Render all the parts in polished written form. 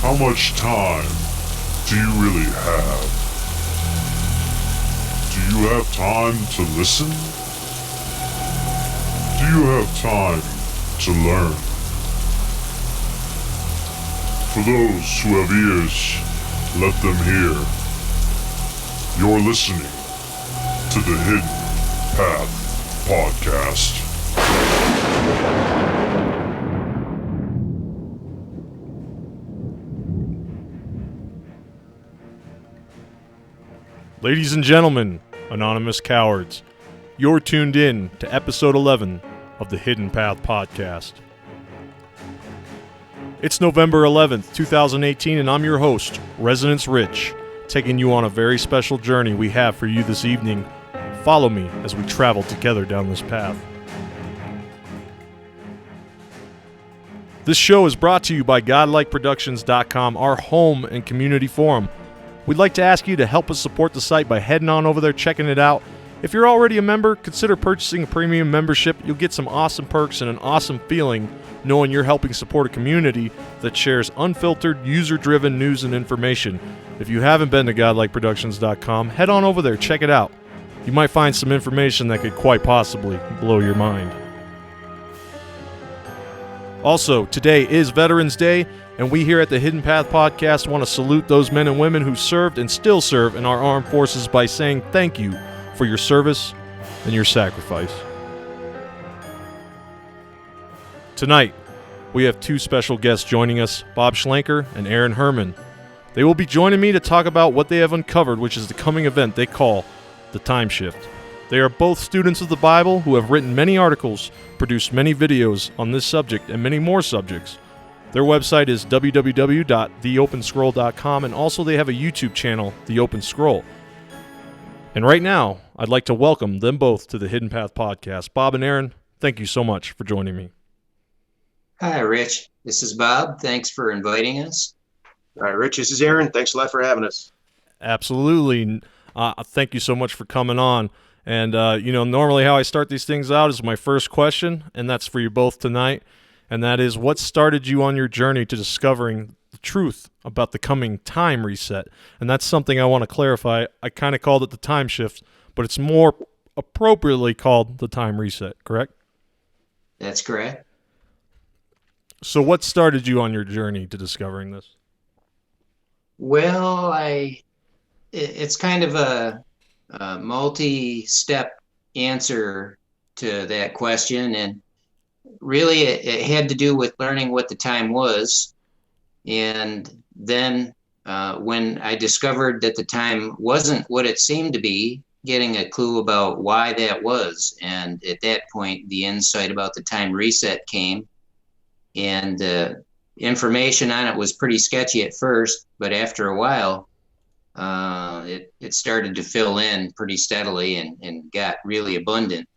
How much time do you really have? Do you have time to listen? Do you have time to learn? For those who have ears, let them hear. You're listening to the Hidden Path Podcast. Ladies and gentlemen, anonymous cowards, you're tuned in to episode 11 of the Hidden Path Podcast. It's November 11th, 2018, and I'm your host, Resonance Rich, taking you on a very special journey we have for you this evening. Follow me as we travel together down this path. This show is brought to you by godlikeproductions.com, our home and community forum. We'd like to ask you to help us support the site by heading on over there, checking it out. If you're already a member, consider purchasing a premium membership. You'll get some awesome perks and an awesome feeling knowing you're helping support a community that shares unfiltered, user-driven news and information. If you haven't been to godlikeproductions.com, head on over there, check it out. You might find some information that could quite possibly blow your mind. Also, today is Veterans Day, and we here at the Hidden Path Podcast want to salute those men and women who served and still serve in our armed forces by saying thank you for your service and your sacrifice. Tonight, we have two special guests joining us, Bob Schlenker and Aaron Hermann. They will be joining me to talk about what they have uncovered, which is the coming event they call the time shift. They are both students of the Bible who have written many articles, produced many videos on this subject and many more subjects. Their website is www.theopenscroll.com, and also they have a YouTube channel, The Open Scroll. And right now, I'd like to welcome them both to the Hidden Path Podcast. Bob and Aaron, thank you so much for joining me. Hi, Rich. This is Bob. Thanks for inviting us. All right, Rich, this is Aaron. Thanks a lot for having us. Absolutely. Thank you so much for coming on. And, normally how I start these things out is my first question, and that's for you both tonight. And that is, what started you on your journey to discovering the truth about the coming time reset? And that's something I want to clarify. I kind of called it the time shift, but it's more appropriately called the time reset, correct? That's correct. So what started you on your journey to discovering this? Well, it's kind of a multi-step answer to that question, and really it had to do with learning what the time was. And then when I discovered that the time wasn't what it seemed to be, getting a clue about why that was. And at that point, the insight about the time reset came. And the information on it was pretty sketchy at first, but after a while, it started to fill in pretty steadily and got really abundant.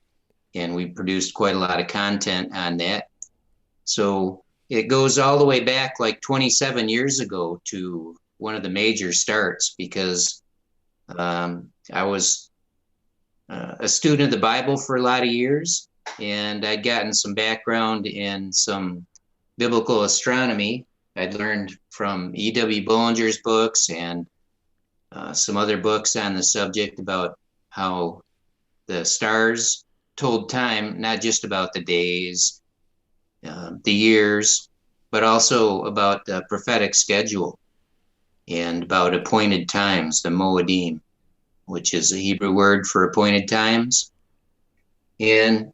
And we produced quite a lot of content on that. So it goes all the way back like 27 years ago to one of the major starts, because I was a student of the Bible for a lot of years, and I'd gotten some background in some biblical astronomy. I'd learned from E.W. Bullinger's books and some other books on the subject about how the stars told time, not just about the days, the years, but also about the prophetic schedule and about appointed times, the Moedim, which is a Hebrew word for appointed times. And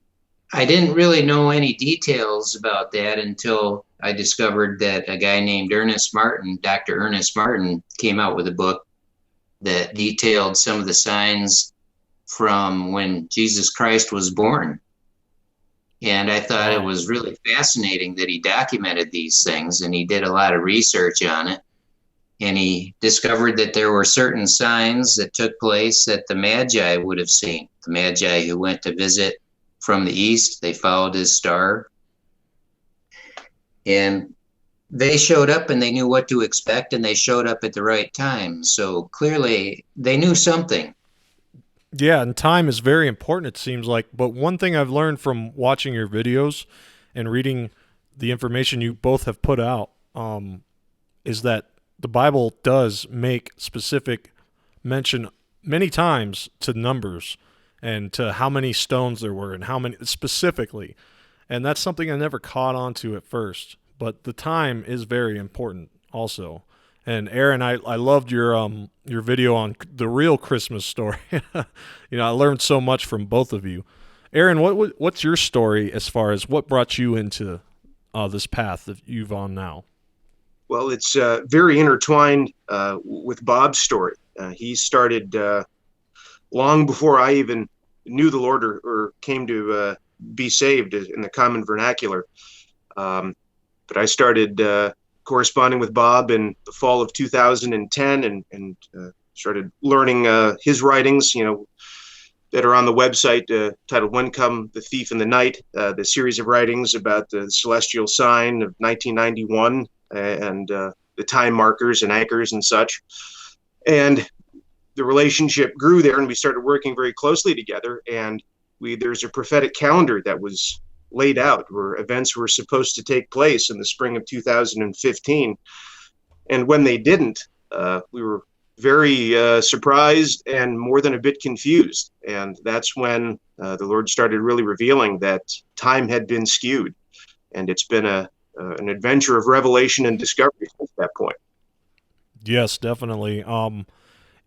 I didn't really know any details about that until I discovered that a guy named Ernest Martin, Dr. Ernest Martin, came out with a book that detailed some of the signs from when Jesus Christ was born. And I thought it was really fascinating that he documented these things, and he did a lot of research on it. And he discovered that there were certain signs that took place that the Magi would have seen. The Magi who went to visit from the east, they followed his star. And they showed up and they knew what to expect, and they showed up at the right time. So clearly they knew something. Yeah, and time is very important, it seems like. But one thing I've learned from watching your videos and reading the information you both have put out, is that the Bible does make specific mention many times to numbers and to how many stones there were and how many specifically. And that's something I never caught on to at first. But the time is very important also. And Aaron, I loved your video on the real Christmas story. I learned so much from both of you. Aaron, what's your story as far as what brought you into this path that you've on now? Well, it's very intertwined with Bob's story. He started long before I even knew the Lord or came to be saved in the common vernacular. But I started corresponding with Bob in the fall of 2010 and started learning his writings, that are on the website titled When Come the Thief in the Night, the series of writings about the celestial sign of 1991 and the time markers and anchors and such. And the relationship grew there, and we started working very closely together. And there's a prophetic calendar that was laid out where events were supposed to take place in the spring of 2015. And when they didn't, we were very surprised and more than a bit confused. And that's when the Lord started really revealing that time had been skewed. And it's been an adventure of revelation and discovery since that point. Yes, definitely.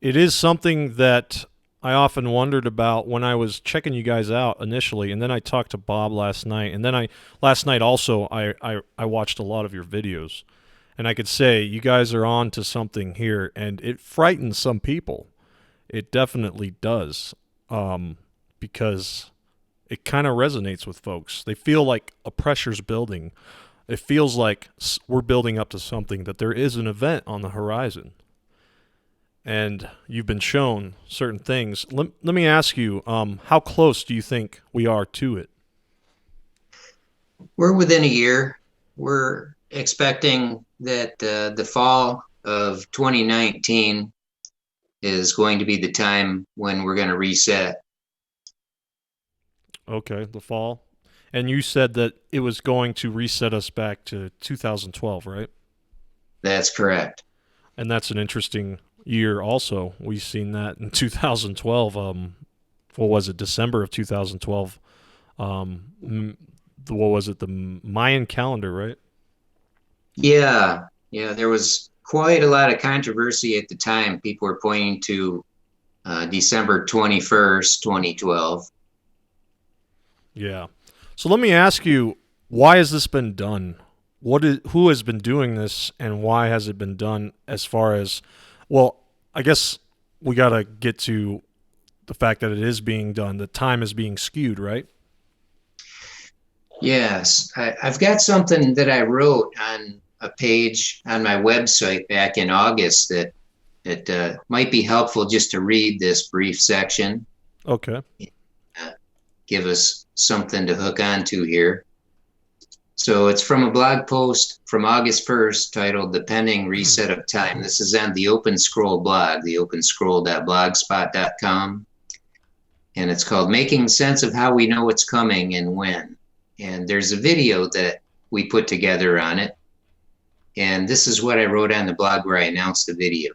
It is something that I often wondered about when I was checking you guys out initially, and then I talked to Bob last night, and then last night also I watched a lot of your videos, and I could say you guys are on to something here, and it frightens some people. It definitely does, because it kind of resonates with folks. They feel like a pressure's building. It feels like we're building up to something, that there is an event on the horizon. And you've been shown certain things. Let me ask you, how close do you think we are to it? We're within a year. We're expecting that the fall of 2019 is going to be the time when we're going to reset. Okay, the fall. And you said that it was going to reset us back to 2012, right? That's correct. And that's an interesting year also. We've seen that in 2012. What was it, December of 2012? What was it, the Mayan calendar, right? Yeah, there was quite a lot of controversy at the time. People were pointing to December 21st, 2012. Yeah. So let me ask you, why has this been done? Who has been doing this, and why has it been done? As far as, well, I guess we got to get to the fact that it is being done. The time is being skewed, right? Yes, I've got something that I wrote on a page on my website back in August that might be helpful just to read this brief section. Okay. Give us something to hook onto here. So it's from a blog post from August 1st titled The Pending Reset of Time. This is on the Open Scroll blog, the openscroll.blogspot.com. And it's called Making Sense of How We Know It's Coming and When. And there's a video that we put together on it. And this is what I wrote on the blog where I announced the video.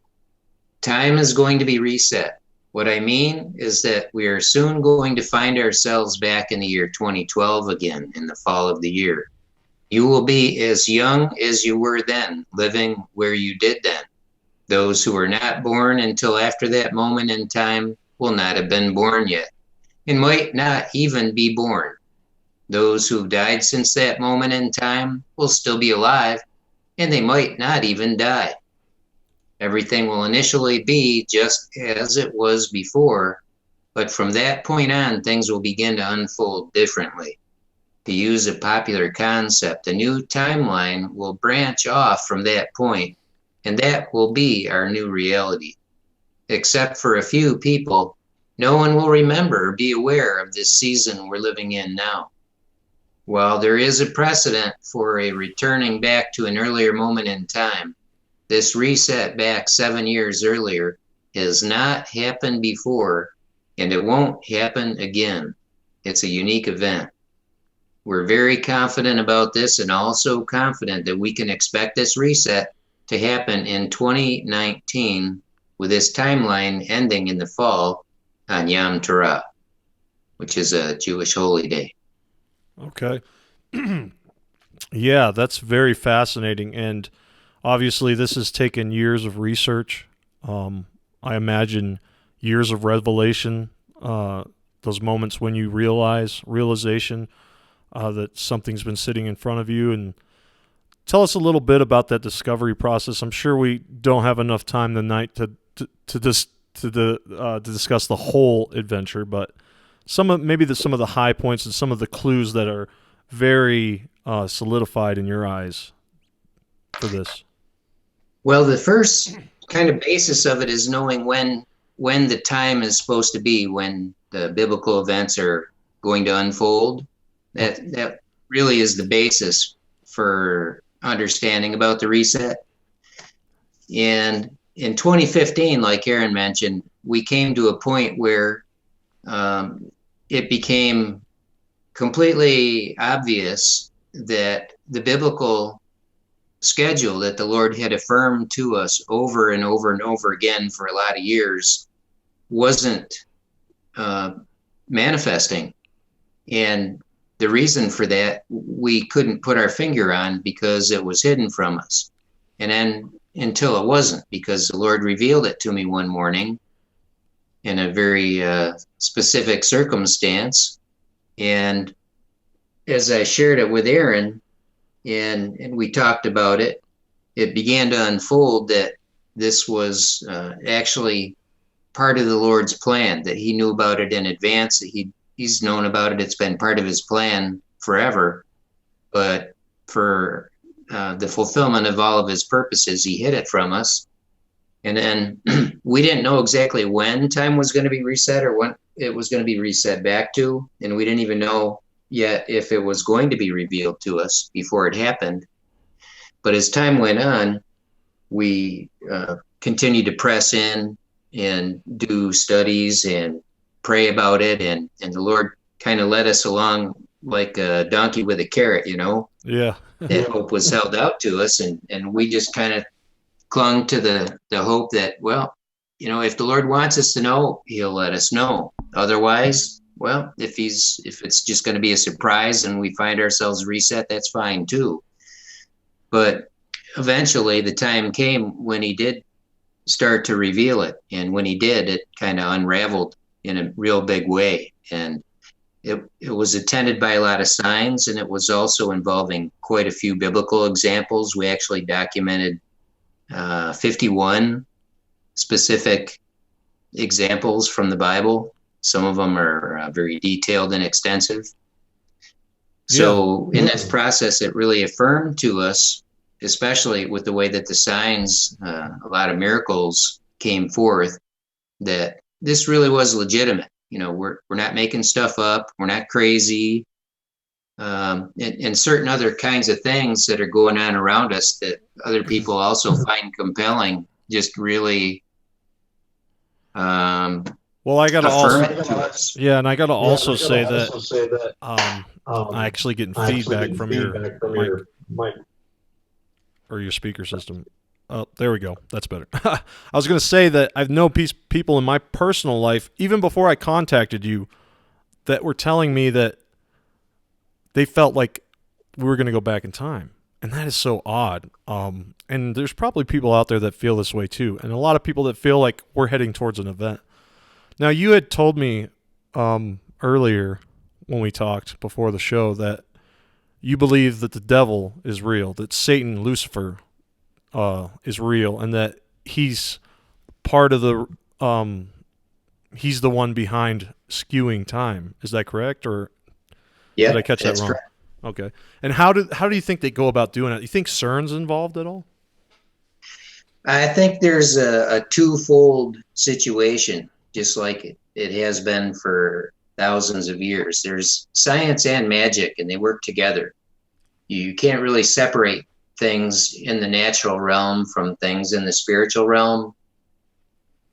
Time is going to be reset. What I mean is that we are soon going to find ourselves back in the year 2012 again, in the fall of the year. You will be as young as you were then, living where you did then. Those who were not born until after that moment in time will not have been born yet, and might not even be born. Those who've died since that moment in time will still be alive, and they might not even die. Everything will initially be just as it was before, but from that point on, things will begin to unfold differently. To use a popular concept, a new timeline will branch off from that point, and that will be our new reality. Except for a few people, no one will remember or be aware of this season we're living in now. While there is a precedent for a returning back to an earlier moment in time, this reset back 7 years earlier has not happened before, and it won't happen again. It's a unique event. We're very confident about this, and also confident that we can expect this reset to happen in 2019, with this timeline ending in the fall on Yom Teruah, which is a Jewish holy day. Okay. Yeah, that's very fascinating. And obviously, this has taken years of research. I imagine years of revelation, those moments when you realization that something's been sitting in front of you. And tell us a little bit about that discovery process. I'm sure we don't have enough time tonight to discuss the whole adventure, but some of the high points and some of the clues that are very solidified in your eyes for this. Well, the first kind of basis of it is knowing when the time is supposed to be, when the biblical events are going to unfold. That really is the basis for understanding about the reset. And in 2015, like Aaron mentioned, we came to a point where it became completely obvious that the biblical schedule that the Lord had affirmed to us over and over and over again for a lot of years wasn't manifesting. And the reason for that, we couldn't put our finger on, because it was hidden from us. And then until it wasn't, because the Lord revealed it to me one morning in a very specific circumstance. And as I shared it with Aaron, and we talked about it, it began to unfold that this was actually part of the Lord's plan, that he knew about it in advance, that he's known about it. It's been part of his plan forever. But for the fulfillment of all of his purposes, he hid it from us. And then we didn't know exactly when time was going to be reset or when it was going to be reset back to. And we didn't even know yet if it was going to be revealed to us before it happened. But as time went on, we continued to press in and do studies and pray about it. And the Lord kind of led us along like a donkey with a carrot, Yeah. That hope was held out to us. And we just kind of clung to the hope that, well, if the Lord wants us to know, he'll let us know. Otherwise, well, if it's just going to be a surprise and we find ourselves reset, that's fine too. But eventually the time came when he did start to reveal it. And when he did, it kind of unraveled in a real big way. And it was attended by a lot of signs, and it was also involving quite a few biblical examples. We actually documented 51 specific examples from the Bible. Some of them are very detailed and extensive. So in this process, it really affirmed to us, especially with the way that the signs, a lot of miracles came forth, that this really was legitimate. We're not making stuff up. We're not crazy. And certain other kinds of things that are going on around us that other people also find compelling, just really Well, I gotta affirm also, it to us. yeah, and I gotta also say that I'm actually getting feedback from your mic or your speaker system. Oh, there we go. That's better. I was going to say that I've known people in my personal life, even before I contacted you, that were telling me that they felt like we were going to go back in time. And that is so odd. And there's probably people out there that feel this way too. And a lot of people that feel like we're heading towards an event. Now, you had told me earlier when we talked before the show that you believe that the devil is real, that Satan, Lucifer, is real, and that he's part of the he's the one behind skewing time. Is that correct, or did I catch that wrong? Correct. Okay. And how do you think they go about doing it? You think CERN's involved at all? I think there's a twofold situation, just like it has been for thousands of years. There's science and magic, and they work together. You can't really separate things in the natural realm from things in the spiritual realm.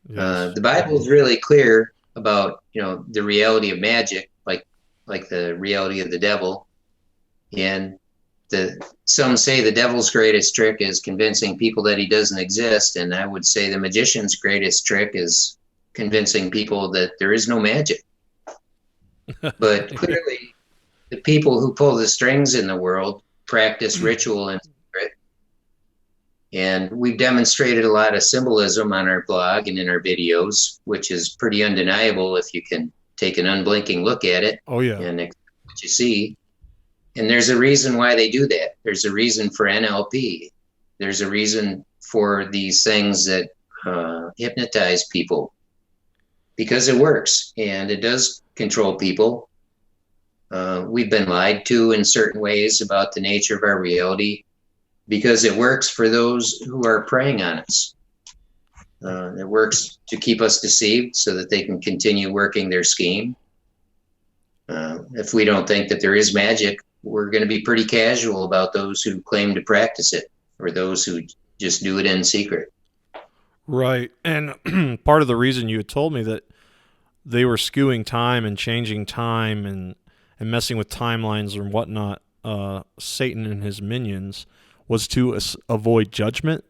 Yes. The Bible is really clear about the reality of magic, like the reality of the devil, and some say the devil's greatest trick is convincing people that he doesn't exist, and I would say the magician's greatest trick is convincing people that there is no magic. But clearly, the people who pull the strings in the world practice ritual in secret. And we've demonstrated a lot of symbolism on our blog and in our videos, which is pretty undeniable if you can take an unblinking look at it. Oh, yeah. And what you see. And there's a reason why they do that. There's a reason for NLP. There's a reason for these things that hypnotize people, because it works and it does control people. We've been lied to in certain ways about the nature of our reality because it works for those who are preying on us. It works to keep us deceived so that they can continue working their scheme. If we don't think that there is magic, we're going to be pretty casual about those who claim to practice it or those who just do it in secret. Right. And part of the reason you had told me that they were skewing time and changing time and messing with timelines and whatnot, Satan and his minions, was to avoid judgment.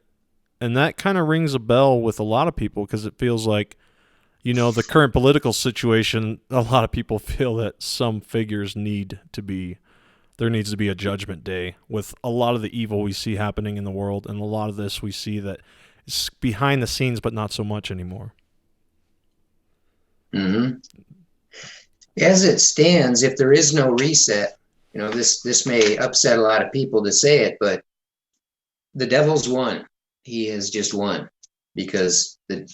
And that kind of rings a bell with a lot of people because it feels like, you know, the current political situation, a lot of people feel that some figures there needs to be a judgment day with a lot of the evil we see happening in the world, and a lot of this we see that is behind the scenes, but not so much anymore. Mm-hmm. As it stands, if there is no reset, you know, this may upset a lot of people to say it, but the devil's won. He has just won because the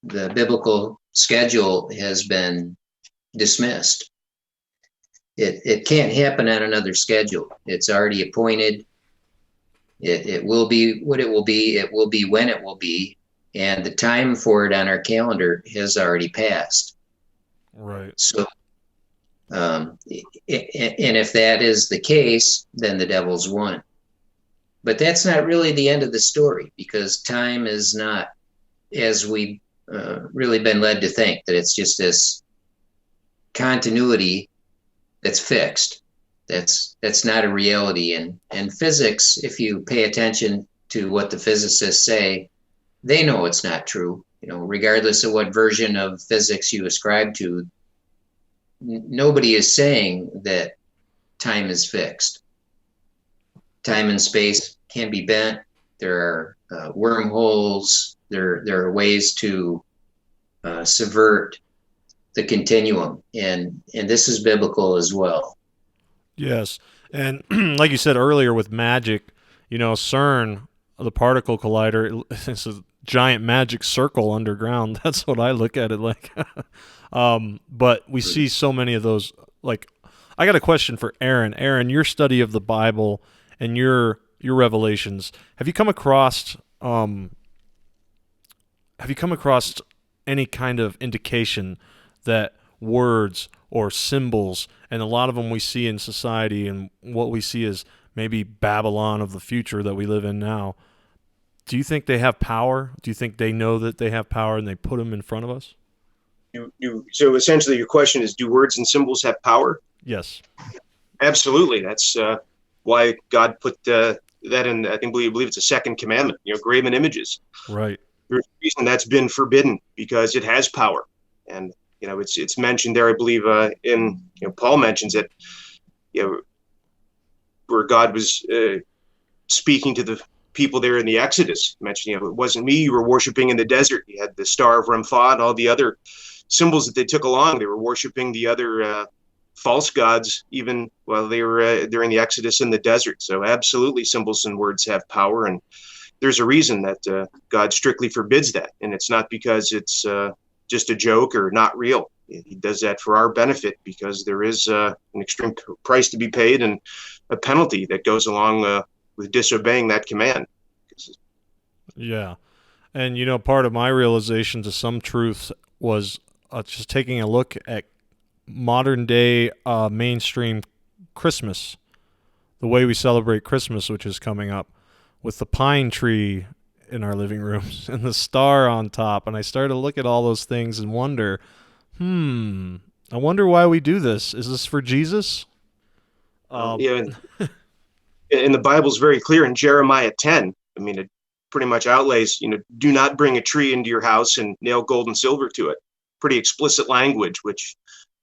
biblical schedule has been dismissed. It can't happen on another schedule. It's already appointed. It will be what it will be. It will be when it will be. And the time for it on our calendar has already passed. Right. So, and if that is the case, then the devil's won. But that's not really the end of the story, because time is not, as we've really been led to think, that it's just this continuity that's fixed. That's not a reality. And physics, if you pay attention to what the physicists say, they know it's not true. You know, regardless of what version of physics you ascribe to, nobody is saying that time is fixed. Time and space can be bent. There are wormholes. There are ways to subvert the continuum, and this is biblical as well. Yes, and like you said earlier with magic, you know, CERN, the particle collider, it's a giant magic circle underground. That's what I look at it like. But we see so many of those. Like, I got a question for Aaron. Aaron, your study of the Bible and your revelations, have you come across any kind of indication that words or symbols, and a lot of them we see in society, and what we see is maybe Babylon of the future that we live in now, do you think they have power? Do you think they know that they have power and they put them in front of us? So essentially your question is, do words and symbols have power? Yes. Absolutely. That's why God put that in, I believe it's a second commandment, you know, graven images. Right. There's a reason that's been forbidden, because it has power. And, you know, it's mentioned there, I believe, Paul mentions it, you know, where God was speaking to the people there in the Exodus, mentioning, you know, it wasn't me you were worshiping in the desert. You had the Star of Ramphod, all the other symbols that they took along. They were worshiping the other false gods, even while they were during the Exodus in the desert. So absolutely, symbols and words have power, and there's a reason that God strictly forbids that, and it's not because it's just a joke or not real. He does that for our benefit, because there is an extreme price to be paid and a penalty that goes along with disobeying that command. Yeah. And, you know, part of my realization to some truths was just taking a look at modern day mainstream Christmas, the way we celebrate Christmas, which is coming up, with the pine tree in our living rooms and the star on top. And I started to look at all those things and wonder, I wonder why we do this. Is this for Jesus? Yeah. And the Bible's very clear in Jeremiah 10. I mean, it pretty much outlays, do not bring a tree into your house and nail gold and silver to it. Pretty explicit language, which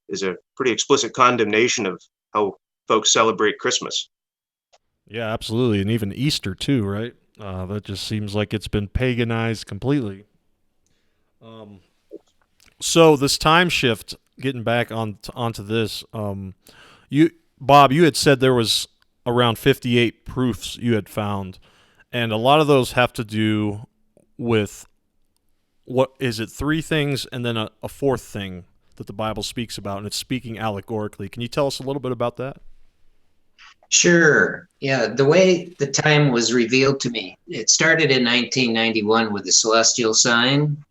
is a pretty explicit condemnation of how folks celebrate Christmas. Yeah, absolutely. And even Easter too, right? That just seems like it's been paganized completely. So this time shift, getting back onto this, Bob, you had said there was around 58 proofs you had found, and a lot of those have to do with, what is it, three things and then a fourth thing that the Bible speaks about, and it's speaking allegorically. Can you tell us a little bit about that? Sure. Yeah, the way the time was revealed to me, it started in 1991 with the celestial sign,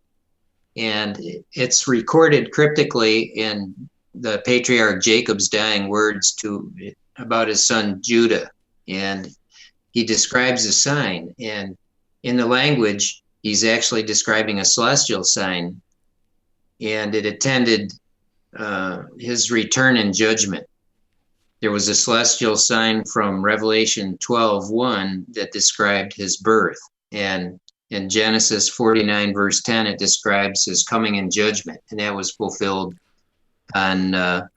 and it's recorded cryptically in the patriarch Jacob's dying words about his son Judah. And he describes the sign, and in the language, he's actually describing a celestial sign, and it attended his return in judgment. There was a celestial sign from Revelation 12:1 that described his birth. And in Genesis 49, verse 10, it describes his coming in judgment. And that was fulfilled on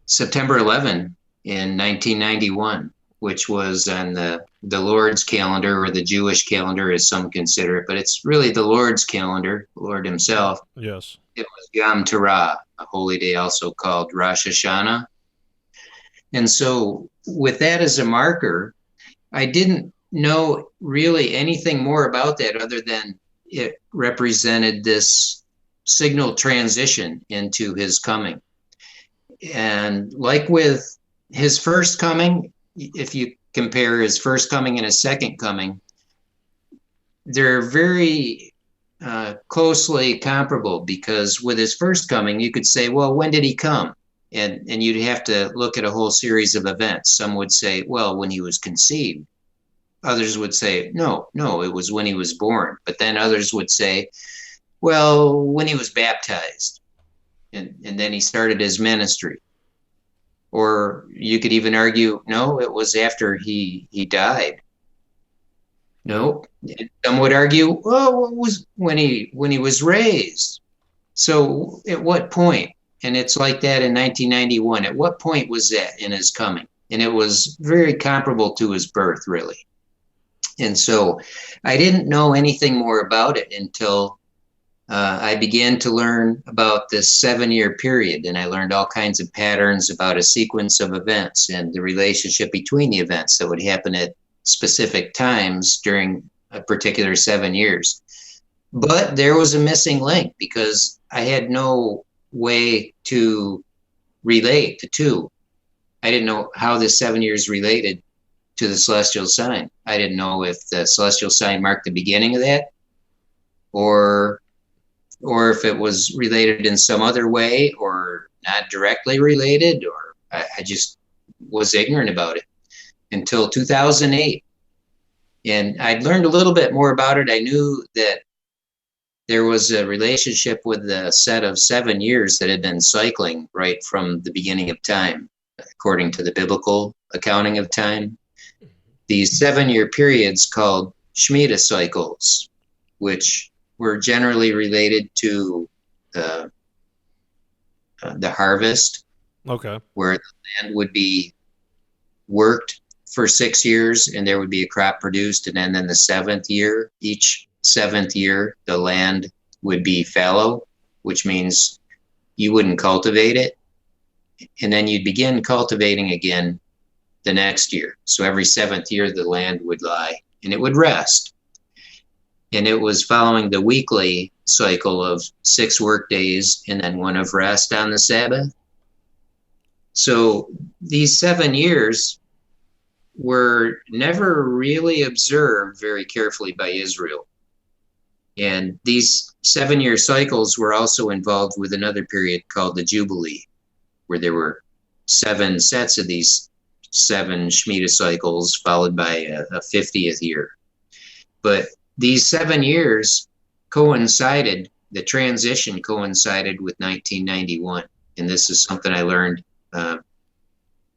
September 11 in 1991, which was on the Lord's calendar, or the Jewish calendar as some consider it. But it's really the Lord's calendar, the Lord himself. Yes. It was Yom Teruah, a holy day also called Rosh Hashanah. And so with that as a marker, I didn't know really anything more about that other than it represented this signal transition into his coming. And like with his first coming, if you compare his first coming and his second coming, they're very closely comparable, because with his first coming, you could say, well, when did he come? And you'd have to look at a whole series of events. Some would say, well, when he was conceived. Others would say, no, it was when he was born. But then others would say, well, when he was baptized. And then he started his ministry. Or you could even argue, no, it was after he died. No. Some would argue, well, it was when he was raised. So at what point? And it's like that in 1991. At what point was that in his coming? And it was very comparable to his birth, really. And so I didn't know anything more about it until I began to learn about this 7-year period. And I learned all kinds of patterns about a sequence of events and the relationship between the events that would happen at specific times during a particular 7 years. But there was a missing link, because I had no way to relate the two. I didn't know how the 7 years related to the celestial sign. I didn't know if the celestial sign marked the beginning of that, or if it was related in some other way, or not directly related, or I just was ignorant about it until 2008. And I'd learned a little bit more about it. I knew that there was a relationship with the set of 7 years that had been cycling right from the beginning of time, according to the biblical accounting of time. These 7-year periods called Shemitah cycles, which were generally related to the harvest, Okay. where the land would be worked for 6 years and there would be a crop produced. And then the 7th year, each 7th year, the land would be fallow, which means you wouldn't cultivate it. And then you'd begin cultivating again the next year. So every 7th year, the land would lie and it would rest. And it was following the weekly cycle of 6 work days and then 1 of rest on the Sabbath. So these 7 years were never really observed very carefully by Israel. And these 7-year cycles were also involved with another period called the Jubilee, where there were 7 sets of these 7 Shemitah cycles, followed by a 50th year. But these 7 years coincided, the transition coincided with 1991. And this is something I learned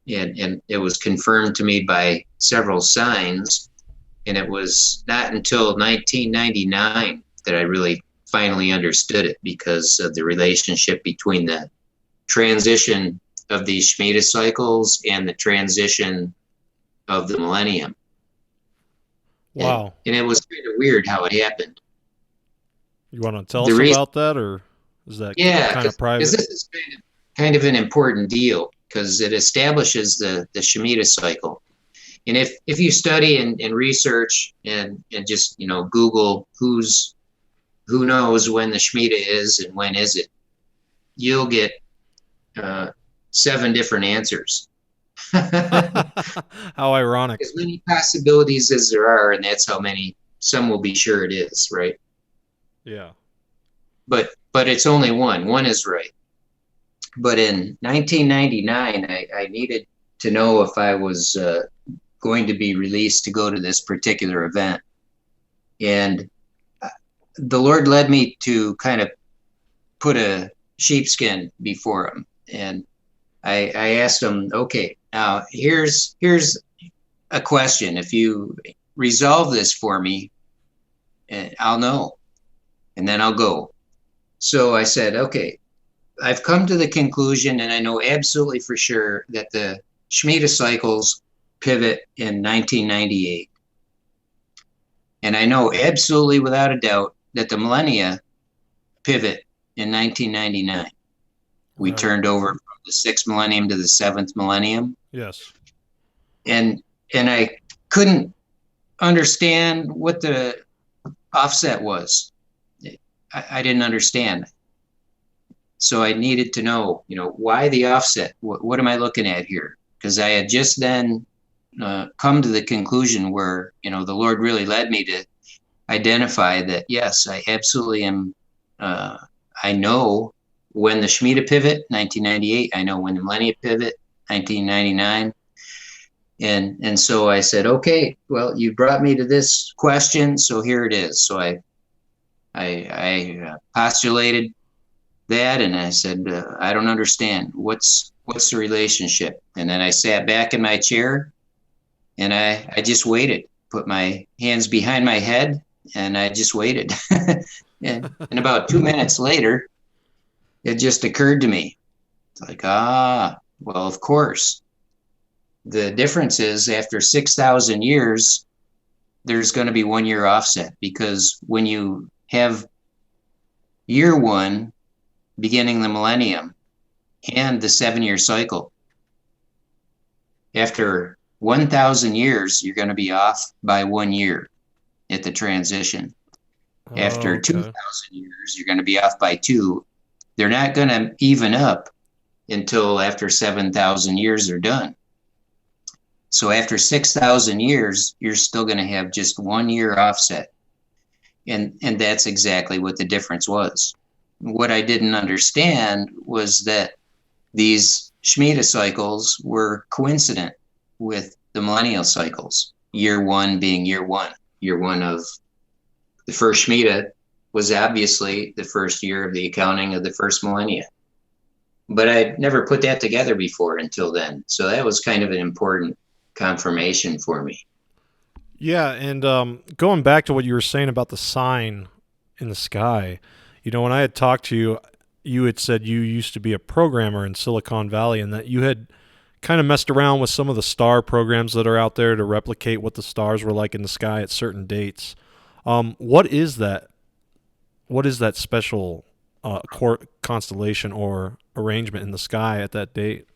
and it was confirmed to me by several signs. And it was not until 1999 that I really finally understood it, because of the relationship between the transition of these Shemitah cycles and the transition of the millennium. Wow. And it was kind of weird how it happened. You want to tell us about that, or is that kind of private? Because this is kind of an important deal, because it establishes the Shemitah cycle. And if you study and research and just, Google who knows when the Shemitah is and when is it, you'll get 7 different answers. How ironic. As many possibilities as there are, and that's how many. Some will be sure it is, right? Yeah. But it's only one. One is right. But in 1999, I needed to know if I was going to be released to go to this particular event. And the Lord led me to kind of put a sheepskin before him. And I asked him, okay, now here's a question. If you resolve this for me, I'll know, and then I'll go. So I said, okay, I've come to the conclusion, and I know absolutely for sure, that the Shemitah cycles pivot in 1998. And I know absolutely without a doubt that the millennia pivot in 1999. We turned over from the 6th millennium to the 7th millennium. Yes. And I couldn't understand what the offset was. I didn't understand. So I needed to know, why the offset? What am I looking at here? Because I had just then come to the conclusion where, the Lord really led me to identify that, yes, I absolutely am. I know when the Shemitah pivot, 1998. I know when the millennia pivot, 1999. And so I said, okay, well, you brought me to this question, so here it is. So I postulated that, and I said, I don't understand. What's the relationship? And then I sat back in my chair, and I just waited, put my hands behind my head, and I just waited. and about 2 minutes later, it just occurred to me. It's like, well, of course. The difference is after 6,000 years, there's going to be 1 year offset, because when you have year 1 beginning the millennium and the 7-year cycle, after 1,000 years, you're going to be off by 1 year at the transition. After 2,000 years, you're going to be off by 2. They're not going to even up until after 7,000 years are done. So after 6,000 years, you're still going to have just 1 year offset. And that's exactly what the difference was. What I didn't understand was that these Shemitah cycles were coincident with the millennial cycles. Year 1 being year 1. Year 1 of the first Shemitah was obviously the first year of the accounting of the first millennia. But I never put that together before until then. So that was kind of an important confirmation for me. Yeah, and going back to what you were saying about the sign in the sky, when I had talked to you, you had said you used to be a programmer in Silicon Valley, and that you had kind of messed around with some of the star programs that are out there to replicate what the stars were like in the sky at certain dates. What is that? What is that special constellation or arrangement in the sky at that date?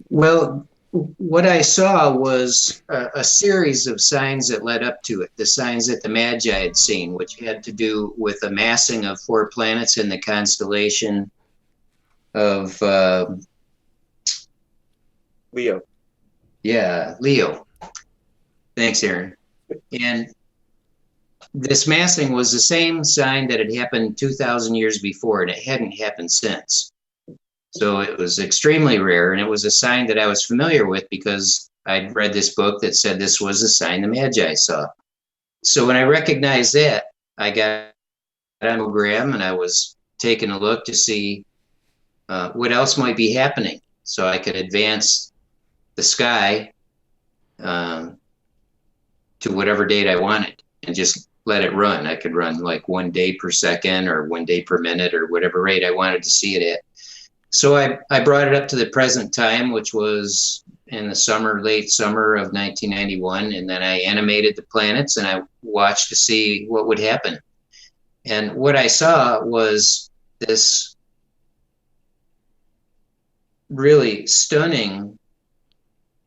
Well, what I saw was a series of signs that led up to it, the signs that the Magi had seen, which had to do with the massing of 4 planets in the constellation of Leo. Yeah, Leo. Thanks, Aaron. And this massing was the same sign that had happened 2,000 years before, and it hadn't happened since. So it was extremely rare, and it was a sign that I was familiar with because I'd read this book that said this was a sign the Magi saw. So when I recognized that, I got on Mogram, and I was taking a look to see what else might be happening. so I could advance the sky to whatever date I wanted and just let it run. I could run like 1 day per second or 1 day per minute or whatever rate I wanted to see it at. So I brought it up to the present time, which was in the summer, late summer of 1991. And then I animated the planets and I watched to see what would happen. And what I saw was this really stunning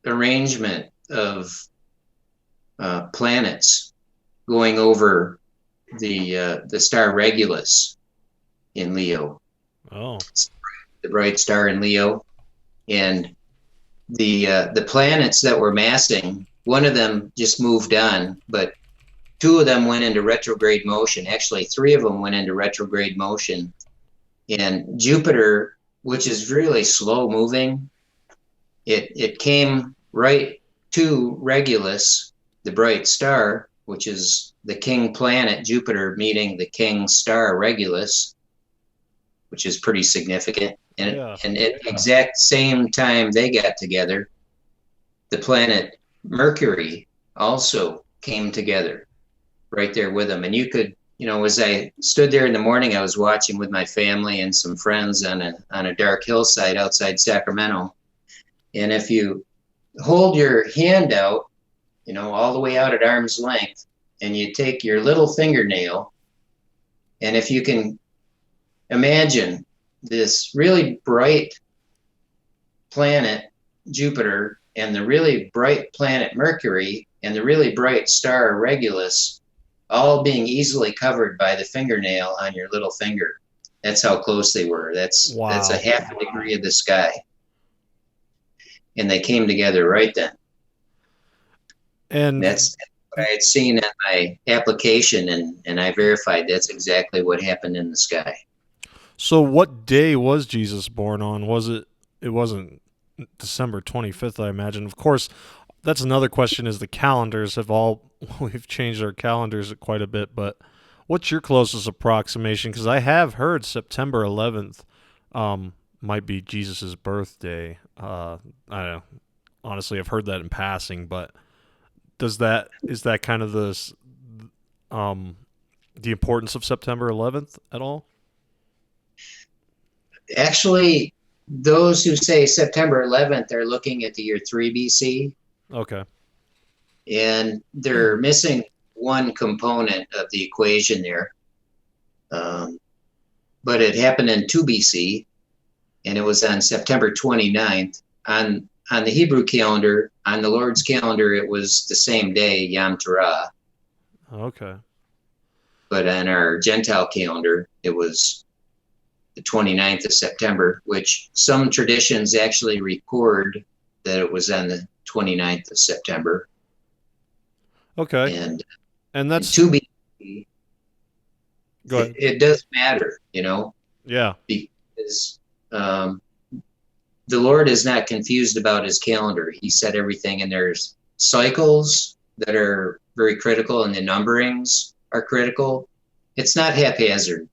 arrangement of planets going over the star Regulus in Leo. Oh, the bright star in Leo, and the planets that were massing, one of them just moved on, but two of them went into retrograde motion. Actually, three of them went into retrograde motion, and Jupiter, which is really slow moving, it came right to Regulus, the bright star, which is the king planet Jupiter meeting the king star Regulus, which is pretty significant. And, and at the exact same time they got together, the planet Mercury also came together right there with them. And you could, as I stood there in the morning, I was watching with my family and some friends on a dark hillside outside Sacramento. And if you hold your hand out, all the way out at arm's length, and you take your little fingernail, and if you can imagine this really bright planet, Jupiter, and the really bright planet, Mercury, and the really bright star, Regulus, all being easily covered by the fingernail on your little finger. That's how close they were. That's a half a degree of the sky. And they came together right then. And that's what I had seen in my application, and I verified that's exactly what happened in the sky. So what day was Jesus born on? It wasn't December 25th, I imagine. Of course, that's another question, is the calendars we've changed our calendars quite a bit, but what's your closest approximation? Because I have heard September 11th might be Jesus's birthday. I don't know. Honestly, I've heard that in passing, but is that kind of the importance of September 11th at all? Actually, those who say September 11th are looking at the year 3 BC. Okay. And they're missing one component of the equation there. But it happened in 2 BC, and it was on September 29th. On the Hebrew calendar, on the Lord's calendar, it was the same day, Yom Teruah. Okay. But on our Gentile calendar, it was the 29th of September, which some traditions actually record that it was on the 29th of September. Okay. And that's 2 BC. Go ahead. It does matter, Yeah. Because the Lord is not confused about his calendar. He set everything, and there's cycles that are very critical, and the numberings are critical. It's not haphazard.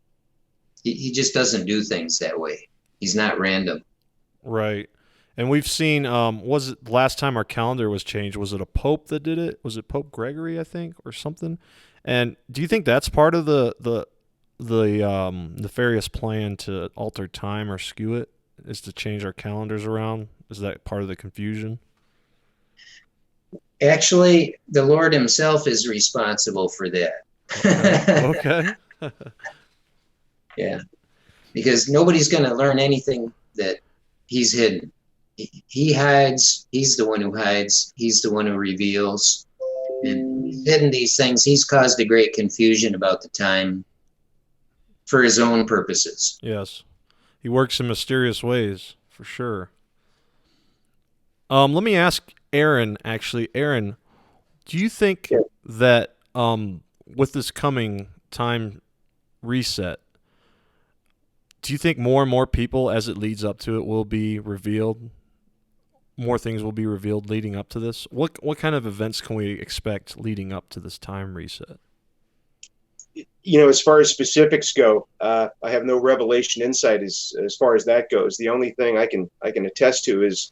He just doesn't do things that way. He's not random. Right. And we've seen, was it last time our calendar was changed, was it a pope that did it? Was it Pope Gregory, I think, or something? And do you think that's part of the nefarious plan to alter time or skew it, is to change our calendars around? Is that part of the confusion? Actually, the Lord himself is responsible for that. Okay. Yeah. Because nobody's going to learn anything that he's hidden. He hides. He's the one who hides. He's the one who reveals. And he's hidden these things. He's caused a great confusion about the time for his own purposes. Yes. He works in mysterious ways, for sure. Let me ask Aaron, actually. Aaron, do you think that with this coming time reset, do you think more and more people, as it leads up to it, will be revealed? More things will be revealed leading up to this? What kind of events can we expect leading up to this time reset? as far as specifics go, I have no revelation insight as far as that goes. The only thing I can attest to is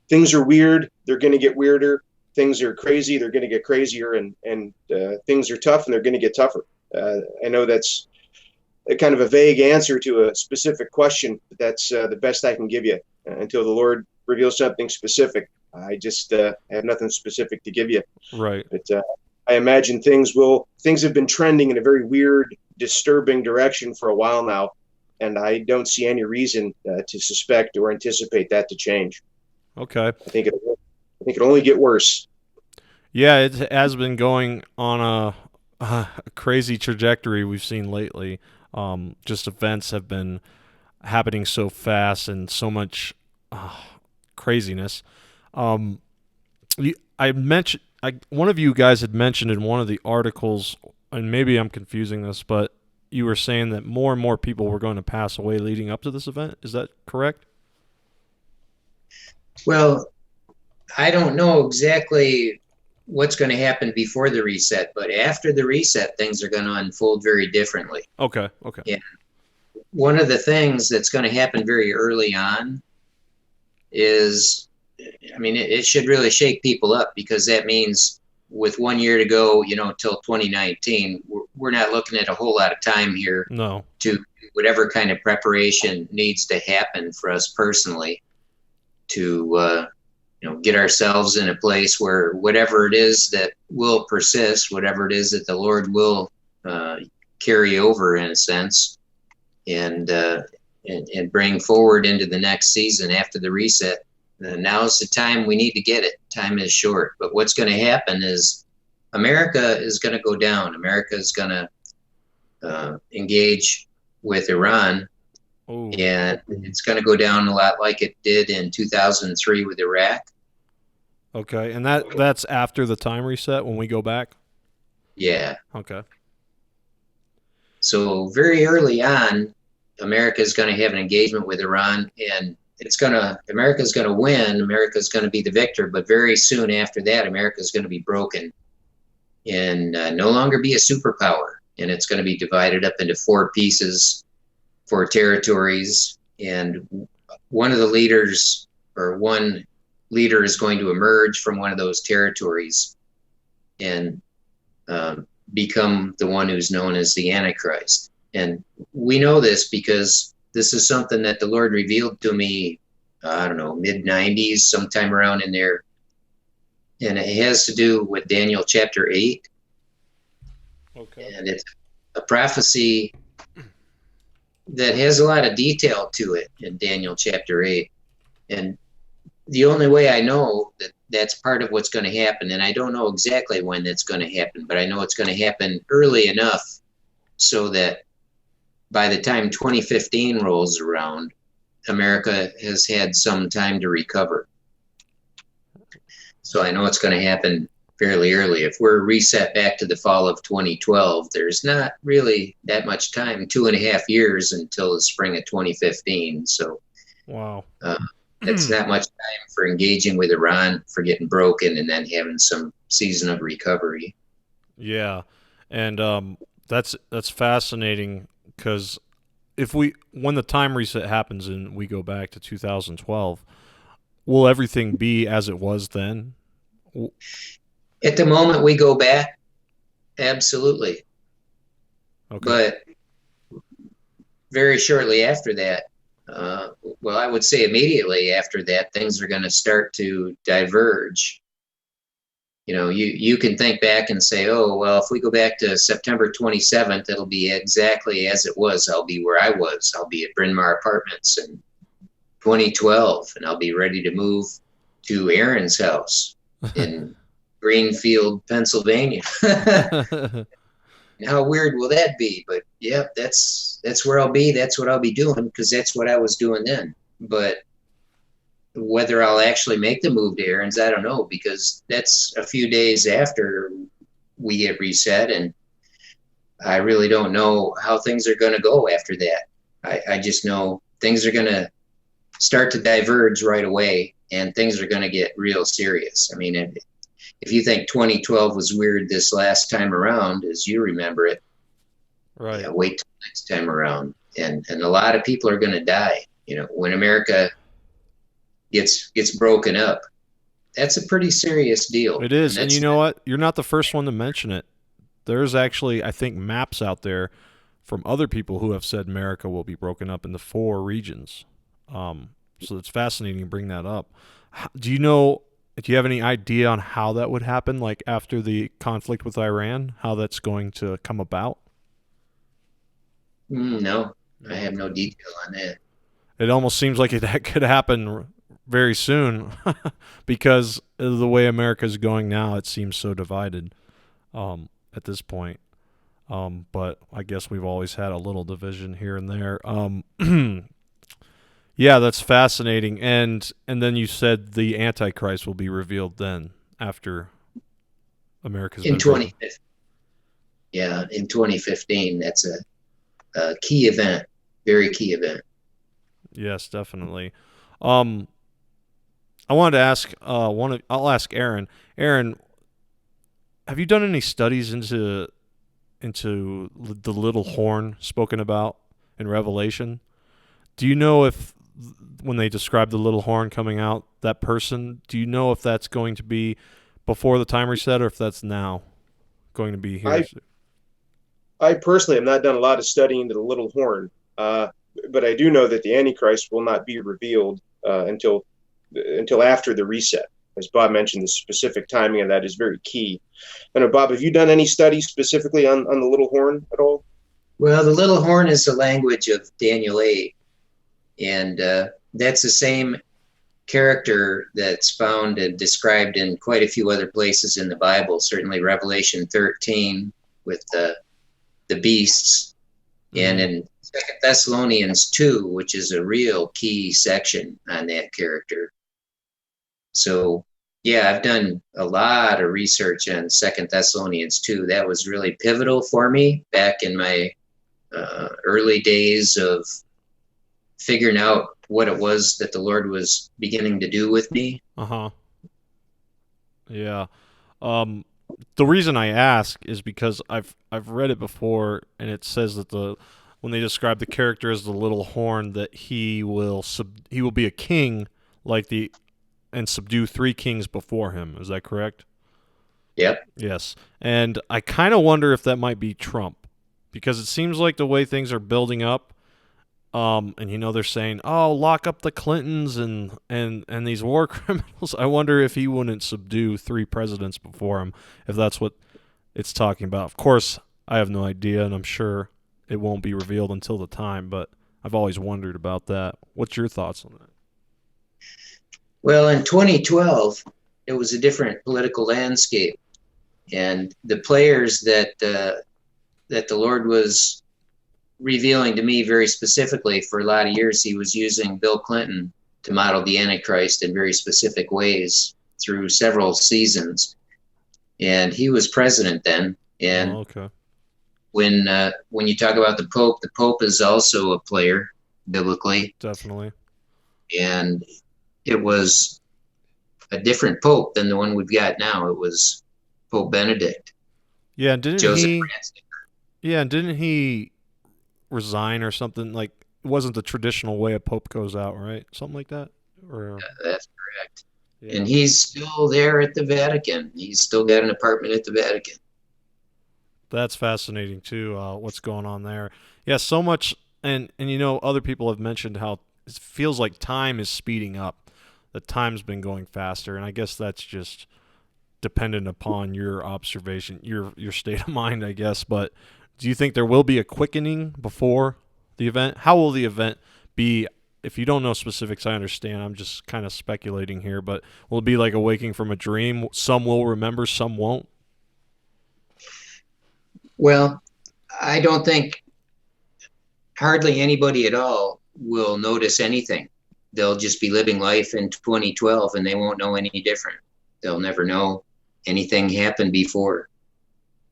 things are weird. They're going to get weirder. Things are crazy. They're going to get crazier, and things are tough, and they're going to get tougher. I know that's a kind of a vague answer to a specific question, but that's the best I can give you until the Lord reveals something specific. I just have nothing specific to give you. Right. But I imagine things have been trending in a very weird, disturbing direction for a while now, and I don't see any reason to suspect or anticipate that to change. Okay. I think it'll only get worse. Yeah, it has been going on a crazy trajectory we've seen lately. Just events have been happening so fast and so much craziness. One of you guys had mentioned in one of the articles, and maybe I'm confusing this, but you were saying that more and more people were going to pass away leading up to this event. Is that correct? Well, I don't know exactly what's going to happen before the reset, but after the reset, things are going to unfold very differently. Okay. Yeah. One of the things that's going to happen very early on is, it should really shake people up, because that means with 1 year to go, till 2019, we're not looking at a whole lot of time here. No. To whatever kind of preparation needs to happen for us personally to, get ourselves in a place where whatever it is that will persist, whatever it is that the Lord will carry over in a sense, and bring forward into the next season after the reset. Now's the time we need to get it. Time is short. But what's going to happen is America is going to go down. America is going to engage with Iran. Ooh. And it's going to go down a lot like it did in 2003 with Iraq. Okay, and that's after the time reset when we go back? Yeah. Okay. So very early on, America is going to have an engagement with Iran, and America's going to win. America's going to be the victor, but very soon after that, America's going to be broken and no longer be a superpower. And it's going to be divided up into 4 pieces, 4 territories. And one leader is going to emerge from one of those territories and become the one who's known as the Antichrist. And we know this because this is something that the Lord revealed to me, I don't know, mid-90s, sometime around in there. And it has to do with Daniel chapter 8. Okay. And it's a prophecy that has a lot of detail to it in Daniel chapter 8. And the only way I know that that's part of what's going to happen, and I don't know exactly when that's going to happen, but I know it's going to happen early enough so that by the time 2015 rolls around, America has had some time to recover. So I know it's going to happen fairly early. If we're reset back to the fall of 2012, there's not really that much time, 2.5 years until the spring of 2015. So wow. That's not much time for engaging with Iran, for getting broken, and then having some season of recovery. Yeah, and that's fascinating, because when the time reset happens and we go back to 2012, will everything be as it was then? At the moment we go back, absolutely. Okay. But very shortly after that, well, I would say immediately after that, things are going to start to diverge. You can think back and say, oh, well, if we go back to September 27th, it'll be exactly as it was. I'll be where I was. I'll be at Bryn Mawr Apartments in 2012, and I'll be ready to move to Aaron's house in Greenfield, Pennsylvania. How weird will that be? But yeah, that's where I'll be. That's what I'll be doing, because that's what I was doing then. But whether I'll actually make the move to Aaron's, I don't know, because that's a few days after we get reset, and I really don't know how things are going to go after that. I just know things are going to start to diverge right away, and things are going to get real serious. I mean, if you think 2012 was weird this last time around, as you remember it, Right. Yeah, wait till next time around. And a lot of people are going to die. When America gets broken up, that's a pretty serious deal. It is. And And you that's know what? You're not the first one to mention it. There's actually, I think, maps out there from other people who have said America will be broken up into 4 regions. So it's fascinating you bring that up. Do you have any idea on how that would happen, like after the conflict with Iran, how that's going to come about? no, I have no detail on that. It almost seems like that could happen very soon because of the way America's going now. It seems so divided at this point. But I guess we've always had a little division here and there. Yeah, that's fascinating. And then you said the Antichrist will be revealed then after America's In been broken. 2015, yeah, in 2015, that's a key event, very key event. Yes, definitely. Um, I wanted to ask I'll ask Aaron. Aaron, have you done any studies into the little horn spoken about in Revelation? Do you know if when they describe the little horn coming out, that person, do you know if that's going to be before the time reset or if that's now going to be here? I personally have not done a lot of studying into the little horn, but I do know that the Antichrist will not be revealed until after the reset. As Bob mentioned, the specific timing of that is very key. I know, Bob, have you done any studies specifically on the little horn at all? Well, the little horn is the language of Daniel 8, and that's the same character that's found and described in quite a few other places in the Bible, certainly Revelation 13 with the beasts, and in 2 Thessalonians 2, which is a real key section on that character. So, yeah, I've done a lot of research on 2 Thessalonians 2. That was really pivotal for me back in my early days of figuring out what it was that the Lord was beginning to do with me. Uh-huh. Yeah. The reason I ask is because I've read it before, and it says that when they describe the character as the little horn, that he will be a king and subdue 3 kings before him. Is that correct? Yep. Yes. And I kind of wonder if that might be Trump, because it seems like the way things are building up, and they're saying, "Oh, lock up the Clintons and these war criminals." I wonder if he wouldn't subdue 3 presidents before him, if that's what it's talking about. Of course, I have no idea, and I'm sure it won't be revealed until the time, but I've always wondered about that. What's your thoughts on that? Well, in 2012, it was a different political landscape, and the players that the Lord was revealing to me very specifically for a lot of years, he was using Bill Clinton to model the Antichrist in very specific ways through several seasons, and he was president then. And okay. When you talk about the Pope is also a player biblically. Definitely. And it was a different Pope than the one we've got now. It was Pope Benedict. Yeah, and didn't Joseph he? Ratzinger. Yeah, and didn't he resign or something? Like, it wasn't the traditional way a pope goes out, right? Something like that? Or That's correct. yeah. And he's still there at the Vatican. He's still got an apartment at the Vatican. That's fascinating too. What's going on there? Yeah, so much, and other people have mentioned how it feels like time is speeding up. That time's been going faster, and I guess that's just dependent upon your observation, your state of mind, I guess. But do you think there will be a quickening before the event? How will the event be? If you don't know specifics, I understand. I'm just kind of speculating here, but will it be like a waking from a dream? Some will remember, some won't. Well, I don't think hardly anybody at all will notice anything. They'll just be living life in 2012 and they won't know any different. They'll never know anything happened before.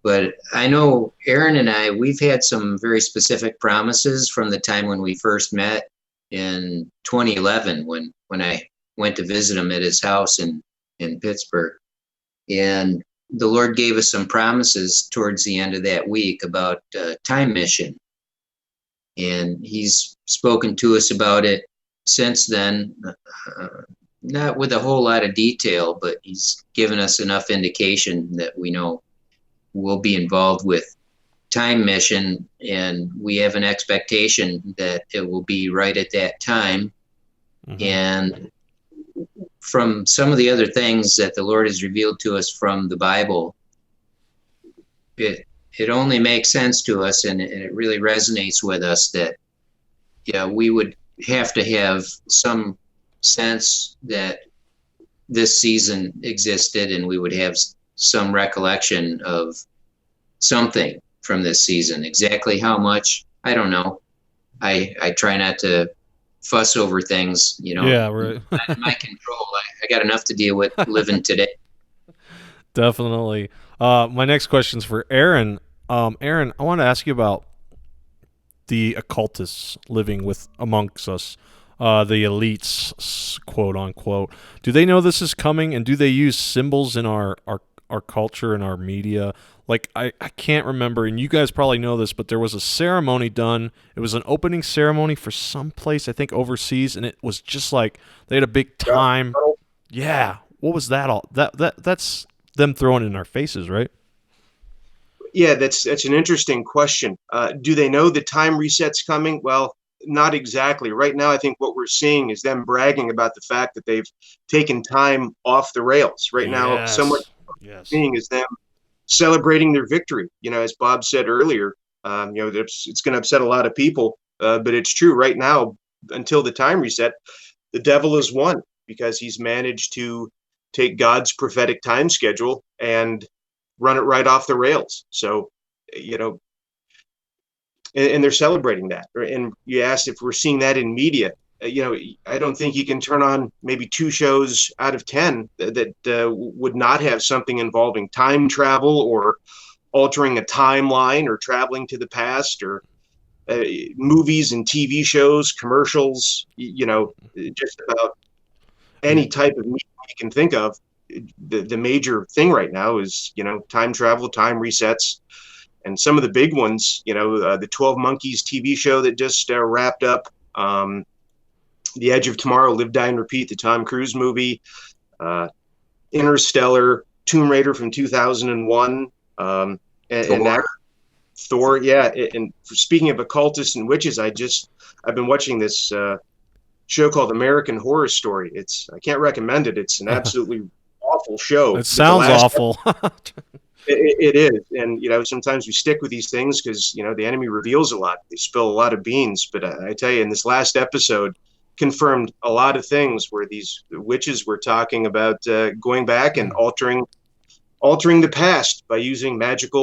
But I know Aaron and I, we've had some very specific promises from the time when we first met in 2011 when I went to visit him at his house in Pittsburgh. And the Lord gave us some promises towards the end of that week about time mission. And he's spoken to us about it since then, not with a whole lot of detail, but he's given us enough indication that we know we'll be involved with time mission, and we have an expectation that it will be right at that time. Mm-hmm. And from some of the other things that the Lord has revealed to us from the Bible, it only makes sense to us, and it really resonates with us that, yeah, we would have to have some sense that this season existed, and we would have some recollection of something from this season. Exactly how much, I don't know. I try not to fuss over things, Yeah, right. my control. I got enough to deal with living today. Definitely. My next question's for Aaron. Aaron, I want to ask you about the occultists living amongst us, the elites, quote unquote. Do they know this is coming, and do they use symbols in our culture and our media? Like, I can't remember, and you guys probably know this, but there was a ceremony done. It was an opening ceremony for some place, I think overseas, and it was just like they had a big time. Yeah. What was that all? That's them throwing it in our faces, right? Yeah, that's an interesting question. Do they know the time reset's coming? Well, not exactly. Right now, I think what we're seeing is them bragging about the fact that they've taken time off the rails. Right now, so much we're seeing is them celebrating their victory. As Bob said earlier, it's going to upset a lot of people, but it's true. Right now, until the time reset, the devil has won because he's managed to take God's prophetic time schedule and run it right off the rails. So, and they're celebrating that. And you asked if we're seeing that in media. I don't think you can turn on maybe 2 shows out of 10 that would not have something involving time travel or altering a timeline or traveling to the past, or movies and TV shows, commercials, just about any type of media you can think of. The major thing right now is, time travel, time resets. And some of the big ones, the 12 Monkeys TV show that just wrapped up, The Edge of Tomorrow, Live, Die, and Repeat, the Tom Cruise movie, Interstellar, Tomb Raider from 2001, and that, Thor, yeah. And speaking of occultists and witches, I've been watching this show called American Horror Story. I can't recommend it. It's an absolutely awful show. It sounds awful. It is. And, sometimes we stick with these things because, the enemy reveals a lot. They spill a lot of beans. But I tell you, in this last episode, confirmed a lot of things where these witches were talking about going back and altering the past by using magic,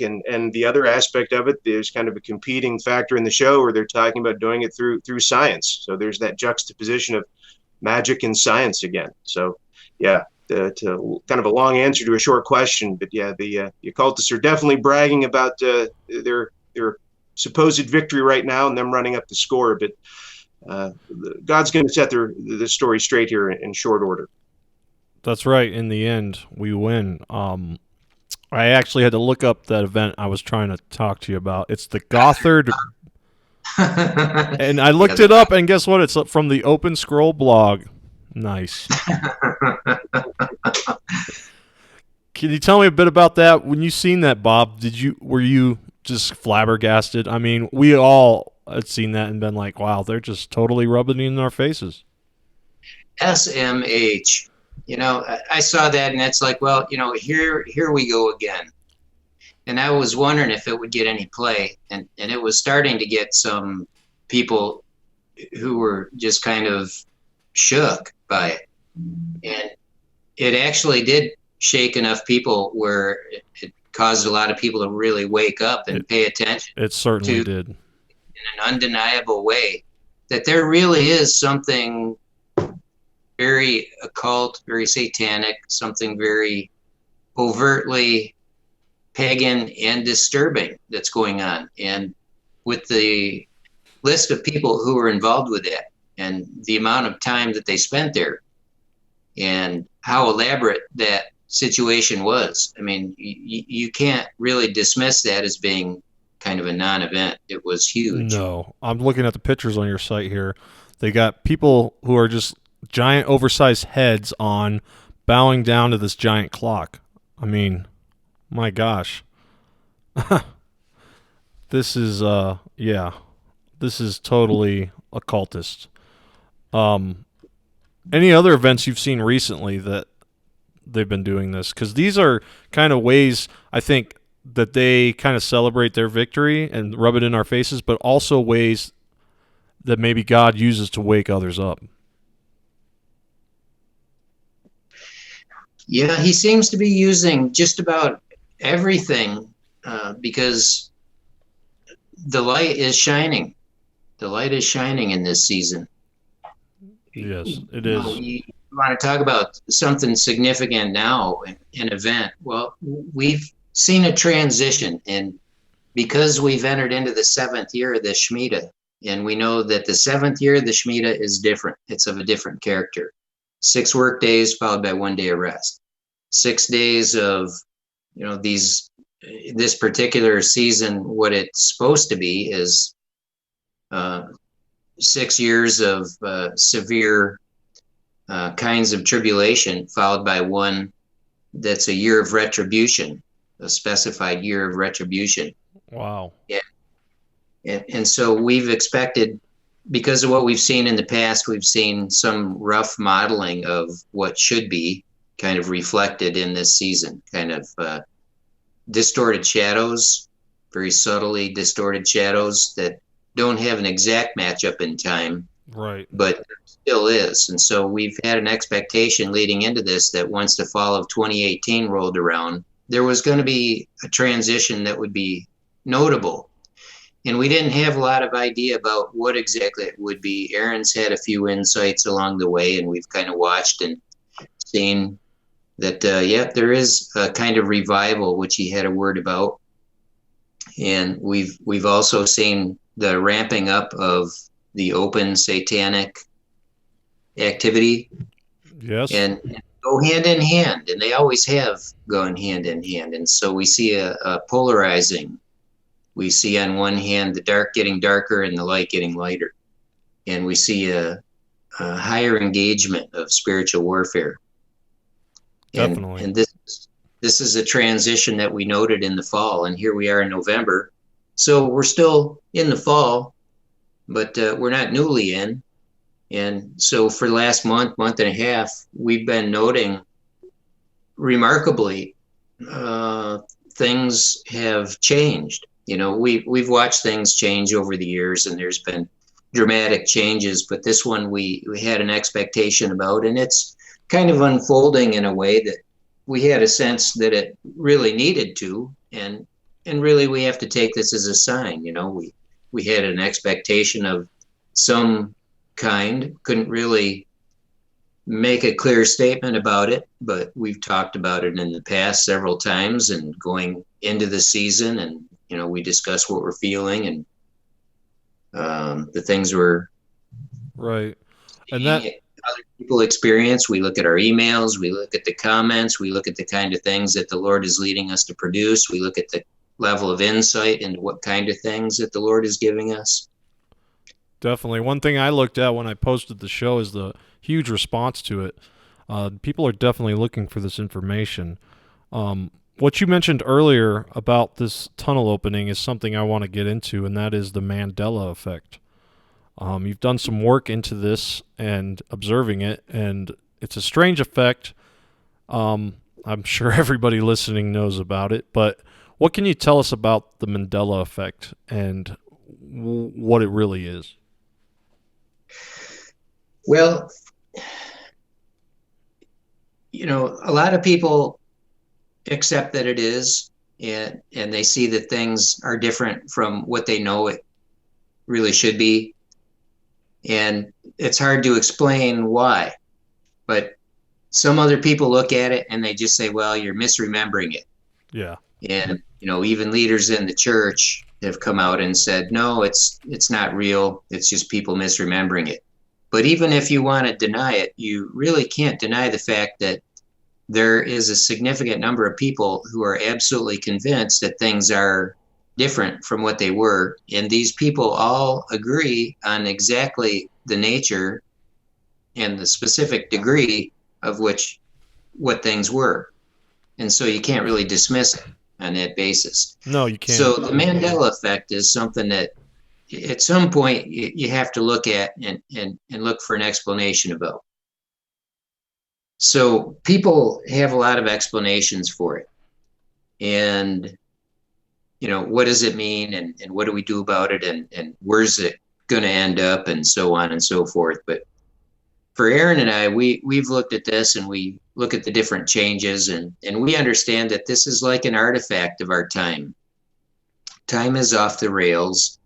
and the other aspect of it, there's kind of a competing factor in the show where they're talking about doing it through science. So there's that juxtaposition of magic and science again. So yeah, to kind of a long answer to a short question, but yeah, the occultists are definitely bragging about their supposed victory right now and them running up the score. But God's going to set the story straight here in short order. That's right. In the end, we win. I actually had to look up that event I was trying to talk to you about. It's the Gothard. And I looked it up, and guess what? It's from the Open Scroll blog. Nice. Can you tell me a bit about that? When you seen that, Bob, were you just flabbergasted? I mean, we all had seen that and been like, wow, they're just totally rubbing it in our faces. SMH. I saw that, and it's like, well, here we go again. And I was wondering if it would get any play, and it was starting to get some people who were just kind of shook by it. And it actually did shake enough people where it caused a lot of people to really wake up and pay attention. It certainly did. In an undeniable way, that there really is something very occult, very satanic, something very overtly pagan and disturbing that's going on. And with the list of people who were involved with that and the amount of time that they spent there, and how elaborate that situation was. I mean, you can't really dismiss that as being kind of a non-event. It was huge. No, I'm looking at the pictures on your site here. They got people who are just giant, oversized heads on, bowing down to this giant clock. I mean, my gosh. This is this is totally occultist. Any other events you've seen recently that they've been doing this? Because these are kind of ways, I think, that they kind of celebrate their victory and rub it in our faces, but also ways that maybe God uses to wake others up. Yeah, he seems to be using just about everything because the light is shining. The light is shining in this season. Yes, it is. You want to talk about something significant now, an event. Well, we've seen a transition, and because we've entered into the 7th year of the Shemitah, and we know that the 7th year of the Shemitah is different. It's of a different character. 6 work days followed by 1 day of rest. 6 days of, this particular season, what it's supposed to be is 6 years of severe kinds of tribulation, followed by one that's a year of retribution, a specified year of retribution. Wow. Yeah. And so we've expected, because of what we've seen in the past, we've seen some rough modeling of what should be kind of reflected in this season, kind of distorted shadows, very subtly distorted shadows that don't have an exact matchup in time, right? But there still is. And so we've had an expectation leading into this that once the fall of 2018 rolled around, there was going to be a transition that would be notable. And we didn't have a lot of idea about what exactly it would be. Aaron's had a few insights along the way, and we've kind of watched and seen that, there is a kind of revival, which he had a word about. And we've also seen the ramping up of the open satanic activity. Yes. And go hand in hand, and they always have gone hand in hand. And so we see a polarizing. We see on one hand the dark getting darker and the light getting lighter. And we see a higher engagement of spiritual warfare. Definitely. And this is a transition that we noted in the fall, and here we are in November. So we're still in the fall, but we're not newly in. And so for the last month and a half, we've been noting remarkably things have changed. We've watched things change over the years, and there's been dramatic changes, but this one we had an expectation about, and it's kind of unfolding in a way that we had a sense that it really needed to, and really we have to take this as a sign. We had an expectation of some kind, couldn't really make a clear statement about it, but we've talked about it in the past several times, and going into the season, and we discuss what we're feeling and the things we're right, and that other people experience. We look at our emails, we look at the comments, we look at the kind of things that the Lord is leading us to produce. We look at the level of insight into what kind of things that the Lord is giving us. Definitely. One thing I looked at when I posted the show is the huge response to it. People are definitely looking for this information. What you mentioned earlier about this tunnel opening is something I want to get into, and that is the Mandela effect. You've done some work into this and observing it, and it's a strange effect. I'm sure everybody listening knows about it, but what can you tell us about the Mandela effect and what it really is? Well, a lot of people accept that it is, and they see that things are different from what they know it really should be. And it's hard to explain why, but some other people look at it and they just say, well, you're misremembering it. Yeah. And, even leaders in the church have come out and said, no, it's not real. It's just people misremembering it. But even if you want to deny it, you really can't deny the fact that there is a significant number of people who are absolutely convinced that things are different from what they were. And these people all agree on exactly the nature and the specific degree of which what things were. And so you can't really dismiss it on that basis. No, you can't. So the Mandela effect is something that at some point you have to look at and look for an explanation about. So people have a lot of explanations for it. And, what does it mean and what do we do about it and where's it going to end up and so on and so forth. But for Aaron and I, we've looked at this and we look at the different changes and we understand that this is like an artifact of our time. Time is off the rails.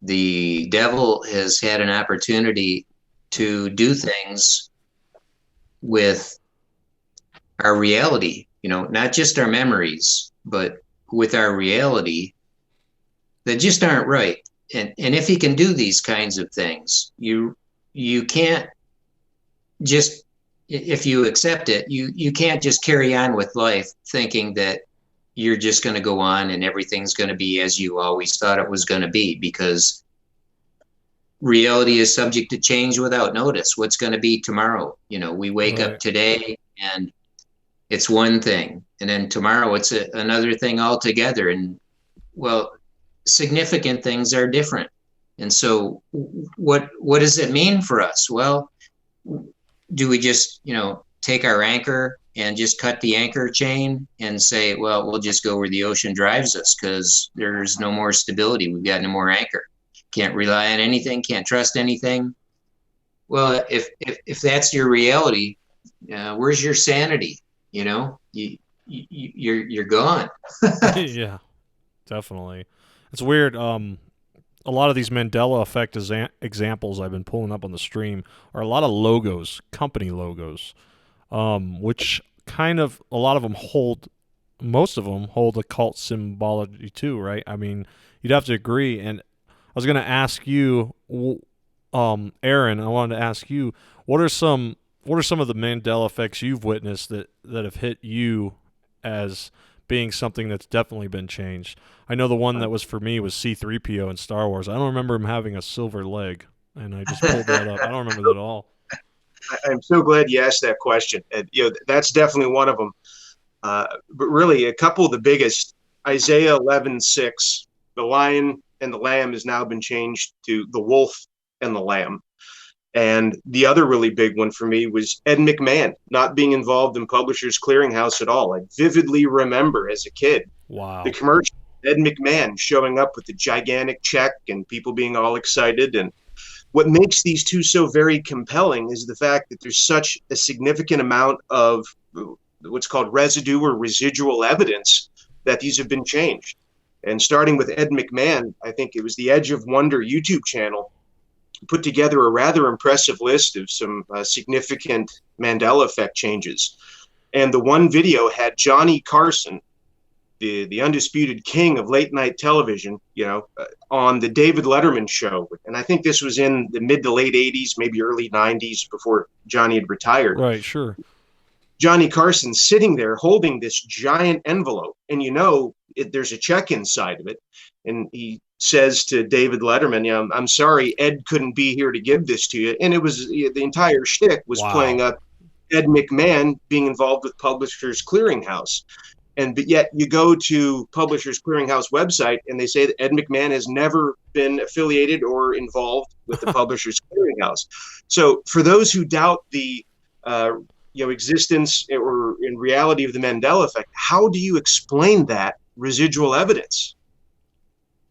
The devil has had an opportunity to do things with our reality, not just our memories, but with our reality that just aren't right. And if he can do these kinds of things, you can't just, if you accept it, you can't just carry on with life thinking that you're just going to go on and everything's going to be as you always thought it was going to be, because reality is subject to change without notice. What's going to be tomorrow? We wake up today and it's one thing, and then tomorrow it's another thing altogether. And well, significant things are different. And so what does it mean for us? Well, do we just, take our anchor and just cut the anchor chain and say, well, we'll just go where the ocean drives us because there's no more stability. We've got no more anchor. Can't rely on anything, can't trust anything. Well, if that's your reality, where's your sanity? You're gone. Yeah, definitely. It's weird. A lot of these Mandela effect examples I've been pulling up on the stream are a lot of logos, company logos, which kind of, a lot of them most of them hold occult symbology too, right? I mean, you'd have to agree. And I was going to ask you, Aaron, I wanted to ask you, what are some of the Mandela effects you've witnessed that have hit you as being something that's definitely been changed? I know the one that was for me was C-3PO in Star Wars. I don't remember him having a silver leg, and I just pulled that up. I don't remember that at all. I'm so glad you asked that question. And, that's definitely one of them. But really, a couple of the biggest, Isaiah 11:6, the lion and the lamb has now been changed to the wolf and the lamb. And the other really big one for me was Ed McMahon not being involved in Publishers Clearinghouse at all. I vividly remember as a kid, the commercial, Ed McMahon showing up with the gigantic check and people being all excited. And what makes these two so very compelling is the fact that there's such a significant amount of what's called residue or residual evidence that these have been changed. And starting with Ed McMahon, I think it was the Edge of Wonder YouTube channel put together a rather impressive list of some significant Mandela effect changes. And the one video had Johnny Carson, the undisputed king of late night television, on the David Letterman show. And I think this was in the mid to late 80s, maybe early 90s, before Johnny had retired. Right, sure. Johnny Carson sitting there holding this giant envelope, and there's a check inside of it. And he says to David Letterman, I'm sorry, Ed couldn't be here to give this to you. And it was the entire shtick was playing up Ed McMahon being involved with Publishers Clearinghouse. But yet you go to Publishers Clearinghouse website and they say that Ed McMahon has never been affiliated or involved with the Publishers Clearinghouse. So for those who doubt the existence or in reality of the Mandela effect, how do you explain that residual evidence?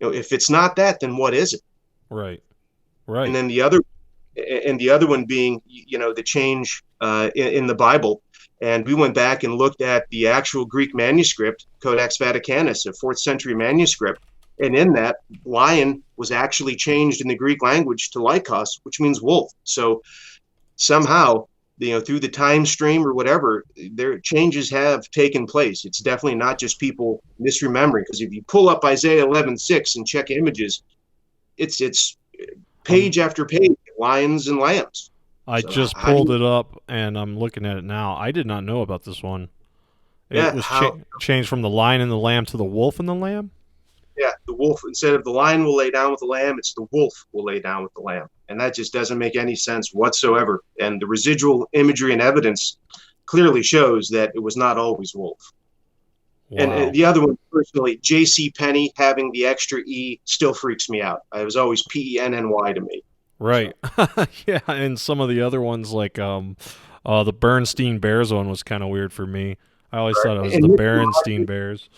If it's not that, then what is it? Right. And then the other one being, the change in the Bible. And we went back and looked at the actual Greek manuscript, Codex Vaticanus, a 4th century manuscript. And in that, lion was actually changed in the Greek language to lycos, which means wolf. So somehow, through the time stream or whatever, their changes have taken place. It's definitely not just people misremembering, because if you pull up Isaiah 11:6 and check images, it's page after page lions and lambs. I So just how do pulled you- it up, and I'm looking at it now. I did not know about this one. It Yeah, was how? changed from the lion and the lamb to the wolf and the lamb? Yeah, the wolf, instead of the lion will lay down with the lamb, it's the wolf will lay down with the lamb. And that just doesn't make any sense whatsoever. And the residual imagery and evidence clearly shows that it was not always wolf. Wow. And the other one, personally, J.C. Penney having the extra E still freaks me out. It was always Penny to me. Right. Yeah, and some of the other ones, like the Bernstein Bears one was kind of weird for me. I always thought it was And the Nick Berenstein Bears.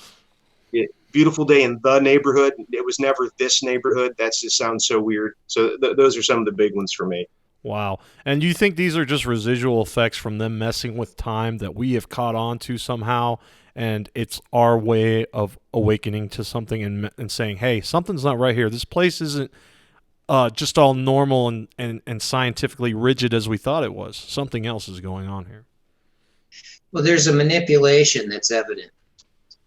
Beautiful Day in the Neighborhood. It was never this neighborhood. That just sounds so weird. So those are some of the big ones for me. Wow. And you think these are just residual effects from them messing with time that we have caught on to somehow, and it's our way of awakening to something and saying, hey, something's not right here. This place isn't just all normal and scientifically rigid as we thought it was. Something else is going on here. Well, there's a manipulation that's evident.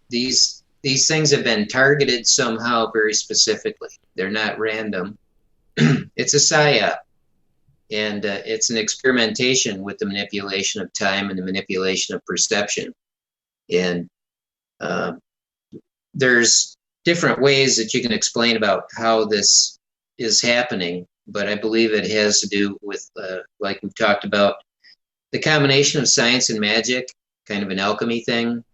These things have been targeted somehow very specifically. They're not random. It's a psyop, and it's an experimentation with the manipulation of time and the manipulation of perception. And there's different ways that you can explain about how this is happening, but I believe it has to do with, like we've talked about, the combination of science and magic, kind of an alchemy thing.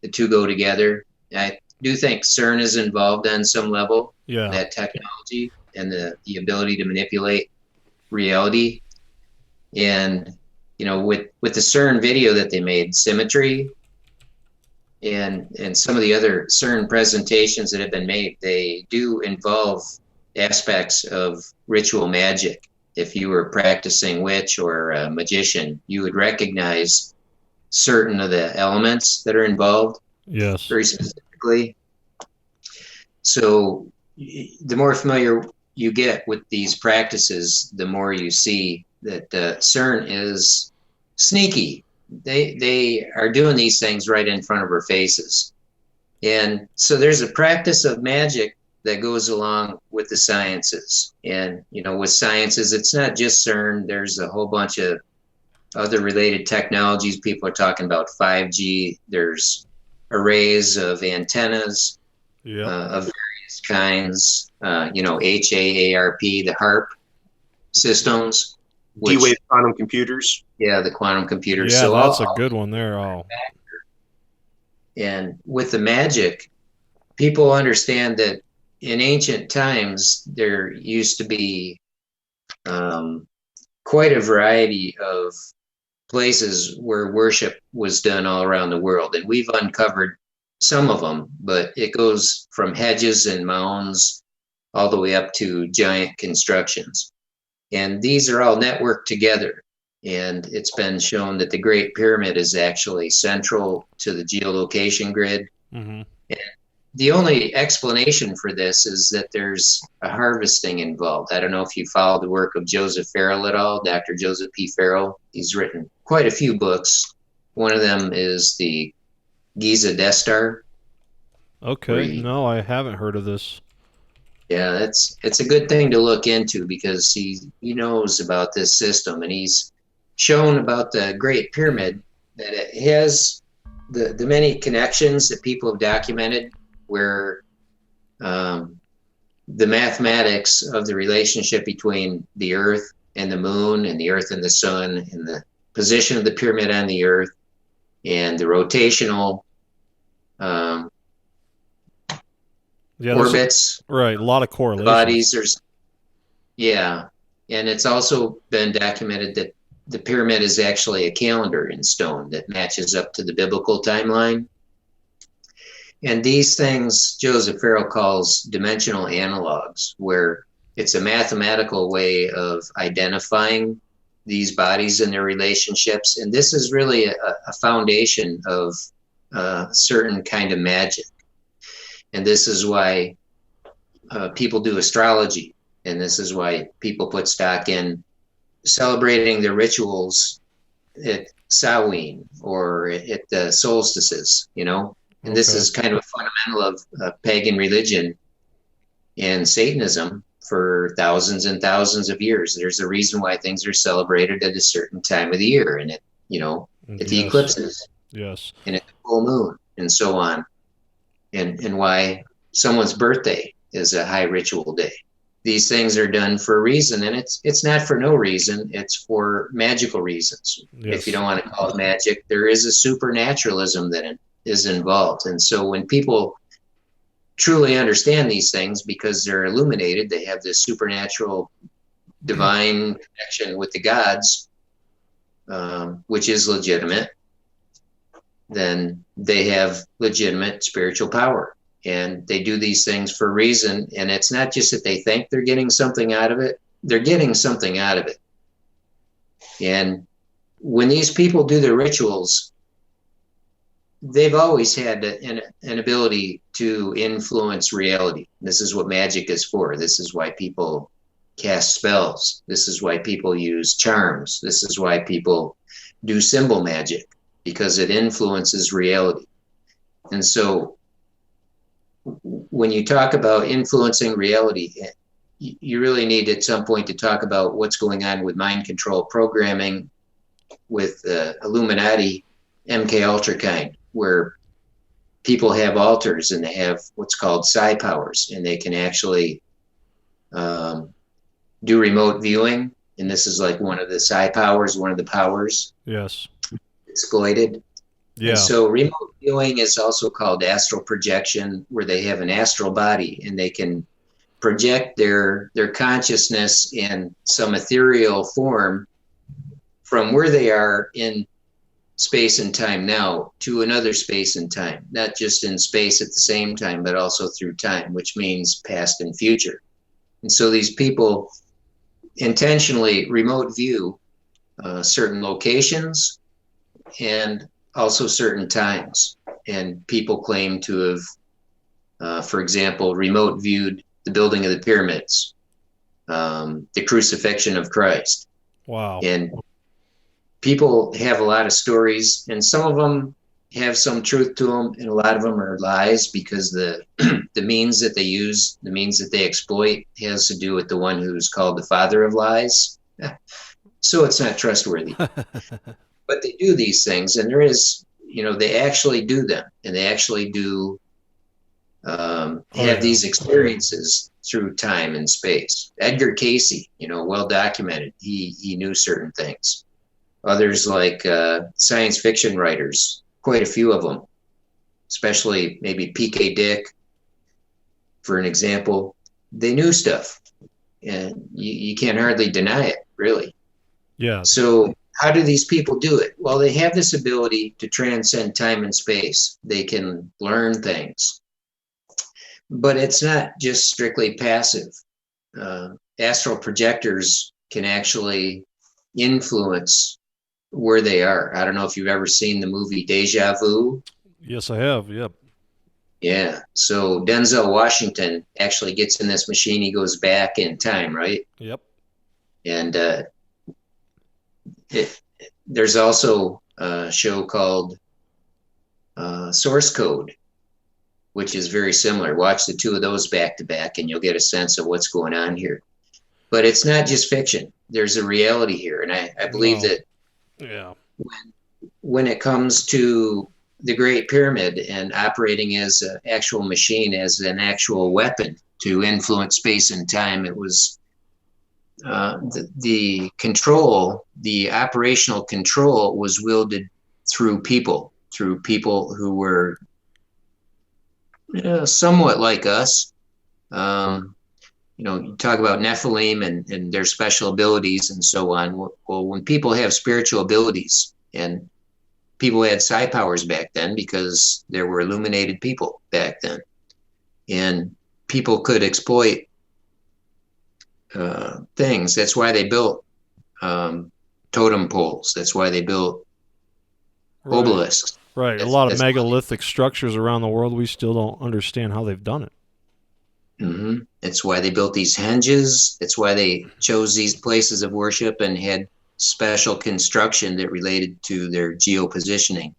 The two go together. I do think CERN is involved on some level. Yeah. That technology and the ability to manipulate reality. And, you know, with the CERN video that they made, Symmetry, and some of the other CERN presentations that have been made, they do involve aspects of ritual magic. If you were practicing witch or a magician, you would recognize certain of the elements that are involved. Yes. Very specifically. So the more familiar you get with these practices, the more you see that CERN is sneaky. They are doing these things right in front of our faces. And so there's a practice of magic that goes along with the sciences. And, you know, with sciences, it's not just CERN. There's a whole bunch of other related technologies. People are talking about 5G. There's arrays of antennas of various kinds. You know, HAARP, the HARP systems. D-Wave quantum computers. Yeah, the quantum computers. Yeah, so that's a good one there. Oh. And with the magic, people understand that in ancient times, there used to be quite a variety of places where worship was done all around the world. And we've uncovered some of them, but it goes from hedges and mounds all the way up to giant constructions. And these are all networked together. And it's been shown that the Great Pyramid is actually central to the geolocation grid. Mm-hmm. And the only explanation for this is that there's a harvesting involved. I don't know if you follow the work of Joseph Farrell at all, Dr. Joseph P. Farrell. He's written quite a few books. One of them is the Giza Death Star. Okay, no, I haven't heard of this. Yeah, it's a good thing to look into because he knows about this system, and he's shown about the Great Pyramid that it has the many connections that people have documented where the mathematics of the relationship between the Earth and the Moon and the Earth and the Sun and the position of the pyramid on the Earth and the rotational orbits. Right, a lot of correlations. Bodies, and it's also been documented that the pyramid is actually a calendar in stone that matches up to the biblical timeline. And these things Joseph Farrell calls dimensional analogs, where it's a mathematical way of identifying these bodies and their relationships. And this is really a foundation of a certain kind of magic. And this is why people do astrology. And this is why people put stock in celebrating their rituals at Samhain or at the solstices, you know. And this is kind of a fundamental of pagan religion and Satanism for thousands and thousands of years. There's a reason why things are celebrated at a certain time of the year, and at the eclipses, yes, and at the full moon, and so on, and why someone's birthday is a high ritual day. These things are done for a reason, and it's not for no reason. It's for magical reasons. yes. If you don't want to call it magic, there is a supernaturalism that is involved. And so when people truly understand these things, because they're illuminated, they have this supernatural divine connection with the gods, which is legitimate, then they have legitimate spiritual power. And they do these things for a reason. And it's not just that they think they're getting something out of it, they're getting something out of it. And when these people do their rituals, they've always had an ability to influence reality. This is what magic is for. This is why people cast spells. This is why people use charms. This is why people do symbol magic, because it influences reality. And so when you talk about influencing reality, you really need at some point to talk about what's going on with mind control programming, with Illuminati, MK Ultra kind, where people have altars and they have what's called psi powers, and they can actually do remote viewing. And this is like one of the psi powers, one of the powers. Yes. Exploited. Yeah. And so remote viewing is also called astral projection, where they have an astral body and they can project their consciousness in some ethereal form from where they are in space and time now to another space and time, not just in space at the same time, but also through time, which means past and future. And so these people intentionally remote view certain locations and also certain times. And people claim to have, for example, remote viewed the building of the pyramids, the crucifixion of Christ. Wow. And people have a lot of stories, and some of them have some truth to them, and a lot of them are lies, because the means that they use, the means that they exploit, has to do with the one who's called the father of lies. So it's not trustworthy. But they do these things, and there is, they actually do them, and they actually do have these experiences through time and space. Edgar Cayce, well documented, he knew certain things. Others, like science fiction writers, quite a few of them, especially maybe P.K. Dick, for an example, they knew stuff, and you can't hardly deny it, really. Yeah. So how do these people do it? Well, they have this ability to transcend time and space. They can learn things, but it's not just strictly passive. Astral projectors can actually influence where they are. I don't know if you've ever seen the movie Deja Vu. Yes, I have. Yep. Yeah. So Denzel Washington actually gets in this machine. He goes back in time, right? Yep. And there's also a show called Source Code, which is very similar. Watch the two of those back to back, and you'll get a sense of what's going on here. But it's not just fiction. There's a reality here, and I believe that when it comes to the Great Pyramid and operating as an actual machine, as an actual weapon to influence space and time, it was the control, the operational control was wielded through people who were somewhat like us. You talk about Nephilim and their special abilities and so on. Well, when people have spiritual abilities, and people had psi powers back then because there were illuminated people back then, and people could exploit things. That's why they built totem poles. That's why they built obelisks. Right. A lot of megalithic structures around the world, we still don't understand how they've done it. Mm-hmm. That's why they built these henges. That's why they chose these places of worship and had special construction that related to their geopositioning,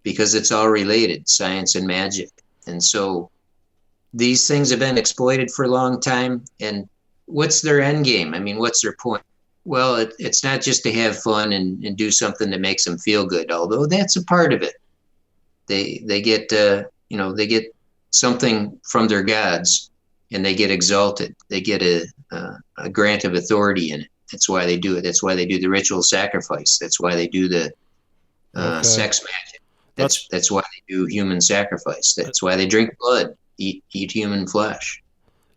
because it's all related, science and magic. And so these things have been exploited for a long time, and what's their end game? I mean, what's their point? Well, it's not just to have fun and do something that makes them feel good, although that's a part of it. They get they get something from their gods, and they get exalted. They get a grant of authority in it. That's why they do it. That's why they do the ritual sacrifice. That's why they do the sex magic. That's why they do human sacrifice. That's why they drink blood, eat human flesh.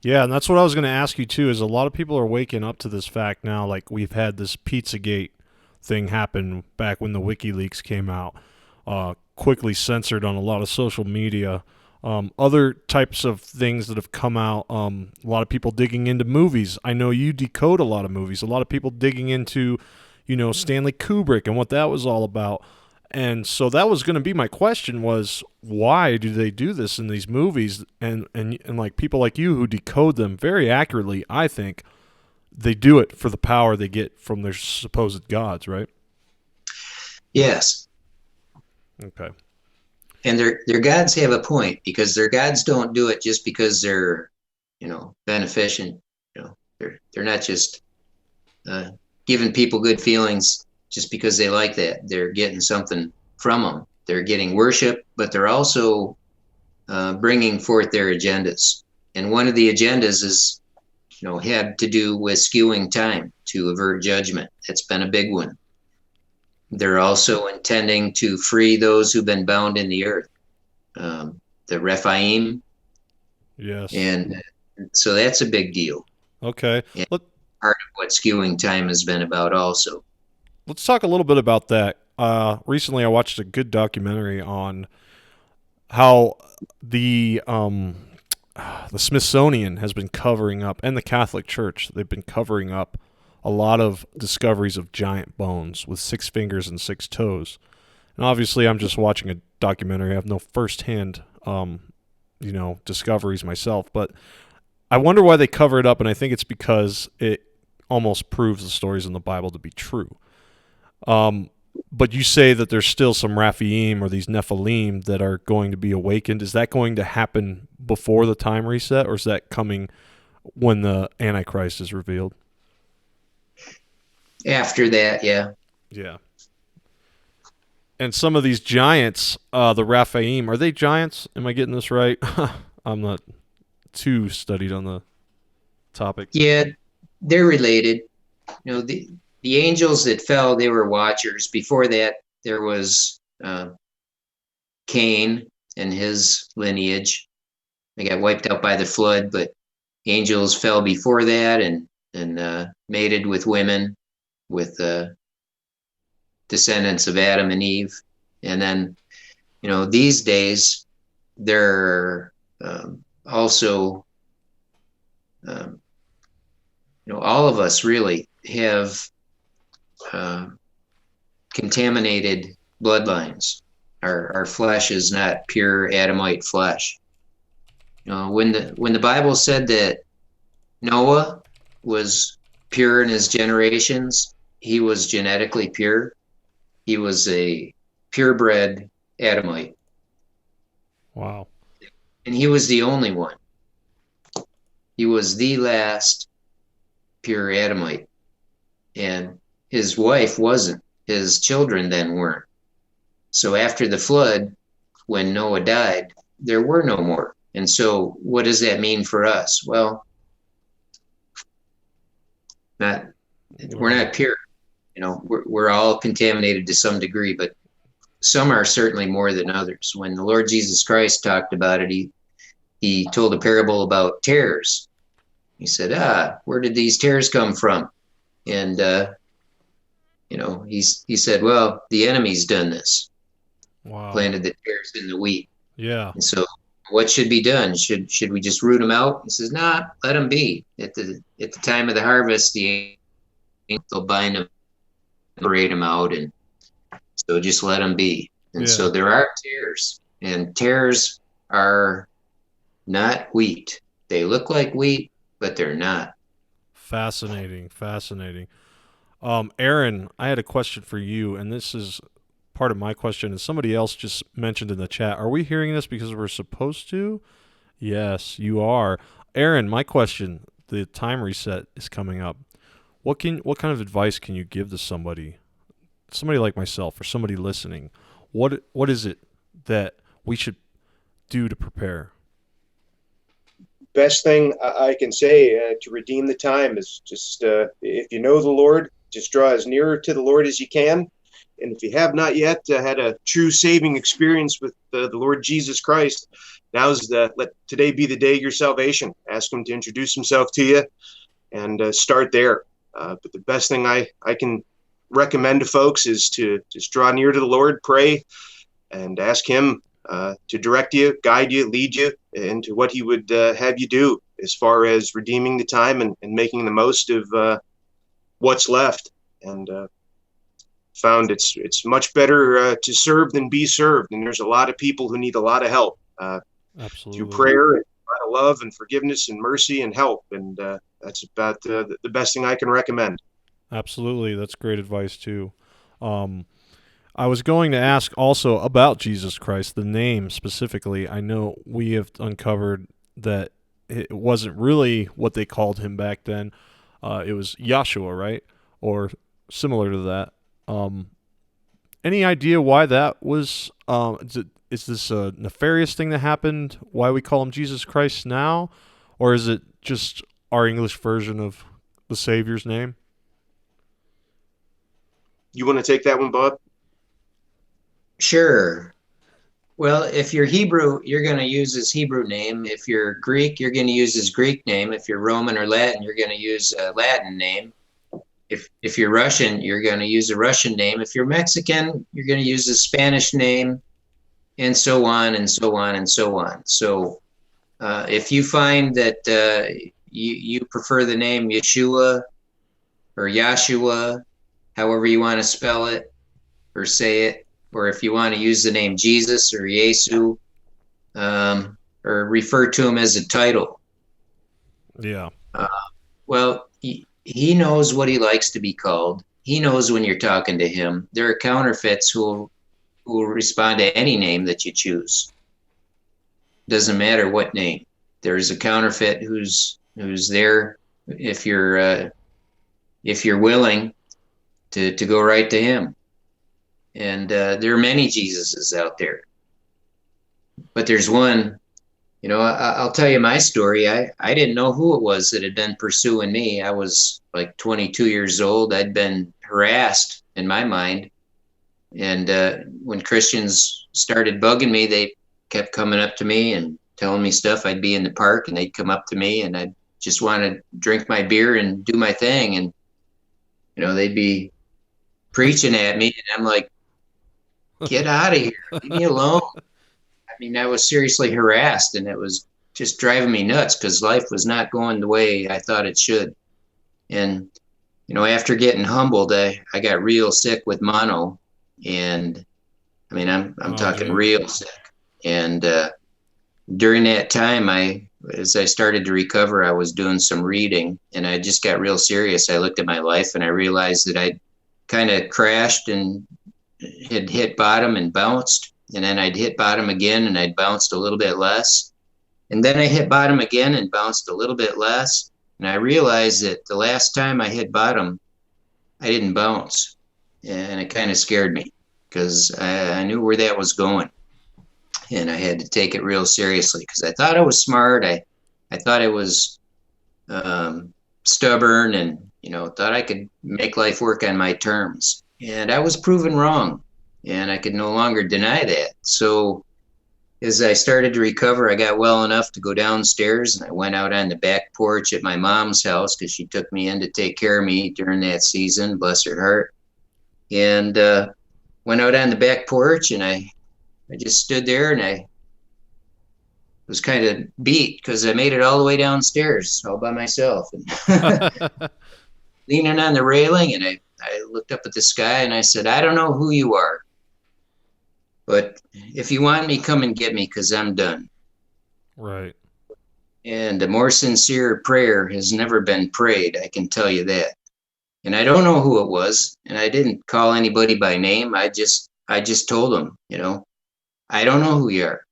Yeah, and that's what I was going to ask you too. Is a lot of people are waking up to this fact now. Like we've had this Pizzagate thing happen back when the WikiLeaks came out, quickly censored on a lot of social media. Other types of things that have come out. A lot of people digging into movies. I know you decode a lot of movies. A lot of people digging into, Stanley Kubrick and what that was all about. And so that was going to be my question was, why do they do this in these movies? And like people like you who decode them very accurately, I think they do it for the power they get from their supposed gods, right? Yes. Okay. And their gods have a point, because their gods don't do it just because they're, beneficent. They're not just giving people good feelings just because they like that. They're getting something from them. They're getting worship, but they're also bringing forth their agendas. And one of the agendas is, had to do with skewing time to avert judgment. That's been a big one. They're also intending to free those who've been bound in the earth, the Rephaim. Yes. And so that's a big deal. Okay. And part of what skewing time has been about also. Let's talk a little bit about that. Recently, I watched a good documentary on how the Smithsonian has been covering up, and the Catholic Church, they've been covering up a lot of discoveries of giant bones with 6 fingers and 6 toes. And obviously, I'm just watching a documentary. I have no firsthand, discoveries myself. But I wonder why they cover it up, and I think it's because it almost proves the stories in the Bible to be true. But you say that there's still some Rephaim or these Nephilim that are going to be awakened. Is that going to happen before the time reset, or is that coming when the Antichrist is revealed? After that, yeah. Yeah. And some of these giants, the Rephaim, are they giants? Am I getting this right? I'm not too studied on the topic. Yeah, they're related. The angels that fell, they were watchers. Before that, there was Cain and his lineage. They got wiped out by the flood, but angels fell before that and mated with women, with descendants of Adam and Eve. And then, these days, there are also, all of us really have contaminated bloodlines. Our flesh is not pure Adamite flesh. When the Bible said that Noah was pure in his generations, he was genetically pure. He was a purebred Adamite. Wow. And he was the only one. He was the last pure Adamite. And his wife wasn't. His children then weren't. So after the flood, when Noah died, there were no more. And so what does that mean for us? Well, we're not pure. We're all contaminated to some degree, but some are certainly more than others. When the Lord Jesus Christ talked about it, he told a parable about tares. He said, where did these tares come from? And, he said, well, the enemy's done this. Wow. Planted the tares in the wheat. Yeah. And so what should be done? Should we just root them out? He says, nah, let them be. At the time of the harvest, they'll bind them, separate them out, and so just let them be. And so there are tares, and tares are not wheat. They look like wheat, but they're not. Fascinating. Aaron, I had a question for you, and this is part of my question, and somebody else just mentioned in the chat. Are we hearing this because we're supposed to? Yes, you are. Aaron, my question, the time reset is coming up. What kind of advice can you give to somebody like myself or somebody listening? What is it that we should do to prepare? Best thing I can say to redeem the time is just, if you know the Lord, just draw as near to the Lord as you can. And if you have not yet had a true saving experience with the Lord Jesus Christ, let today be the day of your salvation. Ask him to introduce himself to you and start there. But the best thing I can recommend to folks is to just draw near to the Lord, pray, and ask him to direct you, guide you, lead you into what he would have you do as far as redeeming the time and making the most of what's left. And found it's much better to serve than be served. And there's a lot of people who need a lot of help Absolutely. through prayer and a lot of love and forgiveness and mercy and help. And that's about the best thing I can recommend. Absolutely. That's great advice too. I was going to ask also about Jesus Christ, the name specifically. I know we have uncovered that it wasn't really what they called him back then. It was Yahshua, right? Or similar to that. Any idea why that was? Is this a nefarious thing that happened? Why we call him Jesus Christ now? Or is it just our English version of the Savior's name? You want to take that one, Bob? Sure. Well, if you're Hebrew, you're going to use his Hebrew name. If you're Greek, you're going to use his Greek name. If you're Roman or Latin, you're going to use a Latin name. If you're Russian, you're going to use a Russian name. If you're Mexican, you're going to use a Spanish name, and so on and so on and so on. So if you find that you prefer the name Yeshua or Yahshua, however you want to spell it or say it, or if you want to use the name Jesus or Yesu, or refer to him as a title. Yeah. Well, he knows what he likes to be called. He knows when you're talking to him. There are counterfeits who will respond to any name that you choose. Doesn't matter what name. There's a counterfeit who's there if you're willing to go right to him. And there are many Jesuses out there. But there's one, I'll tell you my story. I didn't know who it was that had been pursuing me. I was like 22 years old. I'd been harassed in my mind. And when Christians started bugging me, they kept coming up to me and telling me stuff. I'd be in the park and they'd come up to me and I'd just want to drink my beer and do my thing. And, they'd be preaching at me. And I'm like, get out of here. Leave me alone. I mean, I was seriously harassed and it was just driving me nuts because life was not going the way I thought it should. And, after getting humbled, I got real sick with mono. And I mean, I'm talking real sick. And during that time, as I started to recover, I was doing some reading and I just got real serious. I looked at my life and I realized that I'd kind of crashed and had hit bottom and bounced. And then I'd hit bottom again and I'd bounced a little bit less. And then I hit bottom again and bounced a little bit less. And I realized that the last time I hit bottom, I didn't bounce. And it kind of scared me because I knew where that was going. And I had to take it real seriously because I thought I was smart. I thought I was stubborn and, thought I could make life work on my terms. And I was proven wrong. And I could no longer deny that. So as I started to recover, I got well enough to go downstairs and I went out on the back porch at my mom's house because she took me in to take care of me during that season, bless her heart. And went out on the back porch and I just stood there and I was kind of beat because I made it all the way downstairs all by myself. And leaning on the railing and I looked up at the sky and I said, I don't know who you are. But if you want me, come and get me because I'm done. Right. And a more sincere prayer has never been prayed, I can tell you that. And I don't know who it was, and I didn't call anybody by name. I just told them, I don't know who you are.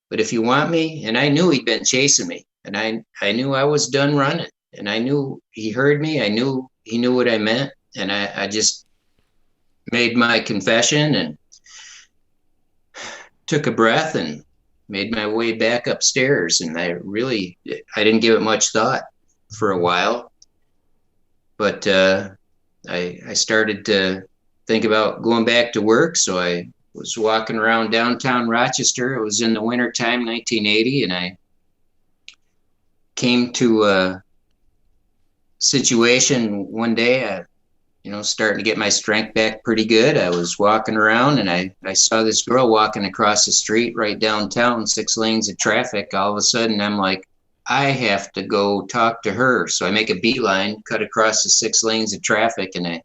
But if you want me, and I knew he'd been chasing me. And I knew I was done running, and I knew he heard me. I knew he knew what I meant. And I just made my confession and took a breath and made my way back upstairs. And I didn't give it much thought for a while, but I started to think about going back to work. So I was walking around downtown Rochester. It was in the wintertime, 1980, and I came to a situation one day, starting to get my strength back pretty good. I was walking around and I saw this girl walking across the street right downtown, 6 lanes of traffic. All of a sudden, I'm like, I have to go talk to her. So I make a beeline, cut across the 6 lanes of traffic, and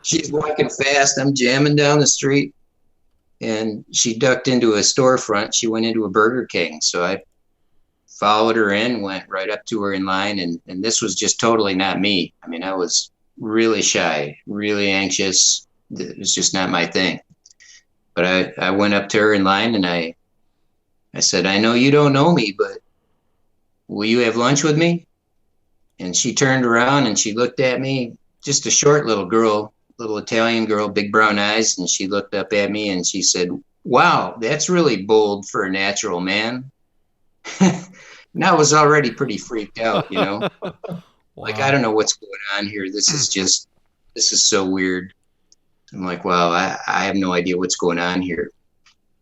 she's walking fast. I'm jamming down the street, and she ducked into a storefront. She went into a Burger King. So I followed her in, went right up to her in line, and this was just totally not me. I mean, I was really shy, really anxious. It was just not my thing. But I went up to her in line, and I said, I know you don't know me, but will you have lunch with me? And she turned around and she looked at me, just a short little girl, little Italian girl, big brown eyes, and she looked up at me and she said, wow, that's really bold for a natural man. And I was already pretty freaked out, Wow. Like, I don't know what's going on here. This is so weird. I'm like, wow, I have no idea what's going on here.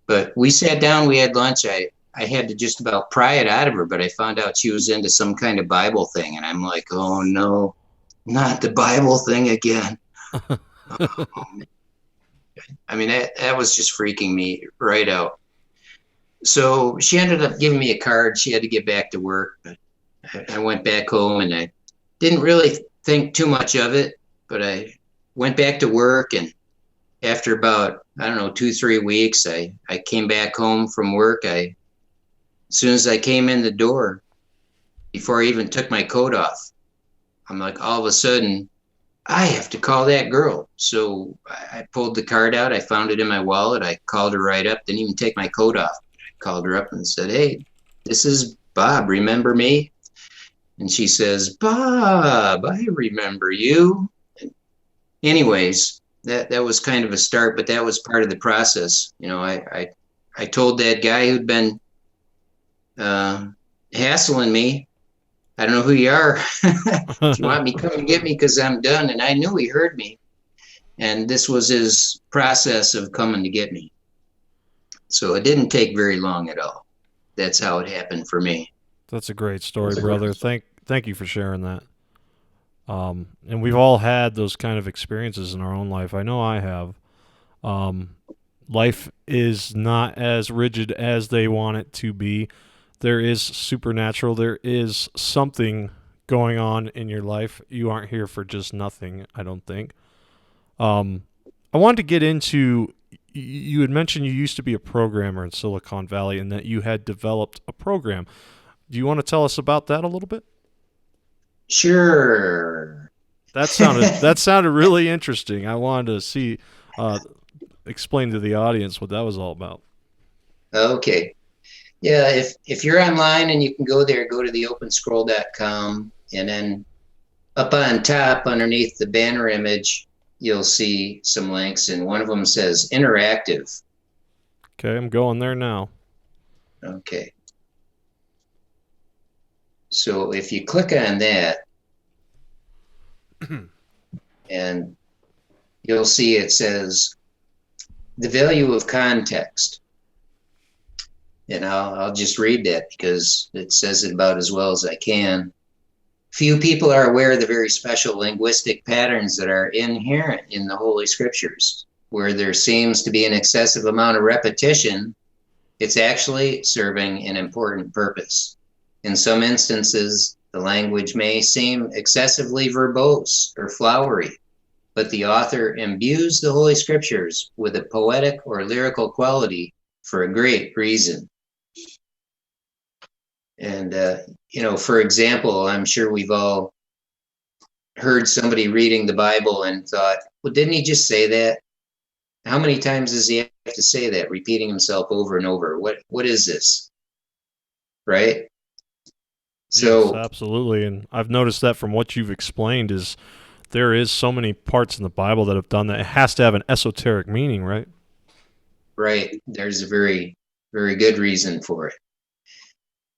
But we sat down, we had lunch. I had to just about pry it out of her, but I found out she was into some kind of Bible thing. And I'm like, oh no, not the Bible thing again. Oh, I mean, that was just freaking me right out. So she ended up giving me a card. She had to get back to work. But I went back home and I didn't really think too much of it, but I went back to work. And after about, 2-3 weeks, I came back home from work. As soon as I came in the door, before I even took my coat off, I'm like, all of a sudden, I have to call that girl. So I pulled the card out. I found it in my wallet. I called her right up, didn't even take my coat off. Called her up and said, hey, this is Bob, remember me? And she says, Bob, I remember you. And anyways, that was kind of a start, but that was part of the process. I told that guy who'd been hassling me, I don't know who you are. If you want me, come and get me because I'm done. And I knew he heard me. And this was his process of coming to get me. So it didn't take very long at all. That's how it happened for me. That's a great story, brother. Thank you for sharing that. And we've all had those kind of experiences in our own life. I know I have. Life is not as rigid as they want it to be. There is supernatural. There is something going on in your life. You aren't here for just nothing, I don't think. I wanted to get into, you had mentioned you used to be a programmer in Silicon Valley and that you had developed a program. Do you want to tell us about that a little bit? Sure. That sounded really interesting. I wanted to explain to the audience what that was all about. Okay. Yeah, if you're online and you can go there, go to theopenscroll.com, and then up on top underneath the banner image, you'll see some links, and one of them says interactive. Okay, I'm going there now. Okay. So if you click on that, and you'll see it says the value of context. And I'll just read that because it says it about as well as I can. Few people are aware of the very special linguistic patterns that are inherent in the Holy Scriptures. Where there seems to be an excessive amount of repetition, it's actually serving an important purpose. In some instances, the language may seem excessively verbose or flowery, but the author imbues the Holy Scriptures with a poetic or lyrical quality for a great reason. And, for example, I'm sure we've all heard somebody reading the Bible and thought, well, didn't he just say that? How many times does he have to say that, repeating himself over and over? What is this? right? Yes, So, absolutely. And I've noticed that from what you've explained is there is so many parts in the Bible that have done that. It has to have an esoteric meaning, right? right, there's a very, very good reason for it.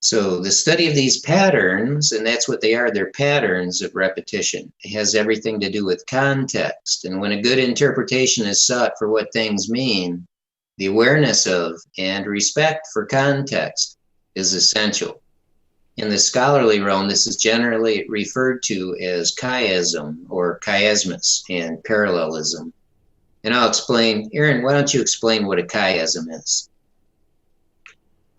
So the study of these patterns, and that's what they are, they're patterns of repetition. It has everything to do with context. And when a good interpretation is sought for what things mean, the awareness of and respect for context is essential. In the scholarly realm, this is generally referred to as chiasm or chiasmus and parallelism. And I'll explain. Aaron, why don't you explain what a chiasm is?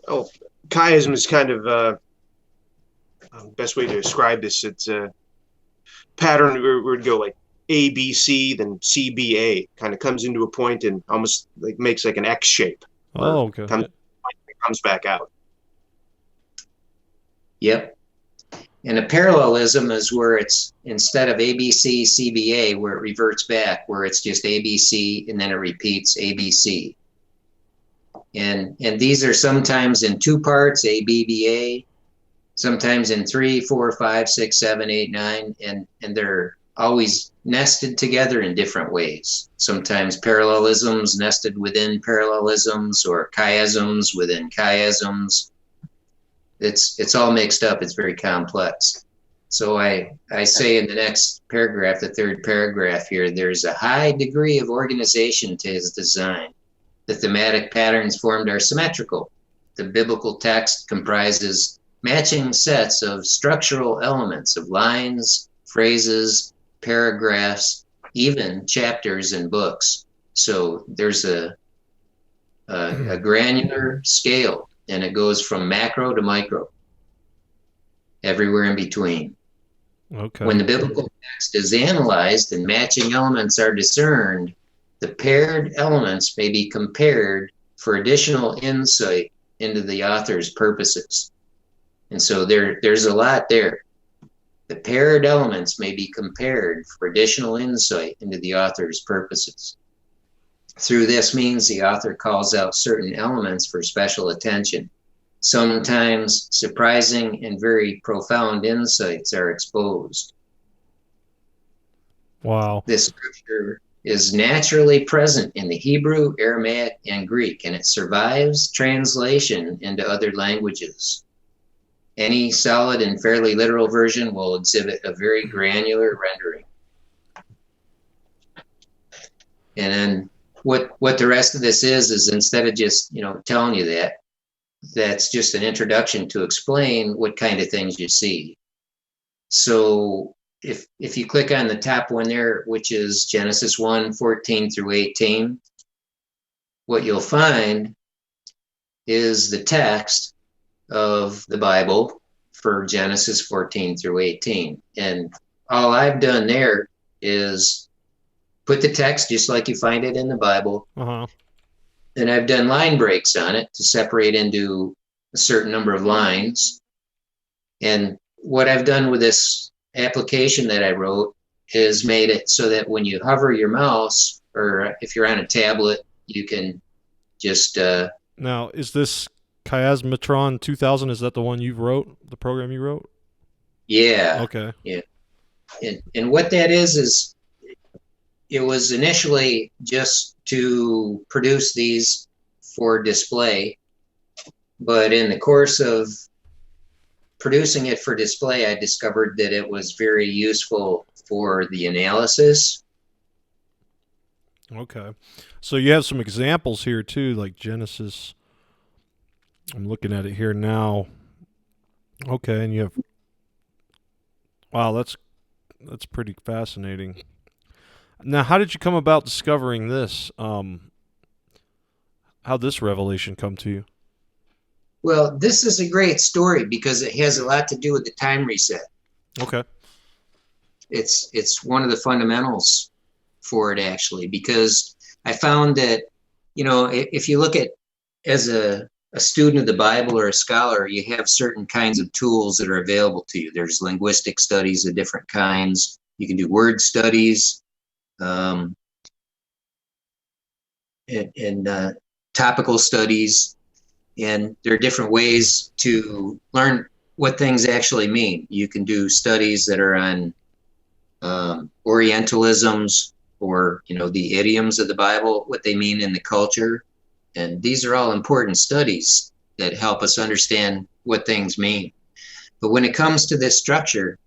Oh, chiasm is kind of best way to describe this. It's a pattern where it go like A, B, C, then C, B, A. Kind of comes into a point and almost like makes like an X shape. Oh, okay. Comes back out. Yep. And a parallelism is where it's instead of ABC, CBA, where it reverts back, where it's just ABC and then it repeats ABC. And these are sometimes in two parts, ABBA, sometimes in 3, 4, 5, 6, 7, 8, 9, and they're always nested together in different ways. Sometimes parallelisms nested within parallelisms or chiasms within chiasms. It's all mixed up. It's very complex. So I say in the next paragraph, the third paragraph here, there's a high degree of organization to his design. The thematic patterns formed are symmetrical. The biblical text comprises matching sets of structural elements of lines, phrases, paragraphs, even chapters in books. So there's a granular scale, and it goes from macro to micro, everywhere in between. Okay. When the biblical text is analyzed and matching elements are discerned, the paired elements may be compared for additional insight into the author's purposes. And so there's a lot there. The paired elements may be compared for additional insight into the author's purposes. Through this means the author calls out certain elements for special attention. Sometimes surprising and very profound insights are exposed. Wow. This scripture is naturally present in the Hebrew, Aramaic, and Greek, and it survives translation into other languages. Any solid and fairly literal version will exhibit a very granular rendering. And then what the rest of this is instead of just, telling you that, that's just an introduction to explain what kind of things you see. So if you click on the top one there, which is Genesis 1:14 through 18, what you'll find is the text of the Bible for Genesis 14 through 18. And all I've done there is put the text just like you find it in the Bible. Uh-huh. And I've done line breaks on it to separate into a certain number of lines. And what I've done with this application that I wrote is made it so that when you hover your mouse, or if you're on a tablet, you can just... Now, is this Chiasmatron 2000, is that the one you wrote, the program you wrote? Yeah. Okay. Yeah. And what that is it was initially just to produce these for display, but in the course of producing it for display, I discovered that it was very useful for the analysis. Okay. So you have some examples here too, like Genesis. I'm looking at it here now. Okay, and you have... Wow, that's pretty fascinating. Now, how did you come about discovering this? How'd this revelation come to you? Well, this is a great story because it has a lot to do with the time reset. Okay. It's one of the fundamentals for it, actually, because I found that, if you look at as a student of the Bible or a scholar, you have certain kinds of tools that are available to you. There's linguistic studies of different kinds. You can do word studies, and topical studies. And there are different ways to learn what things actually mean. You can do studies that are on Orientalisms, or the idioms of the Bible, what they mean in the culture. And these are all important studies that help us understand what things mean. But when it comes to this structure,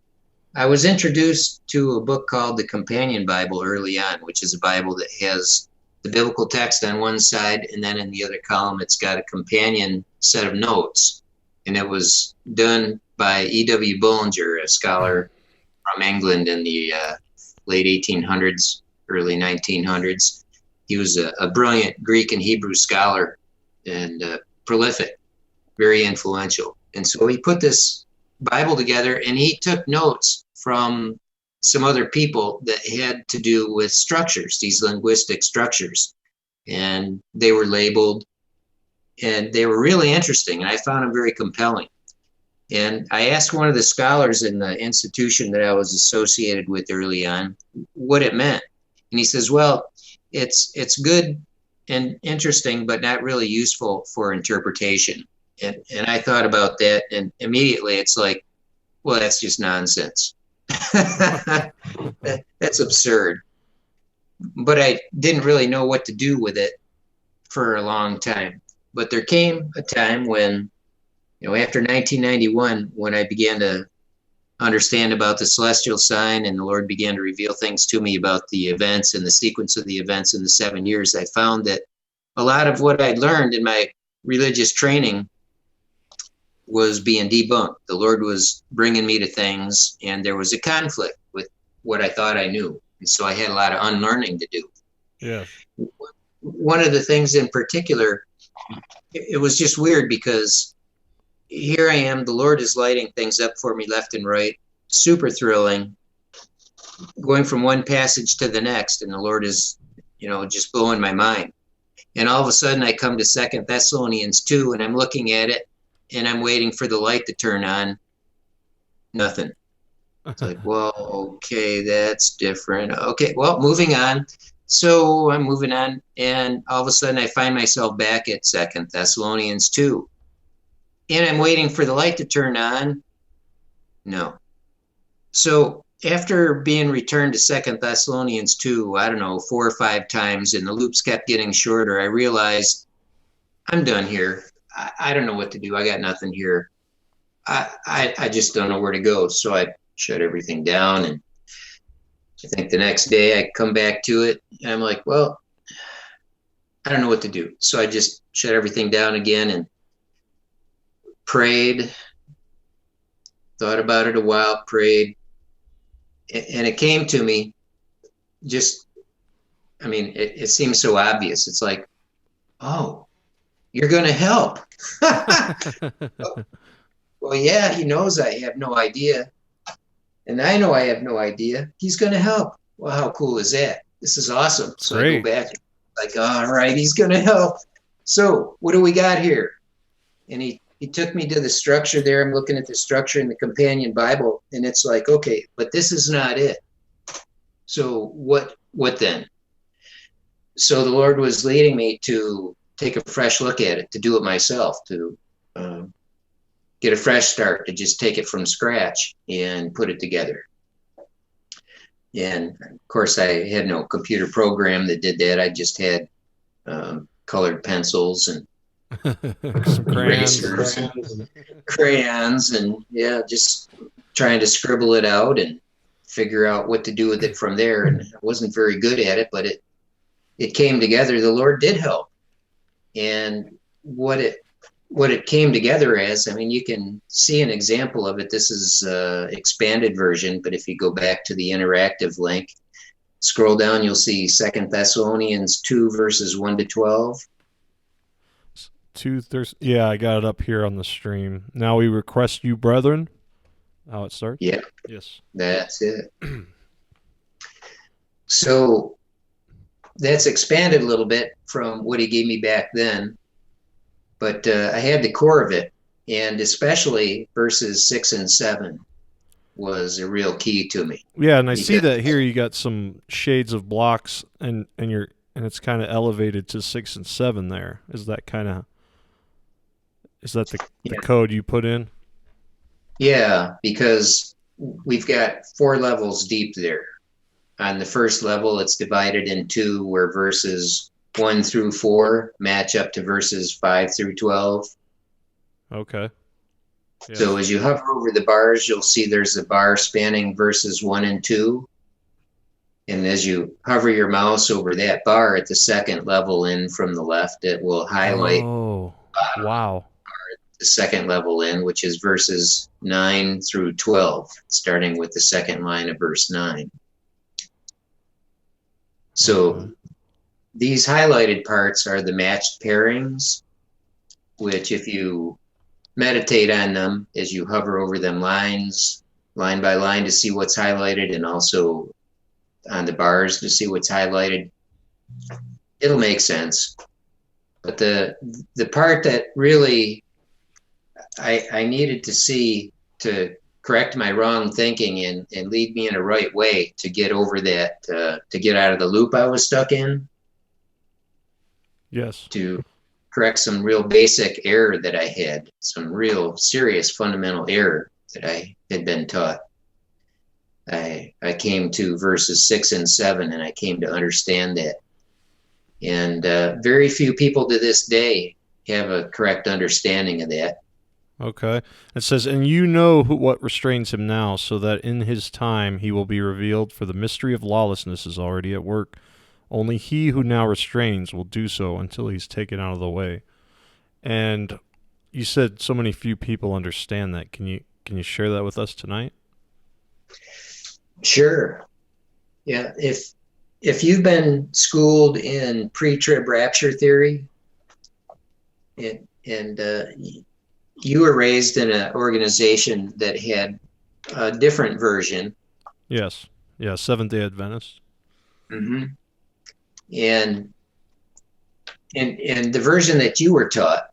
I was introduced to a book called the Companion Bible early on, which is a Bible that has the biblical text on one side, and then in the other column it's got a companion set of notes. And it was done by E.W. Bullinger, a scholar from England in the late 1800s, early 1900s. He was a brilliant Greek and Hebrew scholar and prolific, very influential. And so he put this Bible together, and he took notes from some other people that had to do with structures, these linguistic structures. And they were labeled, and they were really interesting, and I found them very compelling. And I asked one of the scholars in the institution that I was associated with early on what it meant. And he says, well, it's good and interesting, but not really useful for interpretation. And I thought about that, and immediately it's like, well, that's just nonsense. That's absurd. But I didn't really know what to do with it for a long time. But there came a time when, after 1991, when I began to understand about the celestial sign and the Lord began to reveal things to me about the events and the sequence of the events in the 7 years, I found that a lot of what I'd learned in my religious training was being debunked. The Lord was bringing me to things, and there was a conflict with what I thought I knew. And so I had a lot of unlearning to do. Yeah. One of the things in particular, it was just weird because here I am, the Lord is lighting things up for me left and right, super thrilling, going from one passage to the next, and the Lord is, just blowing my mind. And all of a sudden I come to 2 Thessalonians 2, and I'm looking at it, and I'm waiting for the light to turn on. Nothing. It's like, well, okay, that's different. Okay, well, moving on. So I'm moving on, and all of a sudden I find myself back at 2 Thessalonians 2. And I'm waiting for the light to turn on. No. So after being returned to 2 Thessalonians 2, I don't know, 4 or 5 times, and the loops kept getting shorter, I realized I'm done here. I don't know what to do. I got nothing here. I just don't know where to go. So I shut everything down, and I think the next day I come back to it, and I'm like, well, I don't know what to do. So I just shut everything down again and prayed, thought about it a while, prayed, and it came to me it seems so obvious. It's like, oh, you're going to help. Well, yeah, he knows I have no idea. And I know I have no idea. He's going to help. Well, how cool is that? This is awesome. So Great. I go back, like, all right, he's going to help. So what do we got here? And he took me to the structure there. I'm looking at the structure in the Companion Bible, and it's like, okay, but this is not it. So what then? So the Lord was leading me to take a fresh look at it, to do it myself, to get a fresh start, to just take it from scratch and put it together. And of course, I had no computer program that did that. I just had colored pencils and erasers and crayons, and just trying to scribble it out and figure out what to do with it from there. And I wasn't very good at it, but it came together. The Lord did help. And what it came together as, you can see an example of it. This is expanded version, but if you go back to the interactive link, scroll down, you'll see 2 Thessalonians 2 verses 1 to 12. Yeah, I got it up here on the stream. Now we request you, brethren. How it starts? Yeah. Yes. That's it. So that's expanded a little bit from what he gave me back then. But I had the core of it, and especially verses 6 and 7 was a real key to me. Yeah, and I see that here you got some shades of blocks, and it's kind of elevated to 6 and 7 there. Is that kind of... Is that the Yeah. code you put in? Yeah, because we've got 4 levels deep there. On the first level, it's divided in 2, where verses 1 through 4 match up to verses 5 through 12. Okay. Yes. So as you hover over the bars, you'll see there's a bar spanning verses 1 and 2. And as you hover your mouse over that bar at the second level in from the left, it will highlight Oh, wow. the second level in, which is verses 9 through 12, starting with the second line of verse 9. So Okay. these highlighted parts are the matched pairings, which if you meditate on them as you hover over them line by line to see what's highlighted, and also on the bars to see what's highlighted, it'll make sense. But the part that really I needed to see to correct my wrong thinking and lead me in a right way to get over that, to get out of the loop I was stuck in, Yes. to correct some real basic error that I had, some real serious fundamental error that I had been taught. I came to verses 6 and 7, and I came to understand that. And very few people to this day have a correct understanding of that. Okay. It says, and you know what restrains him now, so that in his time he will be revealed, for the mystery of lawlessness is already at work. Only he who now restrains will do so until he's taken out of the way. And you said so many few people understand that. Can you share that with us tonight? Sure. Yeah. If you've been schooled in pre-trib rapture theory, and you were raised in an organization that had a different version. Yes. Yeah, Seventh-day Adventist. Mm-hmm. And the version that you were taught,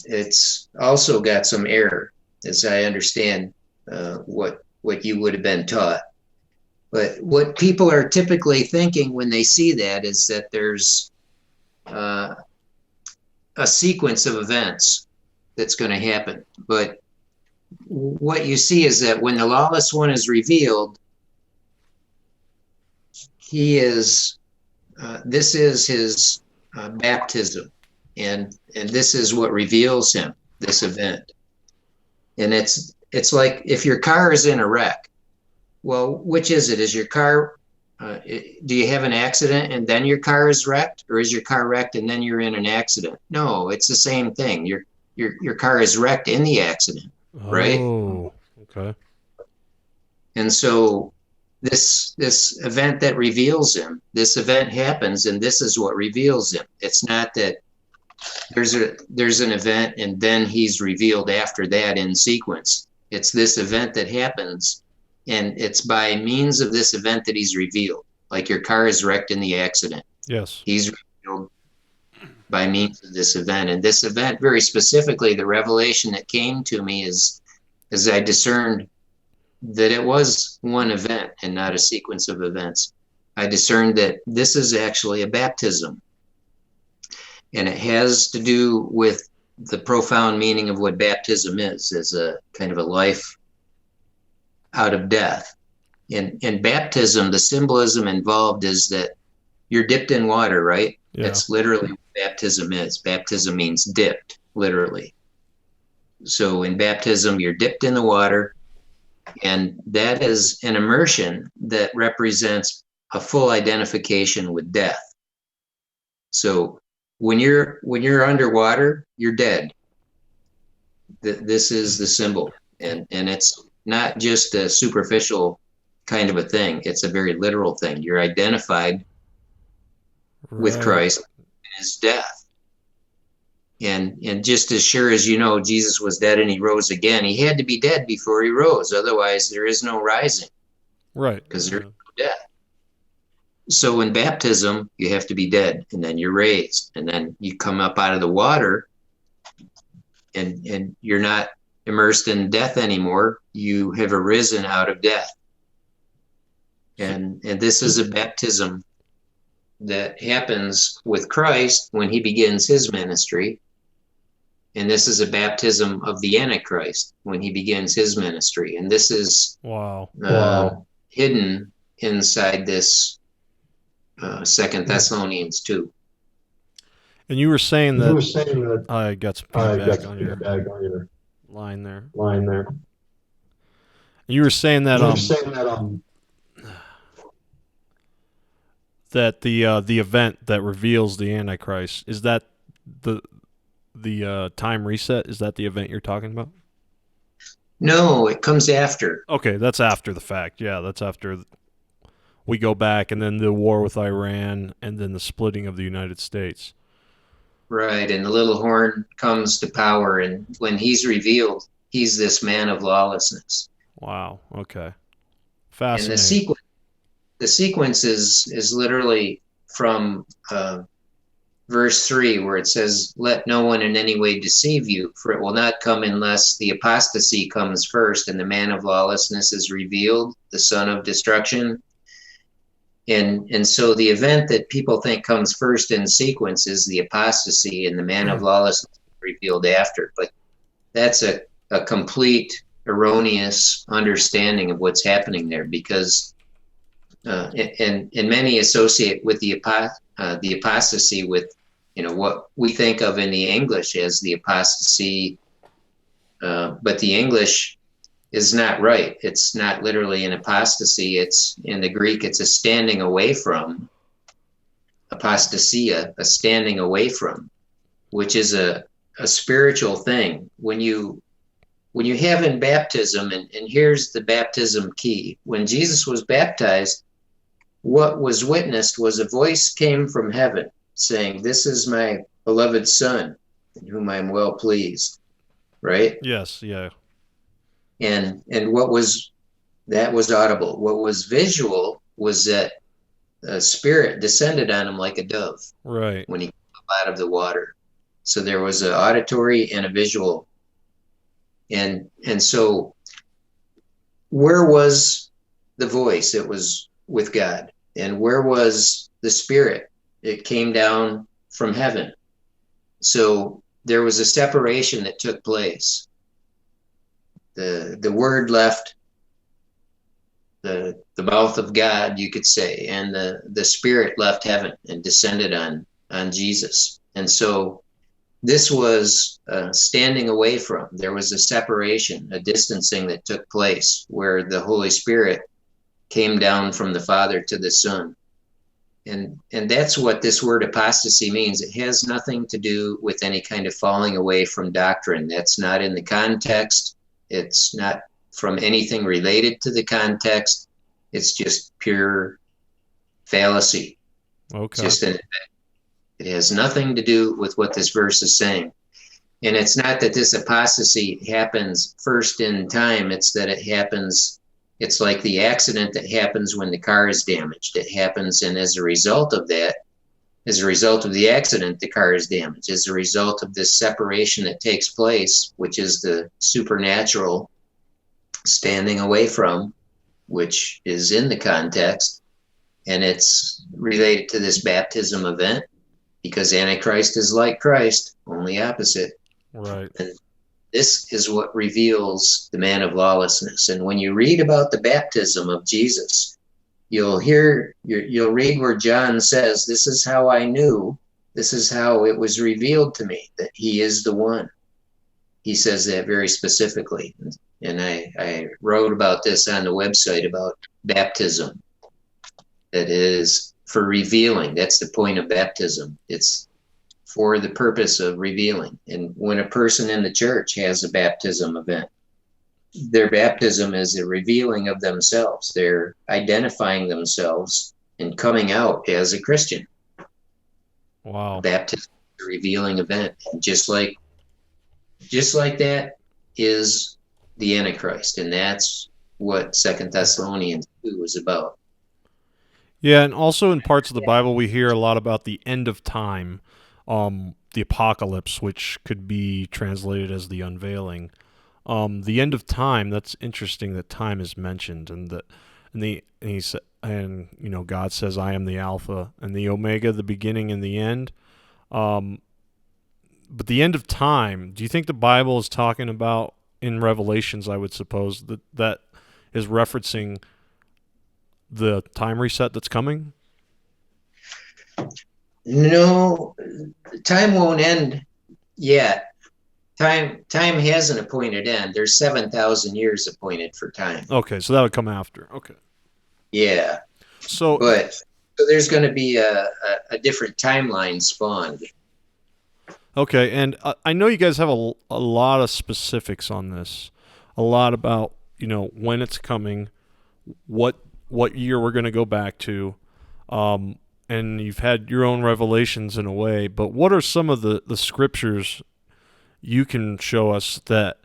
it's also got some error, as I understand what you would have been taught. But what people are typically thinking when they see that is that there's a sequence of events that's going to happen. But what you see is that when the lawless one is revealed, he is, this is his baptism, and this is what reveals him, this event. And it's like if your car is in a wreck, well, which is it? Is your car, do you have an accident and then your car is wrecked, or is your car wrecked and then you're in an accident? No, it's the same thing. Your car is wrecked in the accident, right? Oh, okay. And so this event that reveals him, this event happens, and this is what reveals him. It's not that there's an event and then he's revealed after that in sequence. It's this event that happens, and it's by means of this event that he's revealed. Like your car is wrecked in the accident. Yes. He's revealed by means of this event. And this event, very specifically, the revelation that came to me is as I discerned that it was one event and not a sequence of events. I discerned that this is actually a baptism. And it has to do with the profound meaning of what baptism is, as a kind of a life out of death. In baptism, the symbolism involved is that you're dipped in water, right? Yeah. That's literally what baptism is. Baptism means dipped, literally. So in baptism, you're dipped in the water, and that is an immersion that represents a full identification with death. So when you're underwater, you're dead. This is the symbol, and it's not just a superficial kind of a thing. It's a very literal thing. You're identified with Christ and his death. And just as sure as you know Jesus was dead and he rose again, he had to be dead before he rose. Otherwise, there is no rising. Right. Because there's no death. So in baptism, you have to be dead, and then you're raised, and then you come up out of the water, and you're not immersed in death anymore. You have arisen out of death. And this is a baptism that happens with Christ when he begins his ministry. And this is a baptism of the Antichrist when he begins his ministry. And this is hidden inside this 2 Thessalonians 2. And you were saying that I got some feedback on your line there. You were saying that that the event that reveals the Antichrist, is that the time reset? Is that the event you're talking about? No, it comes after. Okay, that's after the fact. Yeah, that's after we go back, and then the war with Iran, and then the splitting of the United States. Right, and the little horn comes to power, and when he's revealed, he's this man of lawlessness. Wow, okay. Fascinating. And the sequence is literally from verse 3, where it says, "Let no one in any way deceive you, for it will not come unless the apostasy comes first, and the man of lawlessness is revealed, the son of destruction." And so the event that people think comes first in sequence is the apostasy, and the man of lawlessness is revealed after. But that's a complete erroneous understanding of what's happening there, because and many associate with the apostasy with, what we think of in the English as the apostasy, but the English is not right. It's not literally an apostasy. It's in the Greek, it's a standing away from, apostasia, a standing away from, which is a spiritual thing. When you have in baptism, and here's the baptism key. When Jesus was baptized, what was witnessed was a voice came from heaven saying, "This is my beloved Son, in whom I am well pleased." Right? Yes, yeah. And what was audible. What was visual was that a spirit descended on him like a dove. Right. When he came up out of the water. So there was an auditory and a visual. And so where was the voice? It was with God. And where was the spirit? It came down from heaven. So there was a separation that took place. The word left the mouth of God, you could say, and the spirit left heaven and descended on Jesus. And so this was standing away from. There was a separation, a distancing that took place, where the Holy Spirit came down from the Father to the Son. And that's what this word apostasy means. It has nothing to do with any kind of falling away from doctrine. That's not in the context. It's not from anything related to the context. It's just pure fallacy. Okay. It has nothing to do with what this verse is saying. And it's not that this apostasy happens first in time. It's that it happens. It's like the accident that happens when the car is damaged. It happens, and as a result of that, as a result of the accident, the car is damaged. As a result of this separation that takes place, which is the supernatural standing away from, which is in the context, and it's related to this baptism event, because Antichrist is like Christ, only opposite. Right. And this is what reveals the man of lawlessness. And when you read about the baptism of Jesus, you'll read where John says, "This is how I knew, this is how it was revealed to me that he is the one." He says that very specifically. And I wrote about this on the website about baptism. That is for revealing. That's the point of baptism. It's for the purpose of revealing. And when a person in the church has a baptism event, their baptism is a revealing of themselves. They're identifying themselves and coming out as a Christian. Wow. Baptism is a revealing event. And just like that is the Antichrist. And that's what 2 Thessalonians 2 is about. Yeah, and also in parts of the Bible we hear a lot about the end of time, the apocalypse, which could be translated as the unveiling. The end of time, that's interesting that time is mentioned, and God says, "I am the Alpha and the Omega, the beginning and the end." but the end of time, do you think the Bible is talking about in Revelations, I would suppose, that is referencing the time reset that's coming? No, time won't end yet. Time has an appointed end. There's 7,000 years appointed for time. Okay, so that would come after. Okay. Yeah. So there's going to be a different timeline spawned. Okay, and I know you guys have a lot of specifics on this, a lot about, when it's coming, what year we're going to go back to, and you've had your own revelations in a way, but what are some of the scriptures you can show us that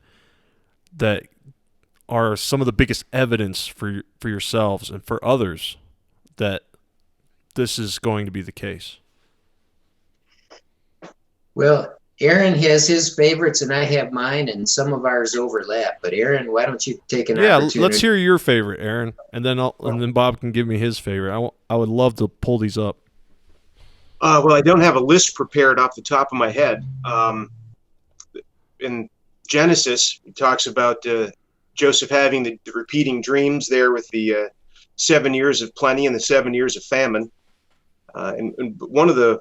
are some of the biggest evidence for yourselves and for others that this is going to be the case? Well, Aaron has his favorites and I have mine, and some of ours overlap. But Aaron, why don't you take an opportunity? Yeah, let's hear your favorite, Aaron, and then Bob can give me his favorite. I would love to pull these up. Well, I don't have a list prepared off the top of my head. In Genesis, it talks about Joseph having the repeating dreams there with the 7 years of plenty and the 7 years of famine. And one of the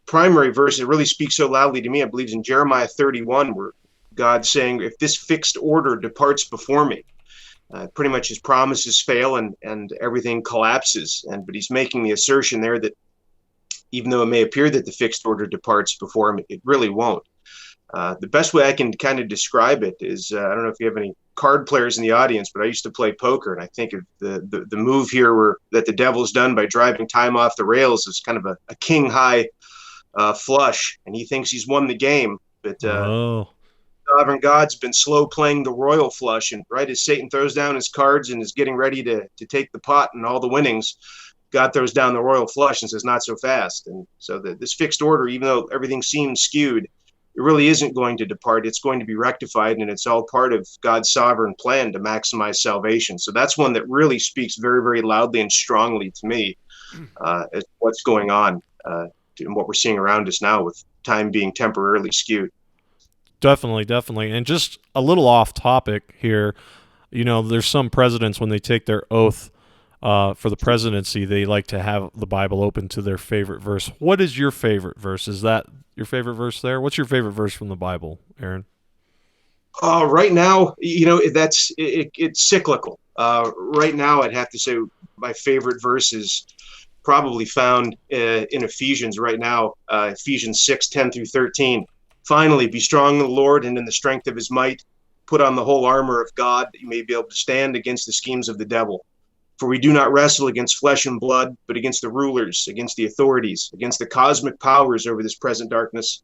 primary verse that really speaks so loudly to me, I believe, is in Jeremiah 31, where God's saying, if this fixed order departs before me, pretty much his promises fail and everything collapses. But he's making the assertion there that even though it may appear that the fixed order departs before him, it really won't. The best way I can kind of describe it is, I don't know if you have any card players in the audience, but I used to play poker, and I think of the move here that the devil's done by driving time off the rails is kind of a king high flush, and he thinks he's won the game, but sovereign God's been slow playing the royal flush, and right as Satan throws down his cards and is getting ready to take the pot and all the winnings, God throws down the royal flush and says, not so fast. And so this fixed order, even though everything seems skewed, it really isn't going to depart. It's going to be rectified, and it's all part of God's sovereign plan to maximize salvation. So that's one that really speaks very, very loudly and strongly to me as what's going on and what we're seeing around us now with time being temporarily skewed. Definitely. And just a little off topic here, there's some presidents, when they take their oath for the presidency, they like to have the Bible open to their favorite verse. What is your favorite verse? Is that your favorite verse there? What's your favorite verse from the Bible, Aaron? Right now, it's cyclical. Right now, I'd have to say my favorite verse is probably found in Ephesians right now, Ephesians 6:10-13. Finally, be strong in the Lord and in the strength of his might. Put on the whole armor of God, that you may be able to stand against the schemes of the devil. For we do not wrestle against flesh and blood, but against the rulers, against the authorities, against the cosmic powers over this present darkness,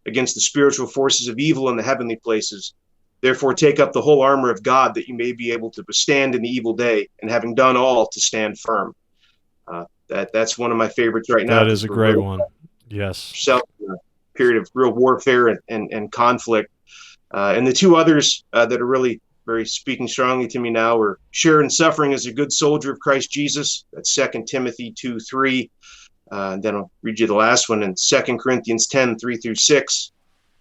against the spiritual forces of evil in the heavenly places. Therefore, take up the whole armor of God, that you may be able to withstand in the evil day, and having done all, to stand firm. That's one of my favorites right now. That is a great one. Yes. A period of real warfare and conflict. And the two others that are really very speaking strongly to me now are share in suffering as a good soldier of Christ Jesus. That's 2 Timothy 2:3. Then I'll read you the last one in 2 Corinthians 10:3-6.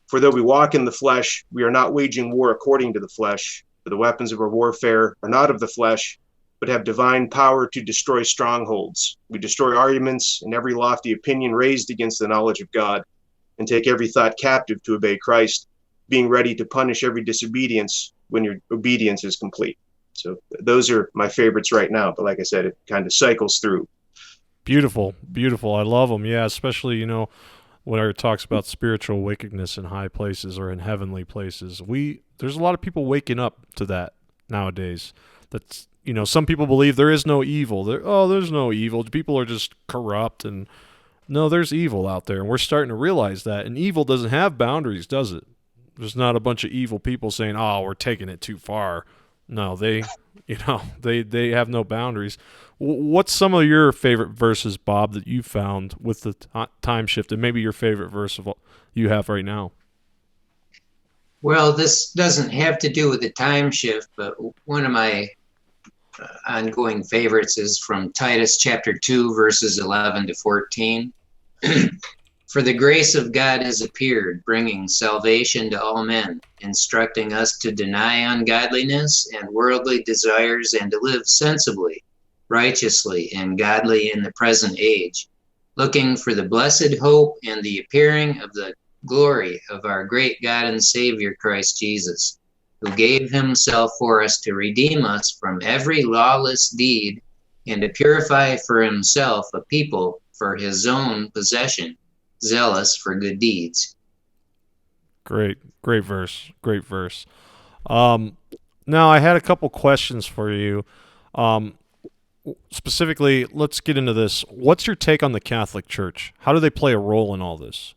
For though we walk in the flesh, we are not waging war according to the flesh. For the weapons of our warfare are not of the flesh, but have divine power to destroy strongholds. We destroy arguments and every lofty opinion raised against the knowledge of God, and take every thought captive to obey Christ, being ready to punish every disobedience when your obedience is complete. So those are my favorites right now. But like I said, it kind of cycles through. Beautiful. I love them. Yeah, especially, when it talks about spiritual wickedness in high places or in heavenly places. There's a lot of people waking up to that nowadays. That's, some people believe there is no evil. There's no evil. People are just corrupt, and no, there's evil out there. And we're starting to realize that. And evil doesn't have boundaries, does it? There's not a bunch of evil people saying, we're taking it too far. No, they have no boundaries. What's some of your favorite verses, Bob, that you found with the time shift, and maybe your favorite verse of what you have right now? Well, this doesn't have to do with the time shift, but one of my ongoing favorites is from Titus chapter 2, verses 11-14. For the grace of God has appeared, bringing salvation to all men, instructing us to deny ungodliness and worldly desires and to live sensibly, righteously, and godly in the present age, looking for the blessed hope and the appearing of the glory of our great God and Savior Christ Jesus, who gave himself for us to redeem us from every lawless deed and to purify for himself a people for his own possession, zealous for good deeds. Great verse. Great verse. Now I had a couple questions for you. Specifically, let's get into this. What's your take on the Catholic Church? How do they play a role in all this?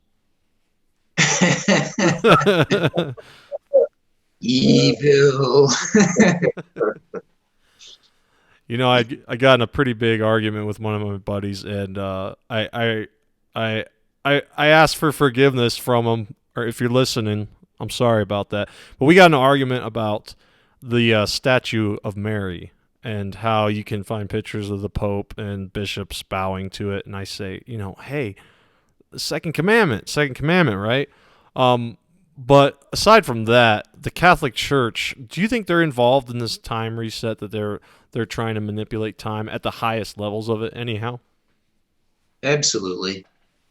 Evil. You know, I got in a pretty big argument with one of my buddies, and I asked for forgiveness from him. Or if you're listening, I'm sorry about that. But we got in an argument about the statue of Mary and how you can find pictures of the Pope and bishops bowing to it. And I say, you know, hey, the second commandment, right? But aside from that, the Catholic Church, do you think they're involved in this time reset, that they're trying to manipulate time at the highest levels of it anyhow? Absolutely.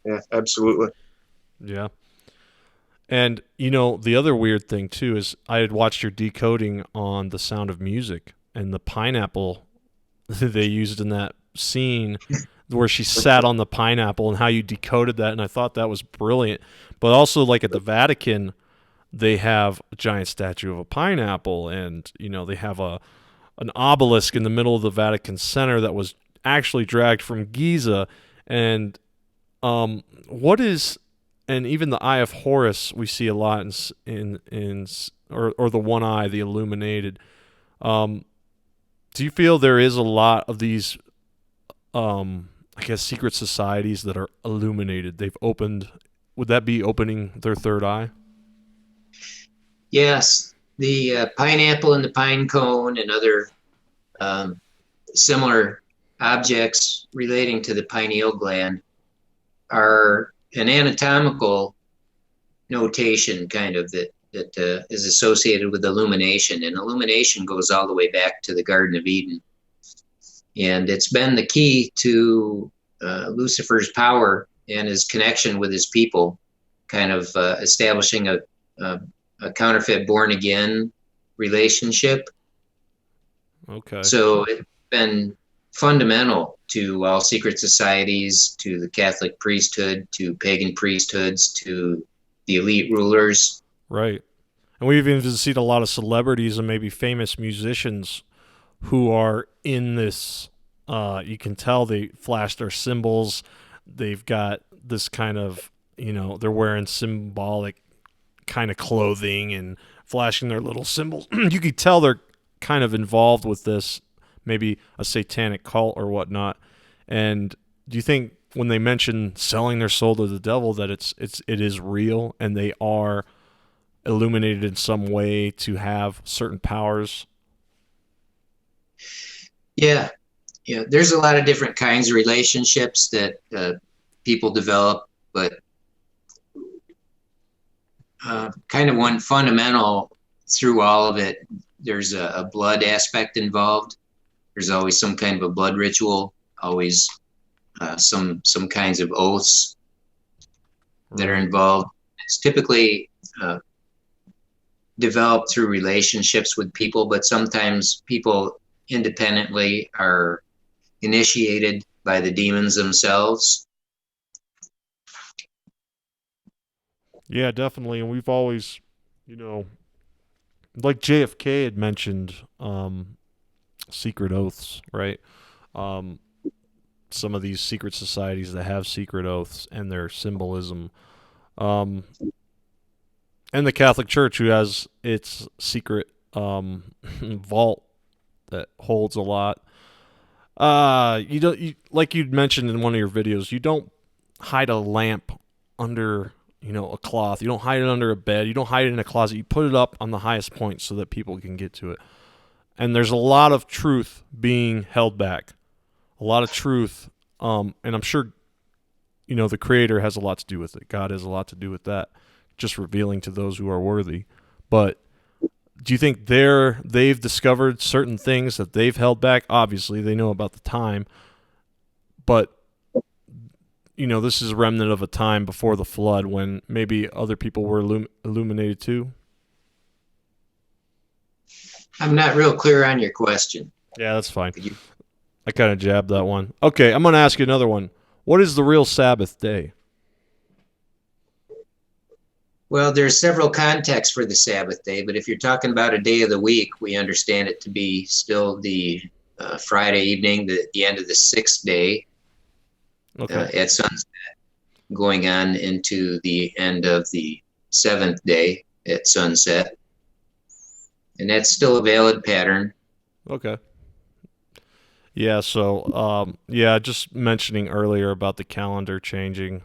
Yeah, absolutely. Yeah. And, you know, the other weird thing, too, is I had watched your decoding on The Sound of Music and the pineapple they used in that scene where she sat on the pineapple and how you decoded that, and I thought that was brilliant. But also, like at the Vatican, they have a giant statue of a pineapple, and, you know, they have an obelisk in the middle of the Vatican Center that was actually dragged from Giza. And what is... And even the Eye of Horus, we see a lot in or the one eye, the illuminated. Do you feel there is a lot of these, I guess, secret societies that are illuminated? They've opened. Would that be opening their third eye? Yes, the pineapple and the pine cone and other similar objects relating to the pineal gland are an anatomical notation kind of that is associated with illumination, and illumination goes all the way back to the Garden of Eden, and it's been the key to Lucifer's power and his connection with his people, kind of establishing a counterfeit born again relationship. Okay. So it's been fundamental to all secret societies, to the Catholic priesthood, to pagan priesthoods, to the elite rulers. Right. And we've even seen a lot of celebrities and maybe famous musicians who are in this. You can tell they flash their symbols. They've got this kind of, you know, they're wearing symbolic kind of clothing and flashing their little symbols. You can tell they're kind of involved with this, maybe a satanic cult or whatnot. And do you think when they mention selling their soul to the devil that it is real and they are illuminated in some way to have certain powers? Yeah. There's a lot of different kinds of relationships that people develop, but kind of one fundamental through all of it, there's a blood aspect involved. There's always some kind of a blood ritual, always some kinds of oaths that are involved. It's typically developed through relationships with people, but sometimes people independently are initiated by the demons themselves. Yeah, definitely. And we've always, you know, like JFK had mentioned, secret oaths, right? Some of these secret societies that have secret oaths and their symbolism. And the Catholic Church, who has its secret vault that holds a lot. Like you'd mentioned in one of your videos, you don't hide a lamp under, you know, a cloth. You don't hide it under a bed. You don't hide it in a closet. You put it up on the highest point so that people can get to it. And there's a lot of truth being held back. A lot of truth. And I'm sure the Creator has a lot to do with it. God has a lot to do with that, just revealing to those who are worthy. But do you think they've discovered certain things that they've held back? Obviously, they know about the time, but this is a remnant of a time before the flood when maybe other people were illuminated too. I'm not real clear on your question. Yeah, that's fine. I kind of jabbed that one. Okay, I'm going to ask you another one. What is the real Sabbath day? Well, there's several contexts for the Sabbath day, but if you're talking about a day of the week, we understand it to be still the Friday evening, the end of the 6th day, at sunset, going on into the end of the 7th day at sunset. And that's still a valid pattern. Okay. Yeah, so, just mentioning earlier about the calendar changing,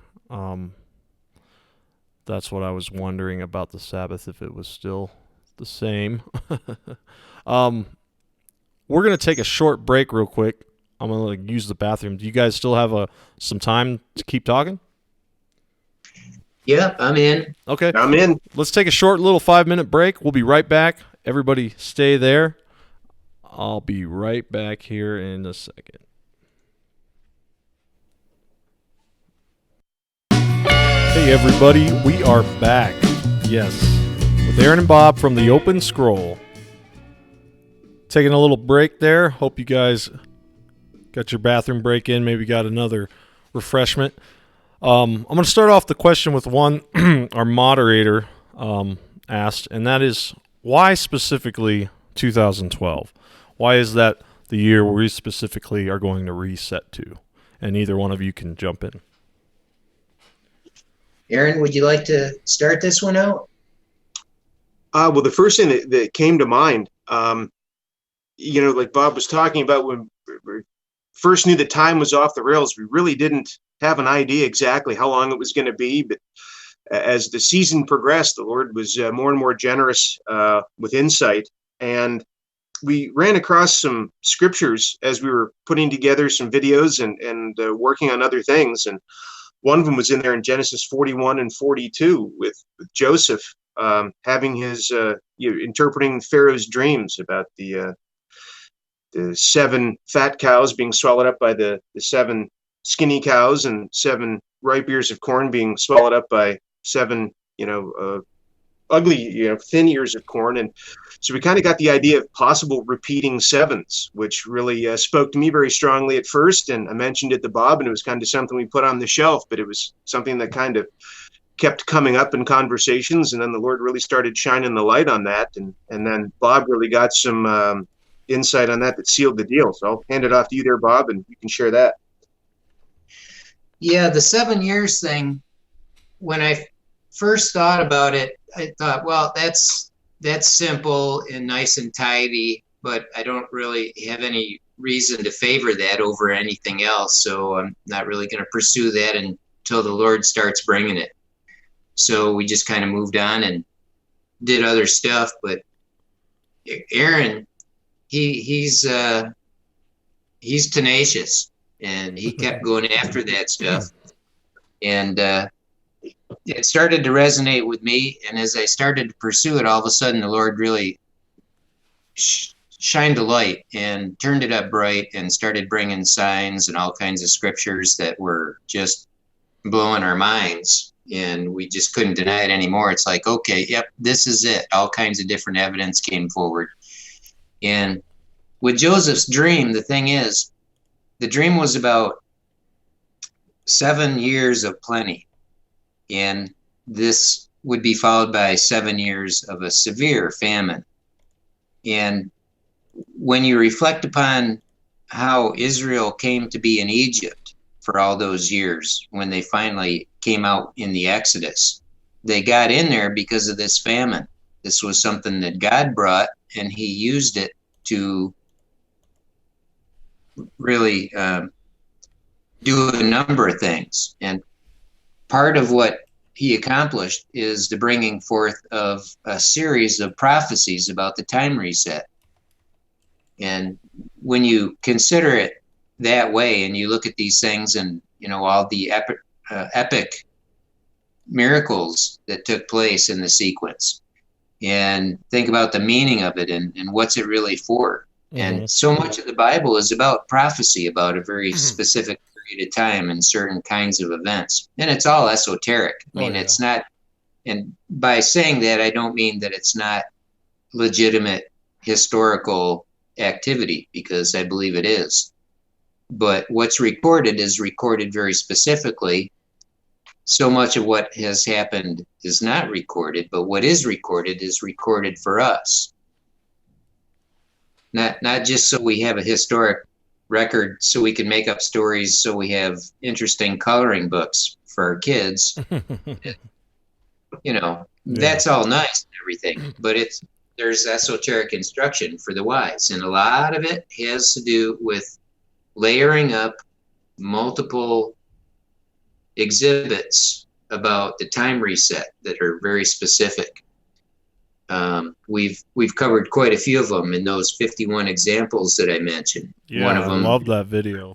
that's what I was wondering about the Sabbath, if it was still the same. We're going to take a short break real quick. I'm going to use the bathroom. Do you guys still have some time to keep talking? Yeah, I'm in. Okay. I'm in. Let's take a short little 5-minute break. We'll be right back. Everybody stay there. I'll be right back here in a second. Hey everybody, we are back. Yes, with Aaron and Bob from the Open Scroll. Taking a little break there. Hope you guys got your bathroom break in, maybe got another refreshment. I'm going to start off the question with one our moderator asked, and that is, why specifically 2012? Why is that the year we specifically are going to reset to? And either one of you can jump in. Aaron, would you like to start this one out? Well, the first thing that came to mind, like Bob was talking about, when we first knew that time was off the rails, we really didn't have an idea exactly how long it was going to be. But as the season progressed, the Lord was more and more generous with insight. And we ran across some scriptures as we were putting together some videos and working on other things. And one of them was in there in Genesis 41 and 42 with Joseph having his interpreting Pharaoh's dreams about the 7 fat cows being swallowed up by the 7 skinny cows, and 7 ripe ears of corn being swallowed up by 7 ugly thin ears of corn. And so we kind of got the idea of possible repeating 7s, which really spoke to me very strongly at first. And I mentioned it to Bob, and it was kind of something we put on the shelf, but it was something that kind of kept coming up in conversations. And then the Lord really started shining the light on that. And then Bob really got some insight on that sealed the deal. So I'll hand it off to you there, Bob, and you can share that. Yeah, the 7 years thing, when I first thought about it, I thought, well, that's simple and nice and tidy, but I don't really have any reason to favor that over anything else. So I'm not really going to pursue that until the Lord starts bringing it. So we just kind of moved on and did other stuff. But Aaron, he's tenacious, and he kept going after that stuff. And it started to resonate with me, and as I started to pursue it, all of a sudden the Lord really shined a light and turned it up bright and started bringing signs and all kinds of scriptures that were just blowing our minds, and we just couldn't deny it anymore. It's like, okay, yep, this is it. All kinds of different evidence came forward. And with Joseph's dream, the thing is, the dream was about 7 years of plenty. And this would be followed by 7 years of a severe famine. And when you reflect upon how Israel came to be in Egypt for all those years, when they finally came out in the Exodus, they got in there because of this famine. This was something that God brought, and he used it to really do a number of things. And part of what he accomplished is the bringing forth of a series of prophecies about the time reset. And when you consider it that way, and you look at these things and all the epic miracles that took place in the sequence, and think about the meaning of it and what's it really for. And so much of the Bible is about prophecy, about a very specific period of time and certain kinds of events. And it's all esoteric. I mean, it's not, and by saying that, I don't mean that it's not legitimate historical activity, because I believe it is. But what's recorded is recorded very specifically. So much of what has happened is not recorded, but what is recorded for us. Not just so we have a historic record, so we can make up stories, so we have interesting coloring books for our kids. That's all nice and everything, but there's esoteric instruction for the wise, and a lot of it has to do with layering up multiple exhibits about the time reset that are very specific. We've covered quite a few of them in those 51 examples that I mentioned. Yeah, One of them, I love that video.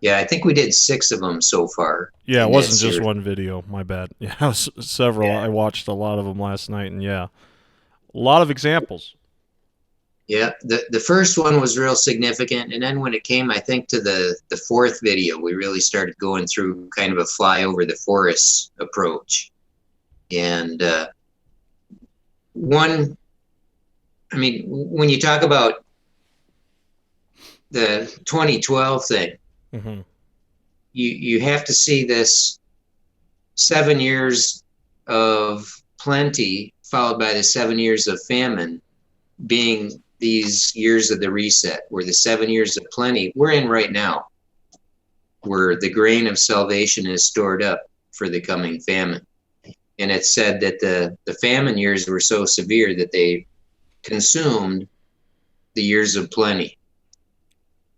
Yeah, I think we did 6 of them so far. Yeah, it wasn't just one video. My bad. Yeah, it was several. Yeah. I watched a lot of them last night, and a lot of examples. Yeah, the first one was real significant, and then when it came, I think, to the 4th video, we really started going through kind of a fly over the forest approach. And when you talk about the 2012 thing, you have to see this 7 years of plenty followed by the 7 years of famine being these years of the reset, where the 7 years of plenty we're in right now, where the grain of salvation is stored up for the coming famine. And it's said that the famine years were so severe that they consumed the years of plenty.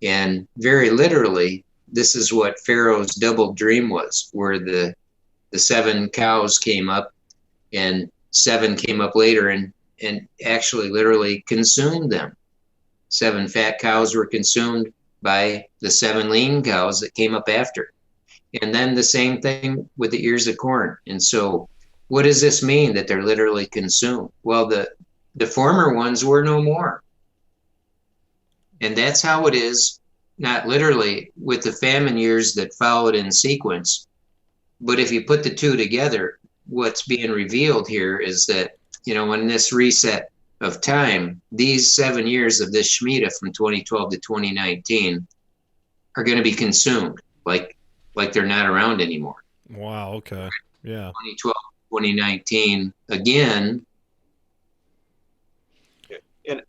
And very literally, this is what Pharaoh's double dream was, where the 7 cows came up and 7 came up later and actually literally consumed them. 7 fat cows were consumed by the 7 lean cows that came up after. And then the same thing with the ears of corn. And so what does this mean, that they're literally consumed? Well, the former ones were no more. And that's how it is, not literally with the famine years that followed in sequence, but if you put the two together, what's being revealed here is that, when this reset of time, these 7 years of this Shemitah from 2012 to 2019 are going to be consumed, like they're not around anymore. Wow, okay. Yeah. 2012, 2019, again. And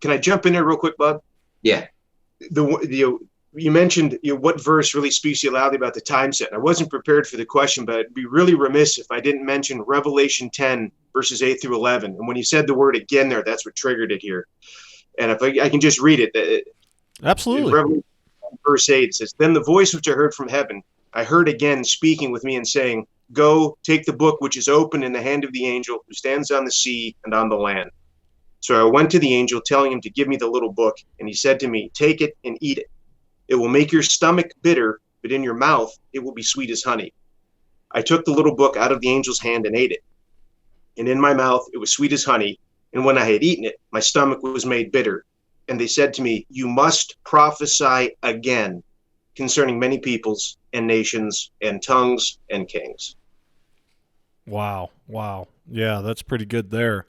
can I jump in there real quick, Bob? Yeah. You mentioned what verse really speaks to you loudly about the time set. I wasn't prepared for the question, but I'd be really remiss if I didn't mention Revelation 10, verses 8 through 11. And when you said the word again there, that's what triggered it here. And if I can just read it. Absolutely. Revelation 10, verse 8, it says, "Then the voice which I heard from heaven, I heard again speaking with me and saying, 'Go, take the book which is open in the hand of the angel who stands on the sea and on the land.' So I went to the angel, telling him to give me the little book, and he said to me, 'Take it and eat it. It will make your stomach bitter, but in your mouth it will be sweet as honey.' I took the little book out of the angel's hand and ate it. And in my mouth it was sweet as honey, and when I had eaten it, my stomach was made bitter. And they said to me, 'You must prophesy again concerning many peoples and nations and tongues and kings.'" Wow. Yeah, that's pretty good there.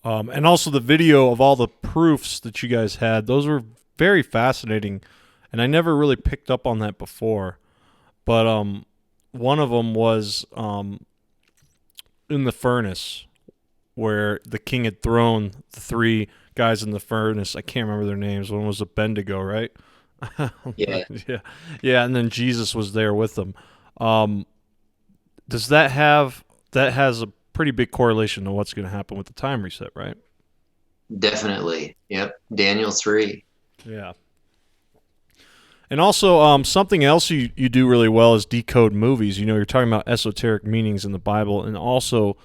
And also the video of all the proofs that you guys had, those were very fascinating, and I never really picked up on that before. But one of them was in the furnace, where the king had thrown the 3 guys in the furnace. I can't remember their names. One was Abednego, right? Yeah. Yeah, and then Jesus was there with them. Does that has a pretty big correlation to what's going to happen with the time reset, right? Definitely. Yep. Daniel 3. Yeah. And also, something else you do really well is decode movies. You're talking about esoteric meanings in the Bible, and also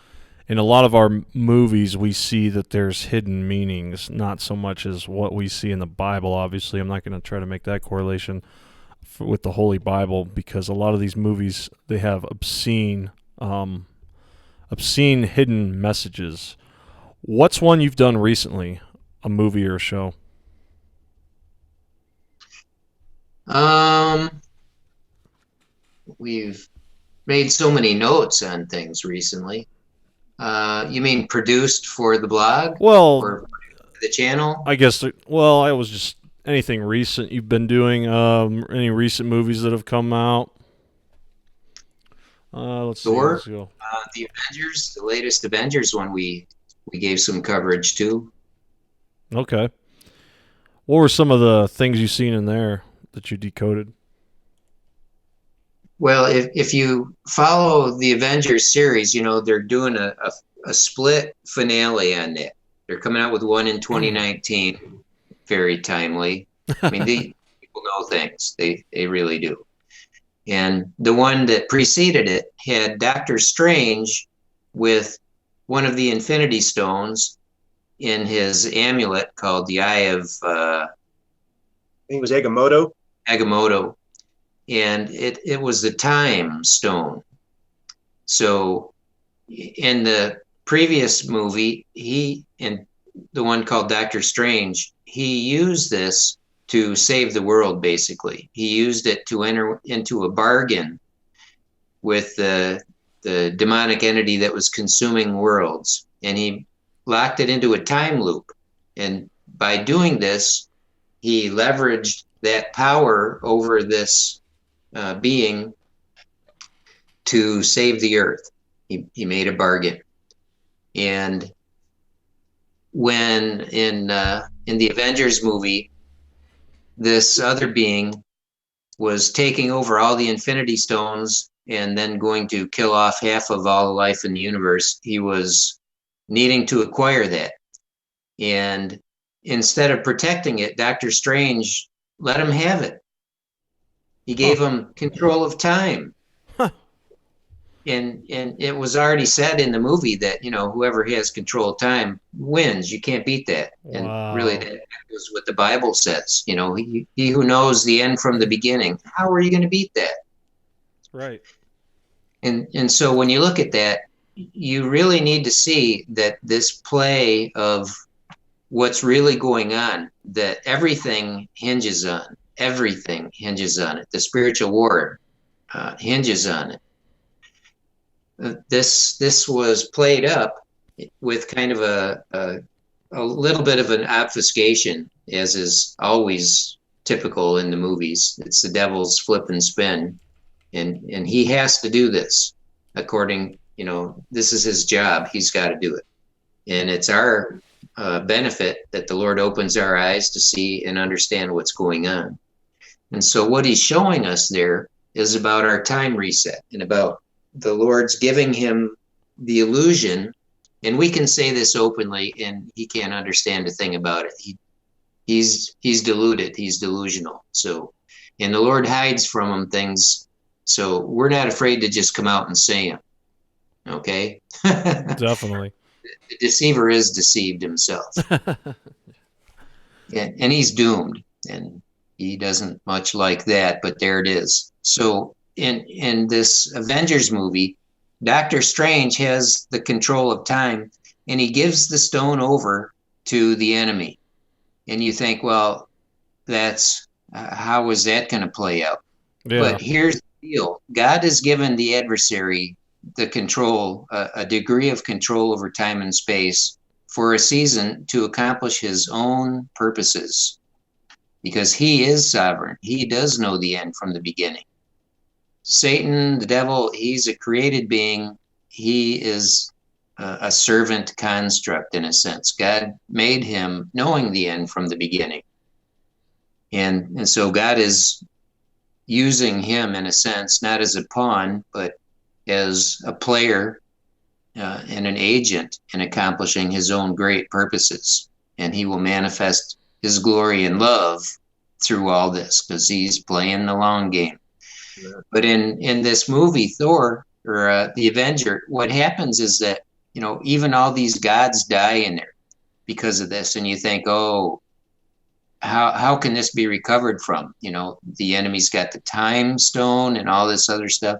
in a lot of our movies, we see that there's hidden meanings, not so much as what we see in the Bible, obviously. I'm not going to try to make that correlation with the Holy Bible, because a lot of these movies, they have obscene hidden messages. What's one you've done recently, a movie or a show? We've made so many notes on things recently. You mean produced for the blog? Well, or the channel? I guess, I was just anything recent you've been doing, any recent movies that have come out. Let's Thor? see. Let's go. The Avengers, the latest Avengers one we gave some coverage to. Okay. What were some of the things you've seen in there that you decoded? Well, if you follow the Avengers series, they're doing a split finale on that. They're coming out with one in 2019. Very timely. I mean, these people know things. They really do. And the one that preceded it had Doctor Strange with one of the Infinity Stones in his amulet called the Eye of... I think it was Agamotto. Agamotto. And it was the Time Stone. So in the previous movie, in the one called Doctor Strange, he used this to save the world, basically. He used it to enter into a bargain with the demonic entity that was consuming worlds. And he locked it into a time loop. And by doing this, he leveraged that power over this being to save the earth. He made a bargain. And when in the Avengers movie, this other being was taking over all the Infinity Stones and then going to kill off half of all the life in the universe, he was needing to acquire that. And instead of protecting it, Doctor Strange let him have it. He gave him control of time. And it was already said in the movie that, whoever has control of time wins. You can't beat that. And really, that was what the Bible says. He who knows the end from the beginning. How are you going to beat that? Right. And so when you look at that, you really need to see that this play of what's really going on, that everything hinges on. Everything hinges on it. The spiritual war hinges on it. This was played up with kind of a little bit of an obfuscation, as is always typical in the movies. It's the devil's flip and spin, and he has to do this according. This is his job. He's got to do it, and it's our benefit that the Lord opens our eyes to see and understand what's going on. And so what he's showing us there is about our time reset and about the Lord's giving him the illusion, and we can say this openly, and he can't understand a thing about it. He's deluded. He's delusional. So, and the Lord hides from him things. So we're not afraid to just come out and say them. Okay. Definitely. The deceiver is deceived himself. And he's doomed, and he doesn't much like that, but there it is. So in this Avengers movie, Doctor Strange has the control of time, and he gives the stone over to the enemy. And you think, well, that's how is that going to play out? Yeah. But here's the deal. God has given the adversary the control, a degree of control over time and space for a season to accomplish his own purposes, because he is sovereign. He does know the end from the beginning. Satan, the devil, he's a created being. He is a servant construct in a sense. God made him knowing the end from the beginning. And so God is using him in a sense, not as a pawn, but as a player and an agent in accomplishing his own great purposes. And he will manifest his glory and love through all this because he's playing the long game. Yeah. But in this movie, Thor, or the Avenger, what happens is that, even all these gods die in there because of this. And you think, oh, how can this be recovered from? The enemy's got the time stone and all this other stuff.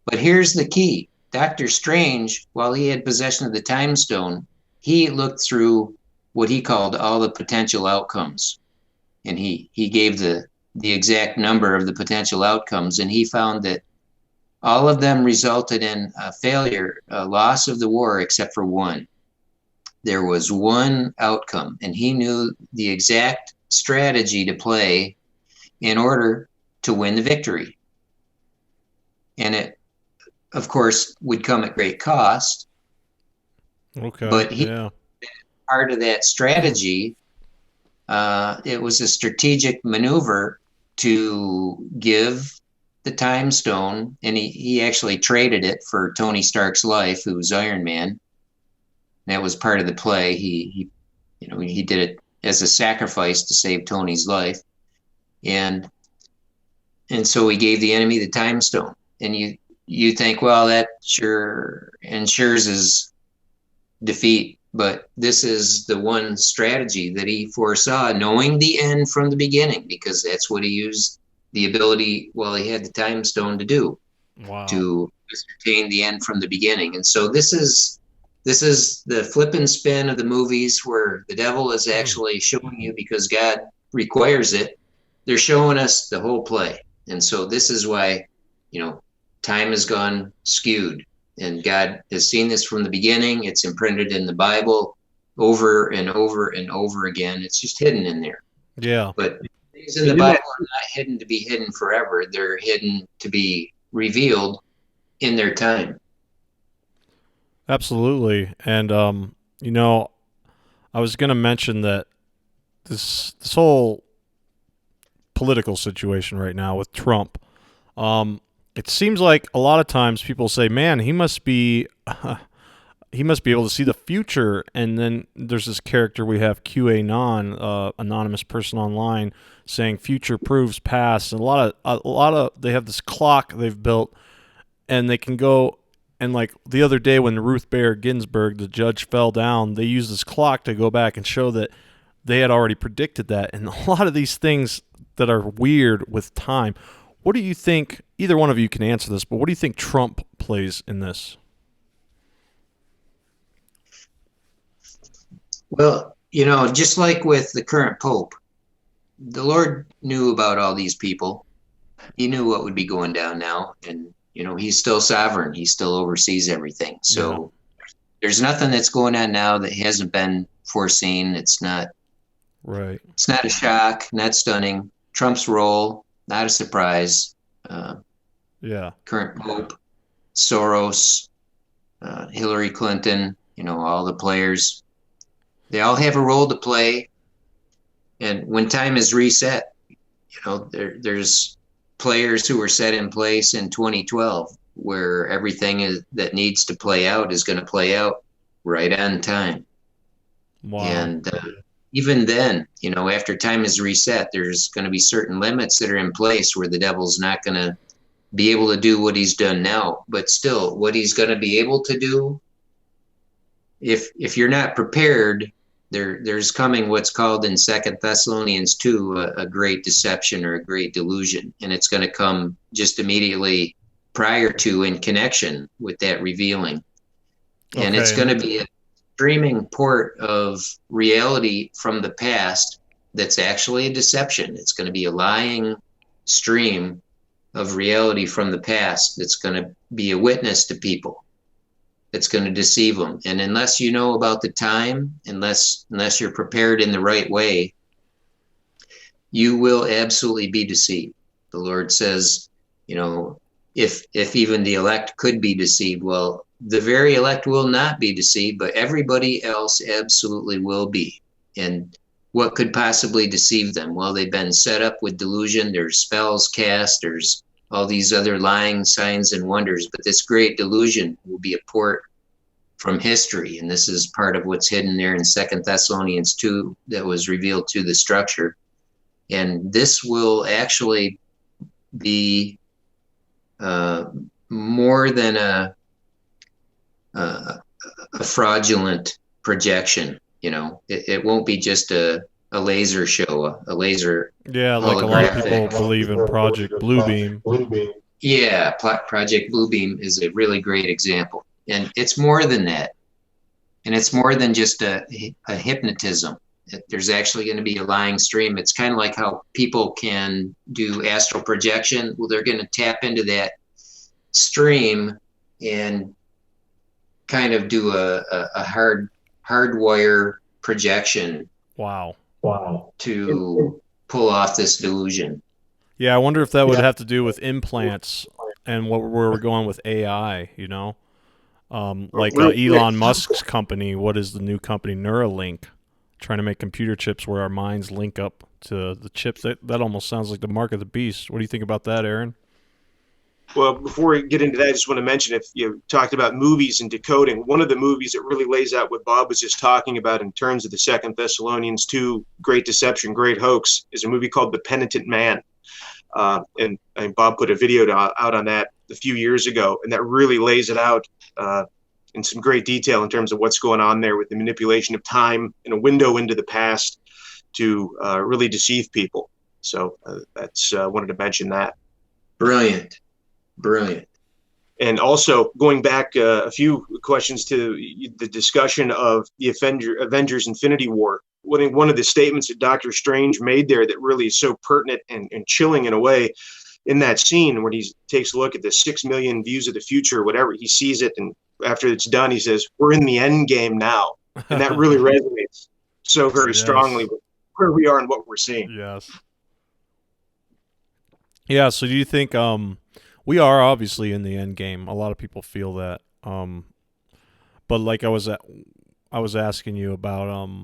But here's the key. Dr. Strange, while he had possession of the time stone, he looked through what he called all the potential outcomes. And he gave the exact number of the potential outcomes, and he found that all of them resulted in a failure, a loss of the war, except for one. There was one outcome, and he knew the exact strategy to play in order to win the victory. And it, of course, would come at great cost. Okay. But part of that strategy, it was a strategic maneuver to give the time stone, and he actually traded it for Tony Stark's life, who was Iron Man. That was part of the play. He did it as a sacrifice to save Tony's life, and so he gave the enemy the time stone. And you think, well, that sure ensures his defeat, but this is the one strategy that he foresaw, knowing the end from the beginning, because that's what he used the ability, well, he had the time stone to do. Wow. To ascertain the end from the beginning. And so this is the flip and spin of the movies, where the devil is actually showing you, because God requires it, they're showing us the whole play. And so this is why, time has gone skewed, and God has seen this from the beginning. It's imprinted in the Bible over and over and over again. It's just hidden in there. Yeah. But things in the Bible are not hidden to be hidden forever. They're hidden to be revealed in their time. Absolutely. And I was going to mention that this whole political situation right now with Trump, it seems like a lot of times people say, man, he must be able to see the future. And then there's this character we have, QAnon, anonymous person online, saying future proves past. And a lot of they have this clock they've built, and they can go, and like the other day when Ruth Bader Ginsburg, the judge, fell down, they used this clock to go back and show that they had already predicted that. And a lot of these things that are weird with time. What do you think? Either one of you can answer this, but what do you think Trump plays in this? Well, just like with the current Pope, the Lord knew about all these people. He knew what would be going down now, and he's still sovereign. He still oversees everything. So there's nothing that's going on now that hasn't been foreseen. It's not right. It's not a shock, not stunning. Trump's role, not a surprise. Current Pope, Soros, Hillary Clinton, all the players, they all have a role to play. And when time is reset, there's players who were set in place in 2012, where everything that needs to play out is going to play out right on time. Wow. And even then, after time is reset, there's going to be certain limits that are in place where the devil's not going to be able to do what he's done now. But still, what he's going to be able to do, if you're not prepared, there's coming what's called in 2 Thessalonians 2 a great deception or a great delusion. And it's going to come just immediately prior to, in connection with that revealing. Okay. And it's going to be a streaming port of reality from the past that's actually a deception. It's going to be a lying stream of reality from the past that's going to be a witness to people. It's going to deceive them. And unless you know about the time, unless you're prepared in the right way, you will absolutely be deceived. The Lord says, if even the elect could be deceived, well, the very elect will not be deceived, but everybody else absolutely will be. And what could possibly deceive them? Well, they've been set up with delusion. There's spells cast. There's all these other lying signs and wonders. But this great delusion will be a port from history. And this is part of what's hidden there in 2 Thessalonians 2 that was revealed to the structure. And this will actually be more than a fraudulent projection. It won't be just a a laser show, a laser Yeah, like a lot of holographic. people believe in Project Bluebeam. Yeah, Project Bluebeam is a really great example, and it's more than that, and it's more than just a hypnotism. There's actually going to be a lying stream. It's kind of like how people can do astral projection. Well, they're going to tap into that stream and kind of do a hardwire projection. Wow. To pull off this delusion. Yeah, I wonder if that would have to do with implants and where we're going with AI, you know? Like Elon Musk's company, what is the new company, Neuralink, trying to make computer chips where our minds link up to the chips. That almost sounds like the mark of the beast. What do you think about that, Aaron? Well, before we get into that, I just want to mention, if you talked about movies and decoding, one of the movies that really lays out what Bob was just talking about in terms of the 2 Thessalonians 2, Great Deception, Great Hoax, is a movie called The Penitent Man. And Bob put a video out on that a few years ago, and that really lays it out in some great detail in terms of what's going on there with the manipulation of time and a window into the past to really deceive people. So that's wanted to mention that. Brilliant. And also going back a few questions to the discussion of the Avengers Infinity War. One of the statements that Dr. Strange made there that really is so pertinent and chilling in a way in that scene when he takes a look at the 6 million views of the future, or whatever, he sees it, and after it's done, he says, "We're in the end game now." And that really resonates so very strongly with where we are and what we're seeing. Yes. Yeah, so do you think we are obviously in the end game? A lot of people feel that. But like I was asking you about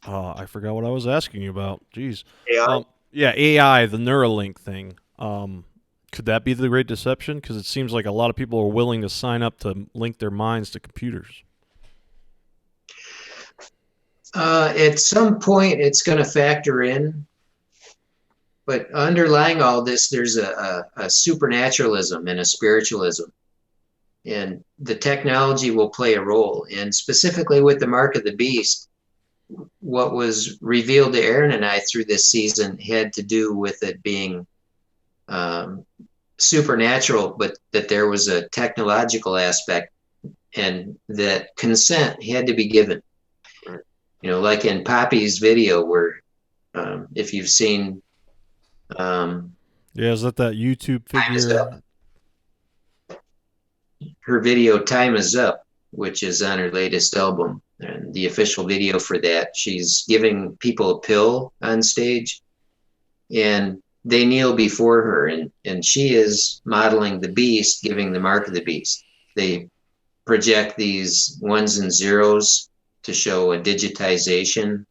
I forgot what I was asking you about. Jeez. AI? Yeah, AI, the Neuralink thing. Could that be the Great Deception? Because it seems like a lot of people are willing to sign up to link their minds to computers. At some point, it's going to factor in. But underlying all this, there's a supernaturalism and a spiritualism. And the technology will play a role. And specifically with the Mark of the Beast, what was revealed to Aaron and I through this season had to do with it being supernatural, but that there was a technological aspect and that consent had to be given. You know, like in Poppy's video where if you've seen... is that YouTube figure? Her video Time Is Up, which is on her latest album, and the official video for that, she's giving people a pill on stage and they kneel before her, and she is modeling the beast, giving the mark of the beast. They project these ones and zeros to show a digitization.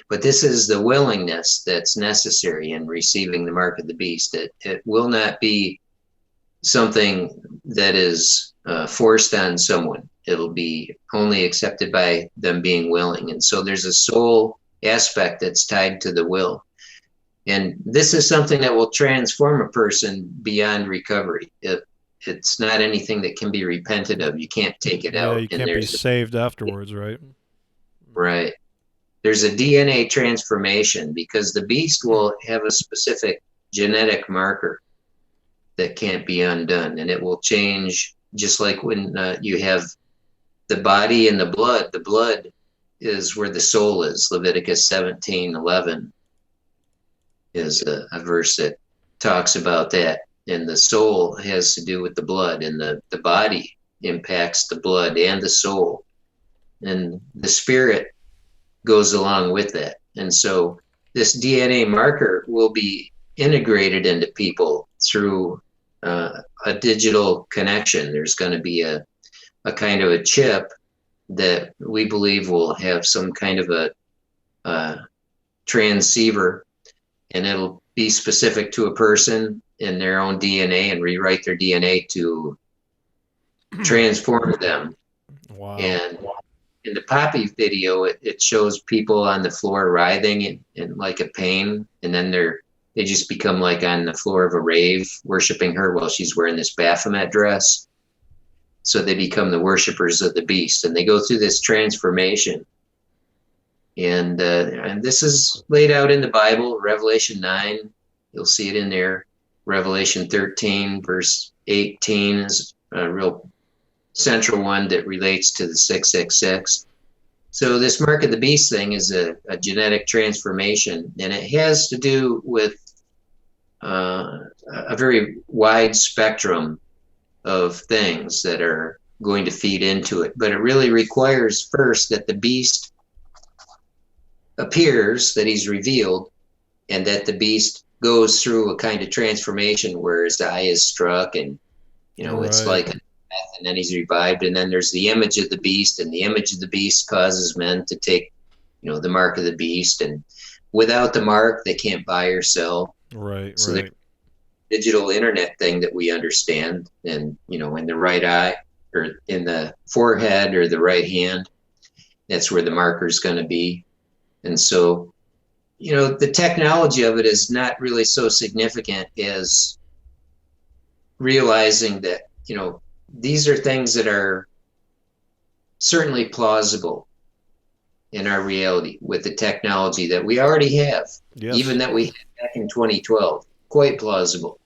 But this is the willingness that's necessary in receiving the mark of the beast. It will not be something that is forced on someone. It'll be only accepted by them being willing. And so there's a soul aspect that's tied to the will. And this is something that will transform a person beyond recovery. It's not anything that can be repented of. You can't take it out. Yeah, you can't be saved afterwards, right? Right. There's a DNA transformation because the beast will have a specific genetic marker that can't be undone, and it will change just like when you have the body and the blood. The blood is where the soul is. Leviticus 17:11 is a verse that talks about that. And the soul has to do with the blood, and the body impacts the blood and the soul. And the spirit goes along with that. And so this DNA marker will be integrated into people through a digital connection. There's going to be a kind of a chip that we believe will have some kind of a transceiver, and it'll be specific to a person in their own DNA and rewrite their DNA to transform them. Wow. And in the Poppy video, it shows people on the floor writhing in like a pain, and then they just become like on the floor of a rave worshiping her while she's wearing this Baphomet dress. So they become the worshipers of the beast, and they go through this transformation. And this is laid out in the Bible, Revelation 9. You'll see it in there. Revelation 13, verse 18 is a real central one that relates to the 666. So this mark of the beast thing is a genetic transformation, and it has to do with a very wide spectrum of things that are going to feed into it. But it really requires first that the beast appears, that he's revealed, and that the beast goes through a kind of transformation where his eye is struck, and it's like a death, and then he's revived, and then there's the image of the beast, and the image of the beast causes men to take the mark of the beast, and without the mark they can't buy or sell. So the digital internet thing that we understand, and in the right eye or in the forehead or the right hand, that's where the marker is going to be. And so the technology of it is not really so significant as realizing that these are things that are certainly plausible in our reality with the technology that we already have. Yes. Even that we had back in 2012, quite plausible.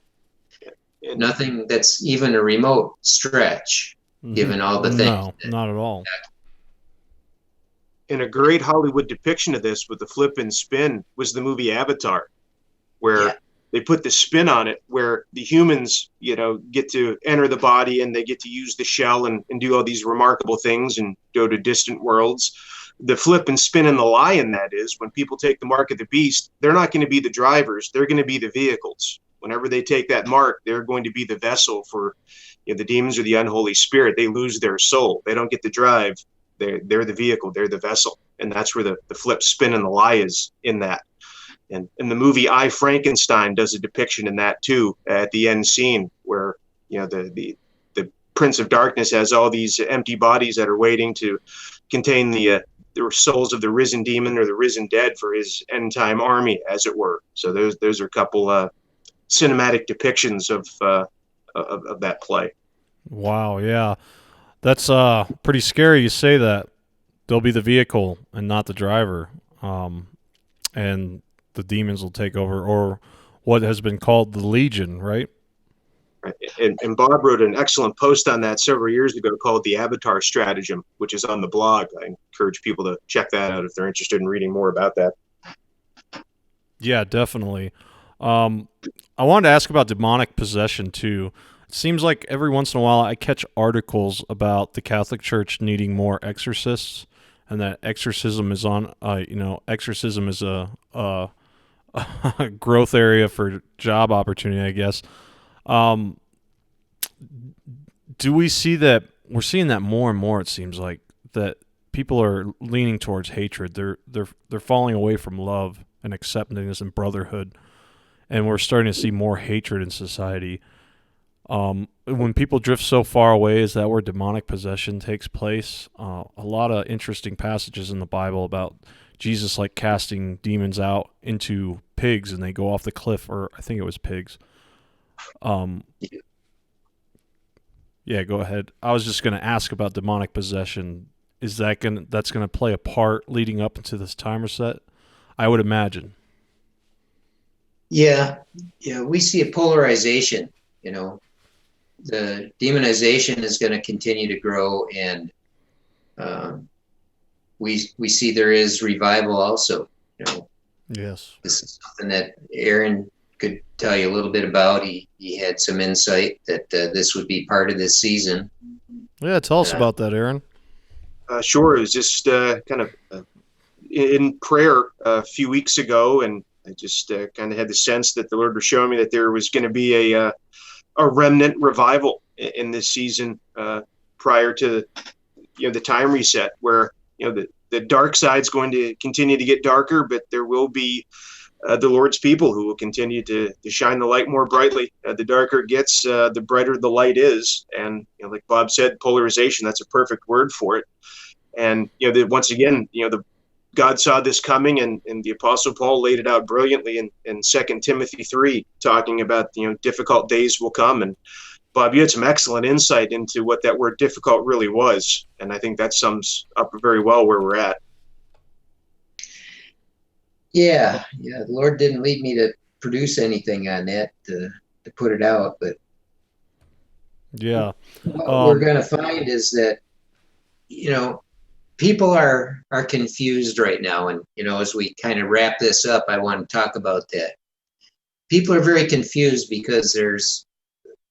Nothing that's even a remote stretch, given all the things. No, not at all. And a great Hollywood depiction of this with the flip and spin was the movie Avatar, where they put the spin on it, where the humans, get to enter the body and they get to use the shell and do all these remarkable things and go to distant worlds. The flip and spin and the lie in that is when people take the mark of the beast, they're not going to be the drivers. They're going to be the vehicles. Whenever they take that mark, they're going to be the vessel for the demons or the unholy spirit. They lose their soul. They don't get to drive. They're the vehicle. They're the vessel. And that's where the flip, spin, and the lie is in that. And in the movie I, Frankenstein does a depiction in that too at the end scene where the Prince of Darkness has all these empty bodies that are waiting to contain the souls of the risen demon or the risen dead for his end time army, as it were. So those are a couple cinematic depictions of that play. Wow, yeah. That's pretty scary you say that. They'll be the vehicle and not the driver. And the demons will take over, or what has been called the Legion, right? And Bob wrote an excellent post on that several years ago called The Avatar Stratagem, which is on the blog. I encourage people to check that out if they're interested in reading more about that. Yeah, definitely. I wanted to ask about demonic possession, too. It seems like every once in a while I catch articles about the Catholic Church needing more exorcists, and that exorcism is on, exorcism is a growth area for job opportunity, I guess. Do we see that? We're seeing that more and more. It seems like that people are leaning towards hatred. They're falling away from love and acceptance and brotherhood, and we're starting to see more hatred in society. When people drift so far away, is that where demonic possession takes place? A lot of interesting passages in the Bible about Jesus like casting demons out into pigs and they go off the cliff, or I think it was pigs. Yeah, go ahead. I was just going to ask about demonic possession. Is that's going to play a part leading up into this timer set? I would imagine. Yeah, we see a polarization. The demonization is going to continue to grow, and we see there is revival also. Yes, this is something that Aaron could tell you a little bit about. He had some insight that this would be part of this season. Yeah, tell us about that, Aaron. Sure. It was just kind of in prayer a few weeks ago, and I just kind of had the sense that the Lord was showing me that there was going to be a remnant revival in this season prior to the time reset, where the dark side's going to continue to get darker, but there will be the Lord's people who will continue to shine the light more brightly. The darker it gets, the brighter the light is. And like Bob said, polarization, that's a perfect word for it. And once again, God saw this coming, and the Apostle Paul laid it out brilliantly in 2 Timothy 3, talking about difficult days will come. And Bob, you had some excellent insight into what that word difficult really was, and I think that sums up very well where we're at. Yeah. The Lord didn't lead me to produce anything on that to put it out, but Yeah. what we're going to find is that, you know, people are confused right now. And, you know, as we kind of wrap this up, I want to talk about that. People are very confused because there's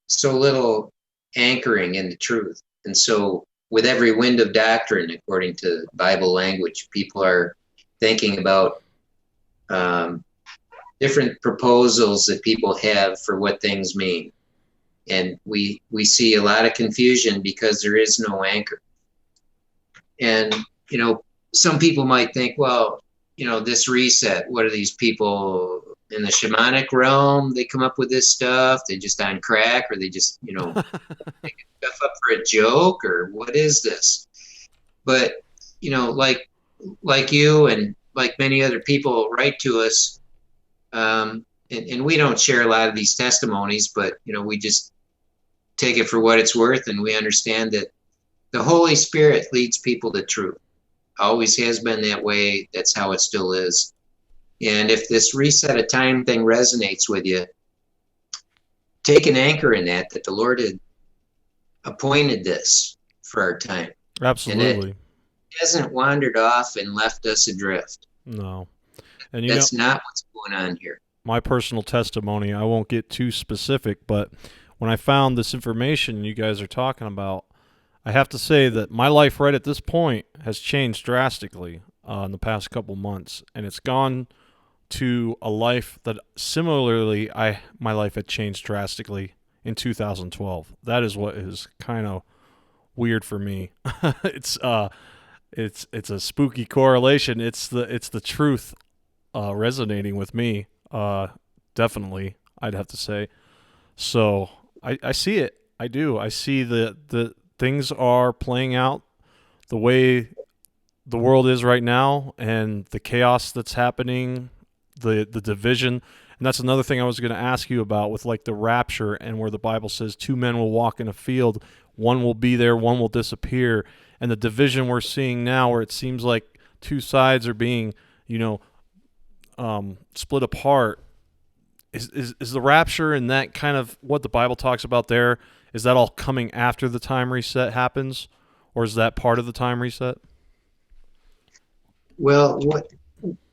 so little anchoring in the truth. And so with every wind of doctrine, according to Bible language, people are thinking about different proposals that people have for what things mean. And we see a lot of confusion because there is no anchor. And, you know, some people might think, well, you know, this reset, what are these people in the shamanic realm? They come up with this stuff. They just on crack, or they just, you know, make stuff up for a joke, or what is this? But, you know, like you and like many other people write to us, and we don't share a lot of these testimonies, but, you know, we just take it for what it's worth, and we understand that the Holy Spirit leads people to truth. Always has been that way. That's how it still is. And if this reset of time thing resonates with you, take an anchor in that the Lord had appointed this for our time. Absolutely. And it hasn't wandered off and left us adrift. No. And that's not what's going on here. My personal testimony, I won't get too specific, but when I found this information you guys are talking about, I have to say that my life right at this point has changed drastically in the past couple months, and it's gone to a life that similarly my life had changed drastically in 2012. That is what is kind of weird for me. It's a spooky correlation. It's the truth resonating with me. Definitely, I'd have to say. So I see it. I do. I see the things are playing out the way the world is right now, and the chaos that's happening, the division. And that's another thing I was going to ask you about with like the rapture, and where the Bible says 2 men will walk in a field, one will be there, one will disappear. And the division we're seeing now, where it seems like two sides are being, you know, split apart. Is the rapture and that kind of what the Bible talks about there, is that all coming after the time reset happens, or is that part of the time reset? Well,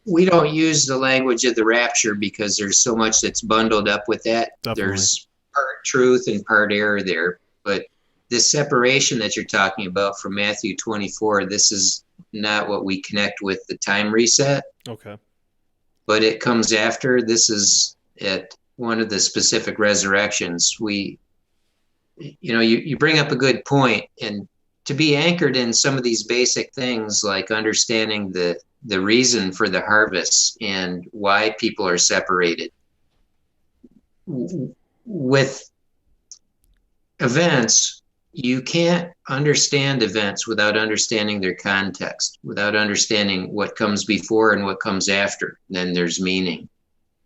we don't use the language of the rapture because there's so much that's bundled up with that. Definitely. There's part truth and part error there. But this separation that you're talking about from Matthew 24, this is not what we connect with the time reset. Okay. But it comes after. This is at one of the specific resurrections. You bring up a good point, and to be anchored in some of these basic things, like understanding the reason for the harvest and why people are separated. With events, you can't understand events without understanding their context, without understanding what comes before and what comes after. Then there's meaning.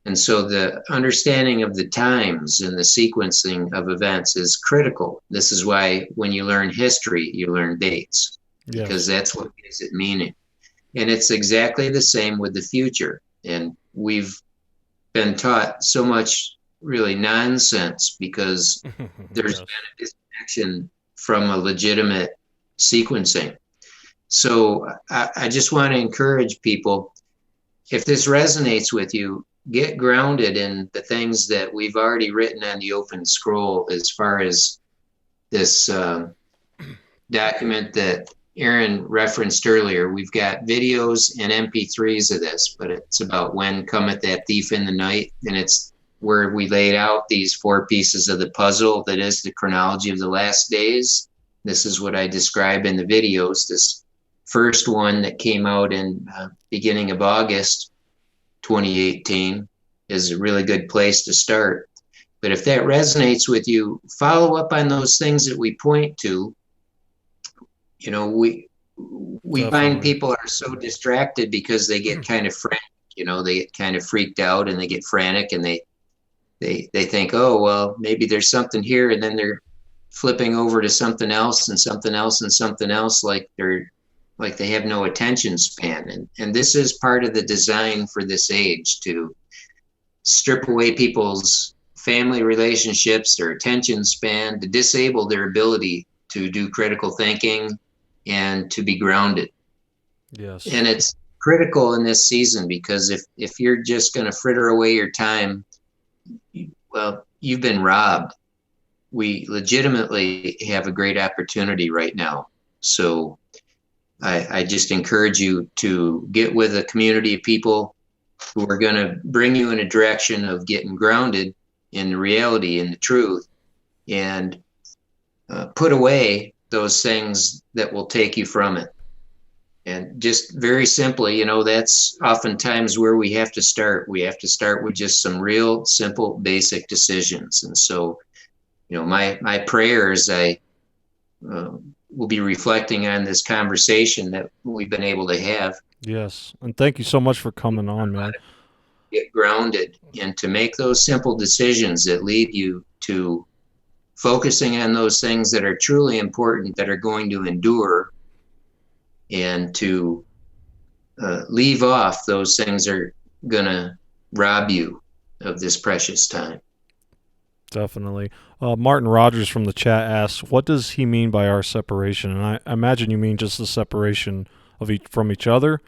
And so the understanding of the times and the sequencing of events is critical. This is why when you learn history, you learn dates, because that's what gives it meaning. And it's exactly the same with the future. And we've been taught so much really nonsense because there's been a disconnection from a legitimate sequencing. So I just want to encourage people, if this resonates with you, get grounded in the things that we've already written on the open scroll as far as this document that Aaron referenced earlier. We've got videos and MP3s of this, but it's about when cometh that thief in the night, and it's where we laid out these 4 pieces of the puzzle that is the chronology of the last days. This is what I describe in the videos. This first one that came out in beginning of August 2018 is a really good place to start. But if that resonates with you, follow up on those things that we point to. You know, we find people are so distracted because they get kind of frantic. You know, they get kind of freaked out and they get frantic, and they think, oh, well, maybe there's something here, and then they're flipping over to something else and something else and something else, like they're like they have no attention span. And this is part of the design for this age, to strip away people's family relationships, their attention span, to disable their ability to do critical thinking and to be grounded. Yes. And it's critical in this season, because if you're just going to fritter away your time, well, you've been robbed. We legitimately have a great opportunity right now. So I just encourage you to get with a community of people who are going to bring you in a direction of getting grounded in the reality and the truth, and put away those things that will take you from it. And just very simply, that's oftentimes where we have to start. We have to start with just some real simple, basic decisions. And so, my prayers, I will be reflecting on this conversation that we've been able to have. Yes. And thank you so much for coming on, man. Get grounded and to make those simple decisions that lead you to focusing on those things that are truly important, that are going to endure, and to leave off those things that are going to rob you of this precious time. Definitely. Martin Rogers from the chat asks, what does he mean by our separation? And I imagine you mean just the separation of from each other.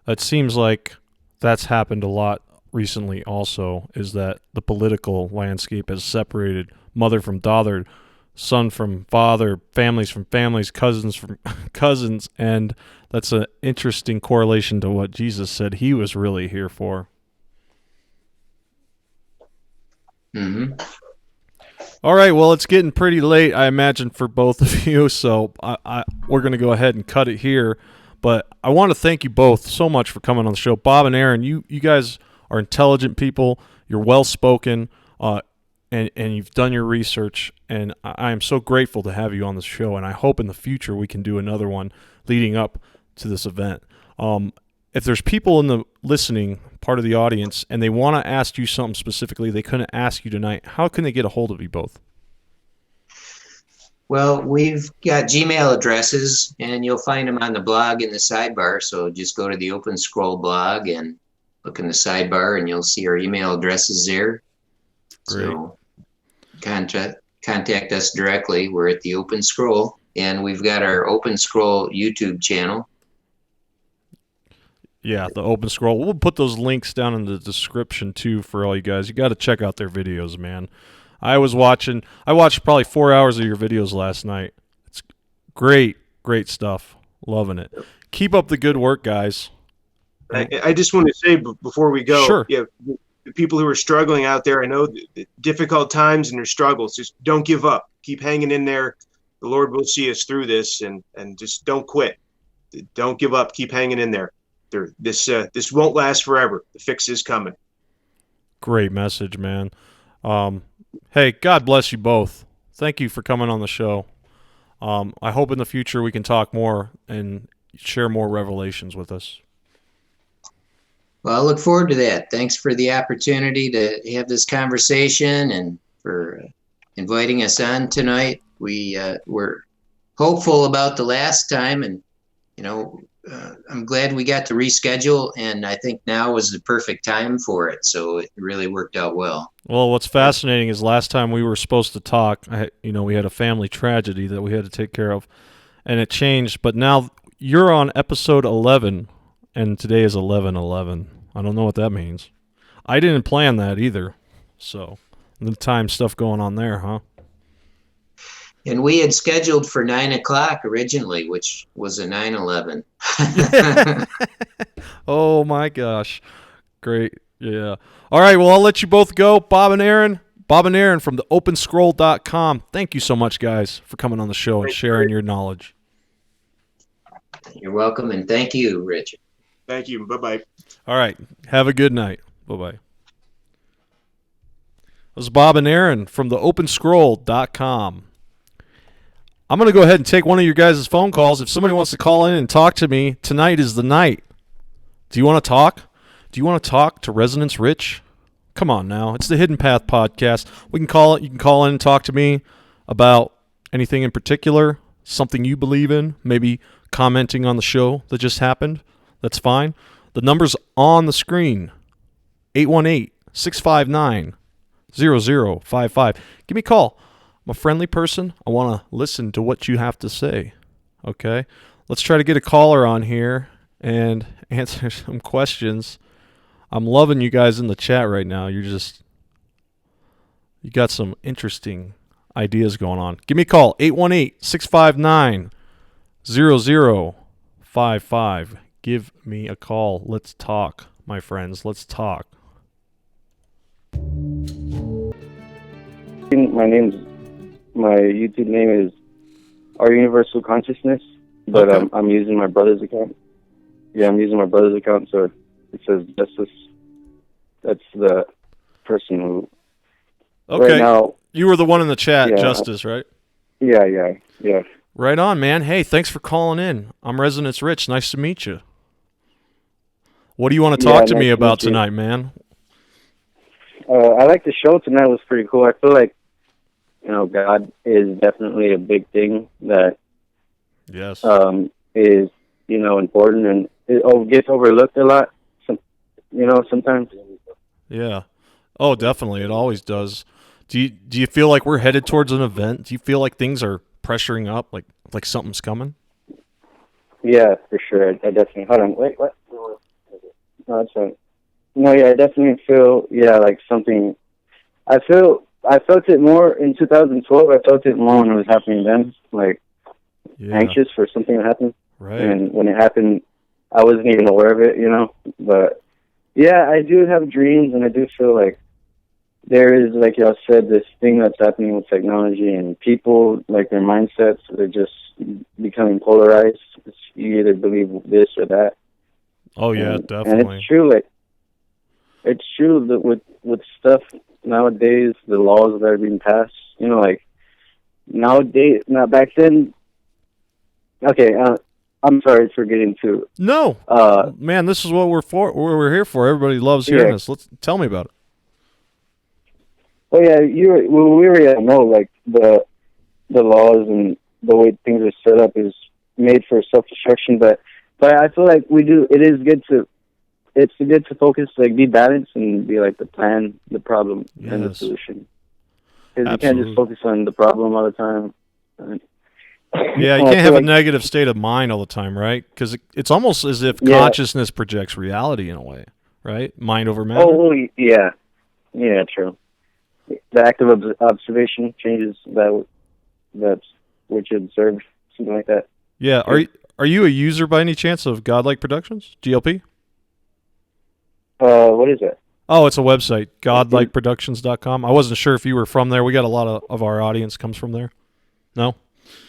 It seems like that's happened a lot recently also, is that the political landscape has separated mother from daughter, son from father, families from families, cousins from cousins, and that's an interesting correlation to what Jesus said he was really here for. Mm-hmm. All right, well, it's getting pretty late, I imagine, for both of you, so we're going to go ahead and cut it here. But I want to thank you both so much for coming on the show. Bob and Aaron, you guys are intelligent people. You're well-spoken, and you've done your research, and I am so grateful to have you on the show, and I hope in the future we can do another one leading up to this event. If there's people in the listening part of the audience and they want to ask you something specifically they couldn't ask you tonight, how can they get a hold of you both? Well, we've got Gmail addresses, and you'll find them on the blog in the sidebar. So just go to the Open Scroll blog and look in the sidebar, and you'll see our email addresses there. Great. So contact us directly. We're at the Open Scroll, and we've got our Open Scroll YouTube channel. Yeah, the Open Scroll. We'll put those links down in the description, too, for all you guys. You got to check out their videos, man. I watched probably 4 hours of your videos last night. It's great stuff. Loving it. Keep up the good work, guys. I just want to say before we go, sure. Yeah, the people who are struggling out there, I know the difficult times and their struggles, just don't give up. Keep hanging in there. The Lord will see us through this, and just don't quit. Don't give up. Keep hanging in there. This won't last forever. The fix is coming. Great message, man. Hey, God bless you both. Thank you for coming on the show. I hope in the future we can talk more and share more revelations with us. Well, I look forward to that. Thanks for the opportunity to have this conversation and for inviting us on tonight. We're hopeful about the last time, and I'm glad we got to reschedule, and I think now was the perfect time for it. So it really worked out well. Well, what's fascinating is last time we were supposed to talk, we had a family tragedy that we had to take care of, and it changed. But now you're on episode 11, and today is 11/11. I don't know what that means. I didn't plan that either. So the time stuff going on there, huh? And we had scheduled for 9 o'clock originally, which was a 9/11. Oh my gosh. Great. Yeah. All right. Well, I'll let you both go. Bob and Aaron from the openscroll.com. Thank you so much, guys, for coming on the show and sharing your knowledge. You're welcome. And thank you, Richard. Thank you. Bye-bye. All right. Have a good night. Bye-bye. That was Bob and Aaron from the openscroll.com. I'm going to go ahead and take one of your guys' phone calls. If somebody wants to call in and talk to me, tonight is the night. Do you want to talk? Do you want to talk to Resonance Rich? Come on now. It's the Hidden Path Podcast. We can call it. You can call in and talk to me about anything in particular, something you believe in, maybe commenting on the show that just happened, that's fine. The number's on the screen, 818-659-0055. Give me a call. I'm a friendly person. I want to listen to what you have to say, okay? Let's try to get a caller on here and answer some questions. I'm loving you guys in the chat right now. You got some interesting ideas going on. Give me a call, 818-659-0055. Give me a call. Let's talk, my friends. Let's talk. My YouTube name is Our Universal Consciousness, but Okay. I'm using my brother's account. Yeah, I'm using my brother's account, so it says Justice. That's the person who. Okay. Right now, You were the one in the chat, Yeah. Justice, right? yeah. Right on, man. Hey, thanks for calling in. I'm Resonance Rich. Nice to meet you. What do you want to talk to nice me to about meet you. tonight, man? I like the show tonight. It was pretty cool. I feel like, God is definitely a big thing that Yes. is, important, and it gets overlooked a lot. Sometimes. Yeah. Oh, definitely. It always does. Do you feel like we're headed towards an event? Do you feel like things are pressuring up, like something's coming? Yeah, for sure. I definitely. Hold on. Wait. What? No, that's fine. No, yeah, I definitely feel. Yeah, like something. I felt it more in 2012. I felt it more when it was happening then. Like anxious for something to happen. Right. And when it happened, I wasn't even aware of it. But yeah, I do have dreams, and I do feel like there is, like y'all said, this thing that's happening with technology and people, like their mindsets, they're just becoming polarized. You either believe this or that. Oh yeah, And definitely. it's true. It's true that with stuff nowadays, the laws that are being passed, nowadays, now back then. Okay, I'm sorry for getting to. No, man, this is what we're for. What we're here for. Everybody loves hearing this. Tell me about it. Oh yeah, we already know, like the laws and the way things are set up is made for self-destruction. But I feel like it's good to focus, like be balanced and be like the plan, the problem, and the Yes. solution. Because you can't Absolutely. just focus on the problem all the time. Yeah, you can't have a negative state of mind all the time, right? Because it's almost as if consciousness projects reality in a way, right? Mind over matter. Oh, yeah, true. The act of observation changes that's what you observe, something like that. Yeah. Are you a user by any chance of Godlike Productions, GLP? What is that? Oh, it's a website, godlikeproductions.com. I wasn't sure if you were from there. We got a lot of our audience comes from there. No?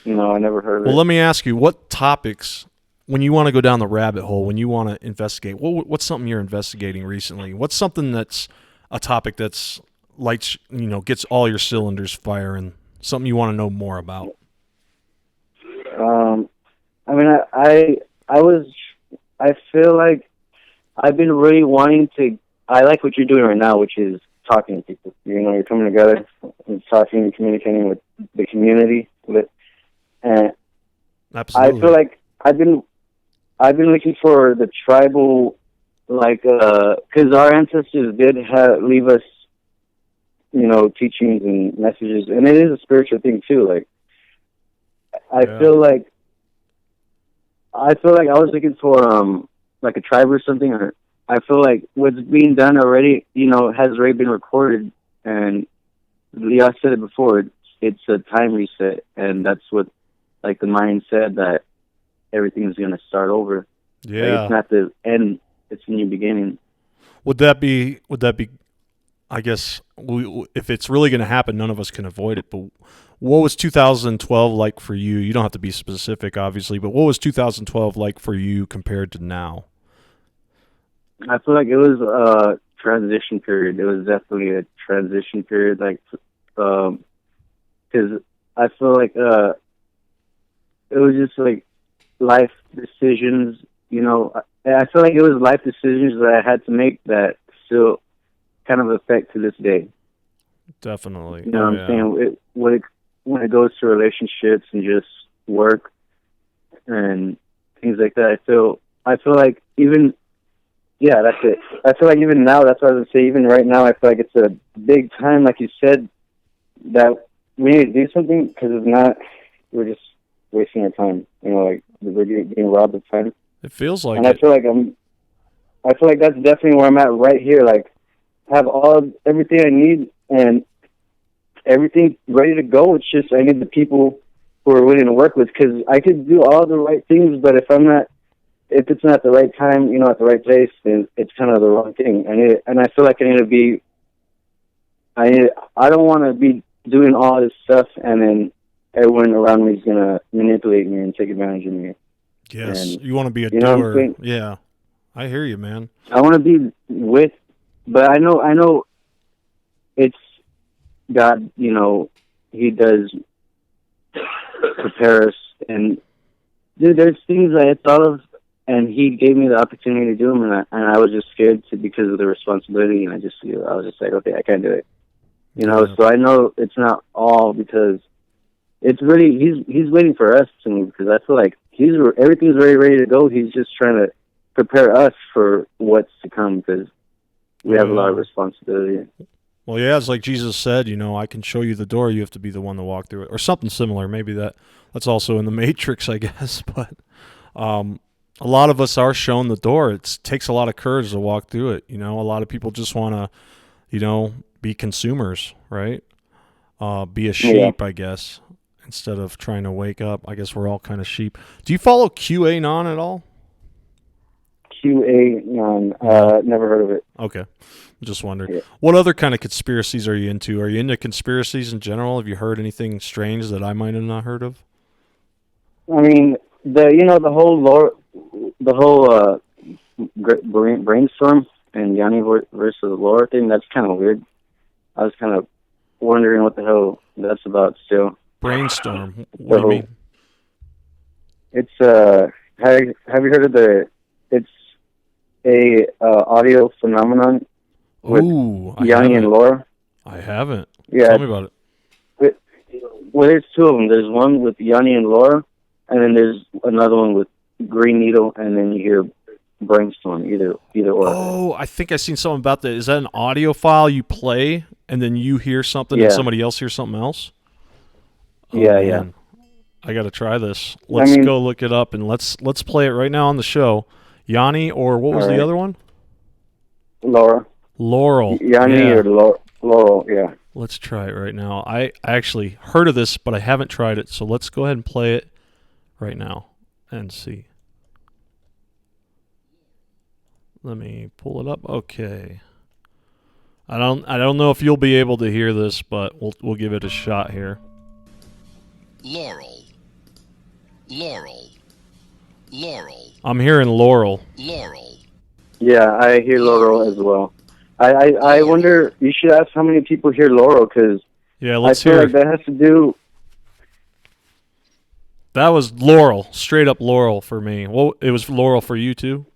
No, I never heard of it. Well, let me ask you, what topics, when you want to go down the rabbit hole, when you want to investigate, what's something you're investigating recently? What's something that's a topic that's lights, gets all your cylinders firing, something you want to know more about? I feel like I've been really wanting to. I like what you're doing right now, which is talking to people. You're coming together and talking and communicating with the community. And Absolutely. I feel like I've been looking for the tribal, because our ancestors did leave us, teachings and messages, and it is a spiritual thing too. I feel like I was looking for like a tribe or something, or I feel like what's being done already, has already been recorded, and y'all said it before. It's a time reset, and that's what, like the mind said, that everything is going to start over. Yeah. It's not the end; it's a new beginning. Would that be? I guess if it's really going to happen, none of us can avoid it. But what was 2012 like for you? You don't have to be specific, obviously, but what was 2012 like for you compared to now? I feel like it was a transition period. It was definitely a transition period, because I feel like it was just like life decisions. I feel like it was life decisions that I had to make that still kind of affect to this day. Definitely. You know what I'm saying? When it goes to relationships and just work and things like that. I feel like even, yeah, that's it. I feel like even now, that's what I was going to say, even right now, I feel like it's a big time, like you said, that we need to do something, because if not, we're just wasting our time. You know, like, we're getting robbed of time. It feels like and it. I feel like that's definitely where I'm at right here. Like, have everything I need and everything ready to go. It's just I need the people who are willing to work with, because I could do all the right things, but if it's not the right time, you know, at the right place, then it's kind of the wrong thing. And I feel like I don't want to be doing all this stuff and then everyone around me is gonna manipulate me and take advantage of me. Yes, and, you want to be a you know doer. Yeah, I hear you, man. I want to be with, but I know it's God, you know, he does prepare us. And, dude, there's things I thought of, and he gave me the opportunity to do them, and I was just scared because of the responsibility, and I was just like, okay, I can't do it. You know, so I know it's not all because it's really, he's waiting for us to move, because I feel like everything's ready to go. He's just trying to prepare us for what's to come, because we have a lot of responsibility. Well, yeah, it's like Jesus said, you know, I can show you the door, you have to be the one to walk through it, or something similar. Maybe that's also in the Matrix, I guess, but a lot of us are shown the door. It takes a lot of courage to walk through it, you know. A lot of people just want to, you know, be consumers, right? Be a sheep, I guess, instead of trying to wake up. I guess we're all kind of sheep. Do you follow QAnon at all? QAnon, never heard of it. Okay. Just wondered. Yeah. What other kind of conspiracies are you into? Are you into conspiracies in general? Have you heard anything strange that I might have not heard of? I mean, the whole brainstorm and Yanni versus Laura thing, that's kind of weird. I was kind of wondering what the hell that's about still. Brainstorm? What do you mean? It's, have you heard of it's a audio phenomenon with Yanni and Laura? I haven't. Yeah. Tell me about it. Well, there's two of them. There's one with Yanni and Laura, and then there's another one with Green Needle, and then you hear Brainstorm, either or. Oh, I think I seen something about that. Is that an audio file you play, and then you hear something and somebody else hears something else? Oh, yeah, man. yeah. I got to try this. Let's go look it up, and let's play it right now on the show. Yanni, or what was the other one? Laurel. Yanni or Laurel, yeah. Let's try it right now. I actually heard of this, but I haven't tried it, so let's go ahead and play it right now and see. Let me pull it up. Okay. I don't know if you'll be able to hear this, but we'll give it a shot here. Laurel. I'm hearing Laurel. Yeah, I hear Laurel as well. I wonder, you should ask how many people hear Laurel, because let's I feel hear. like that has to do. That was Laurel, straight up Laurel for me. Well, it was Laurel for you too?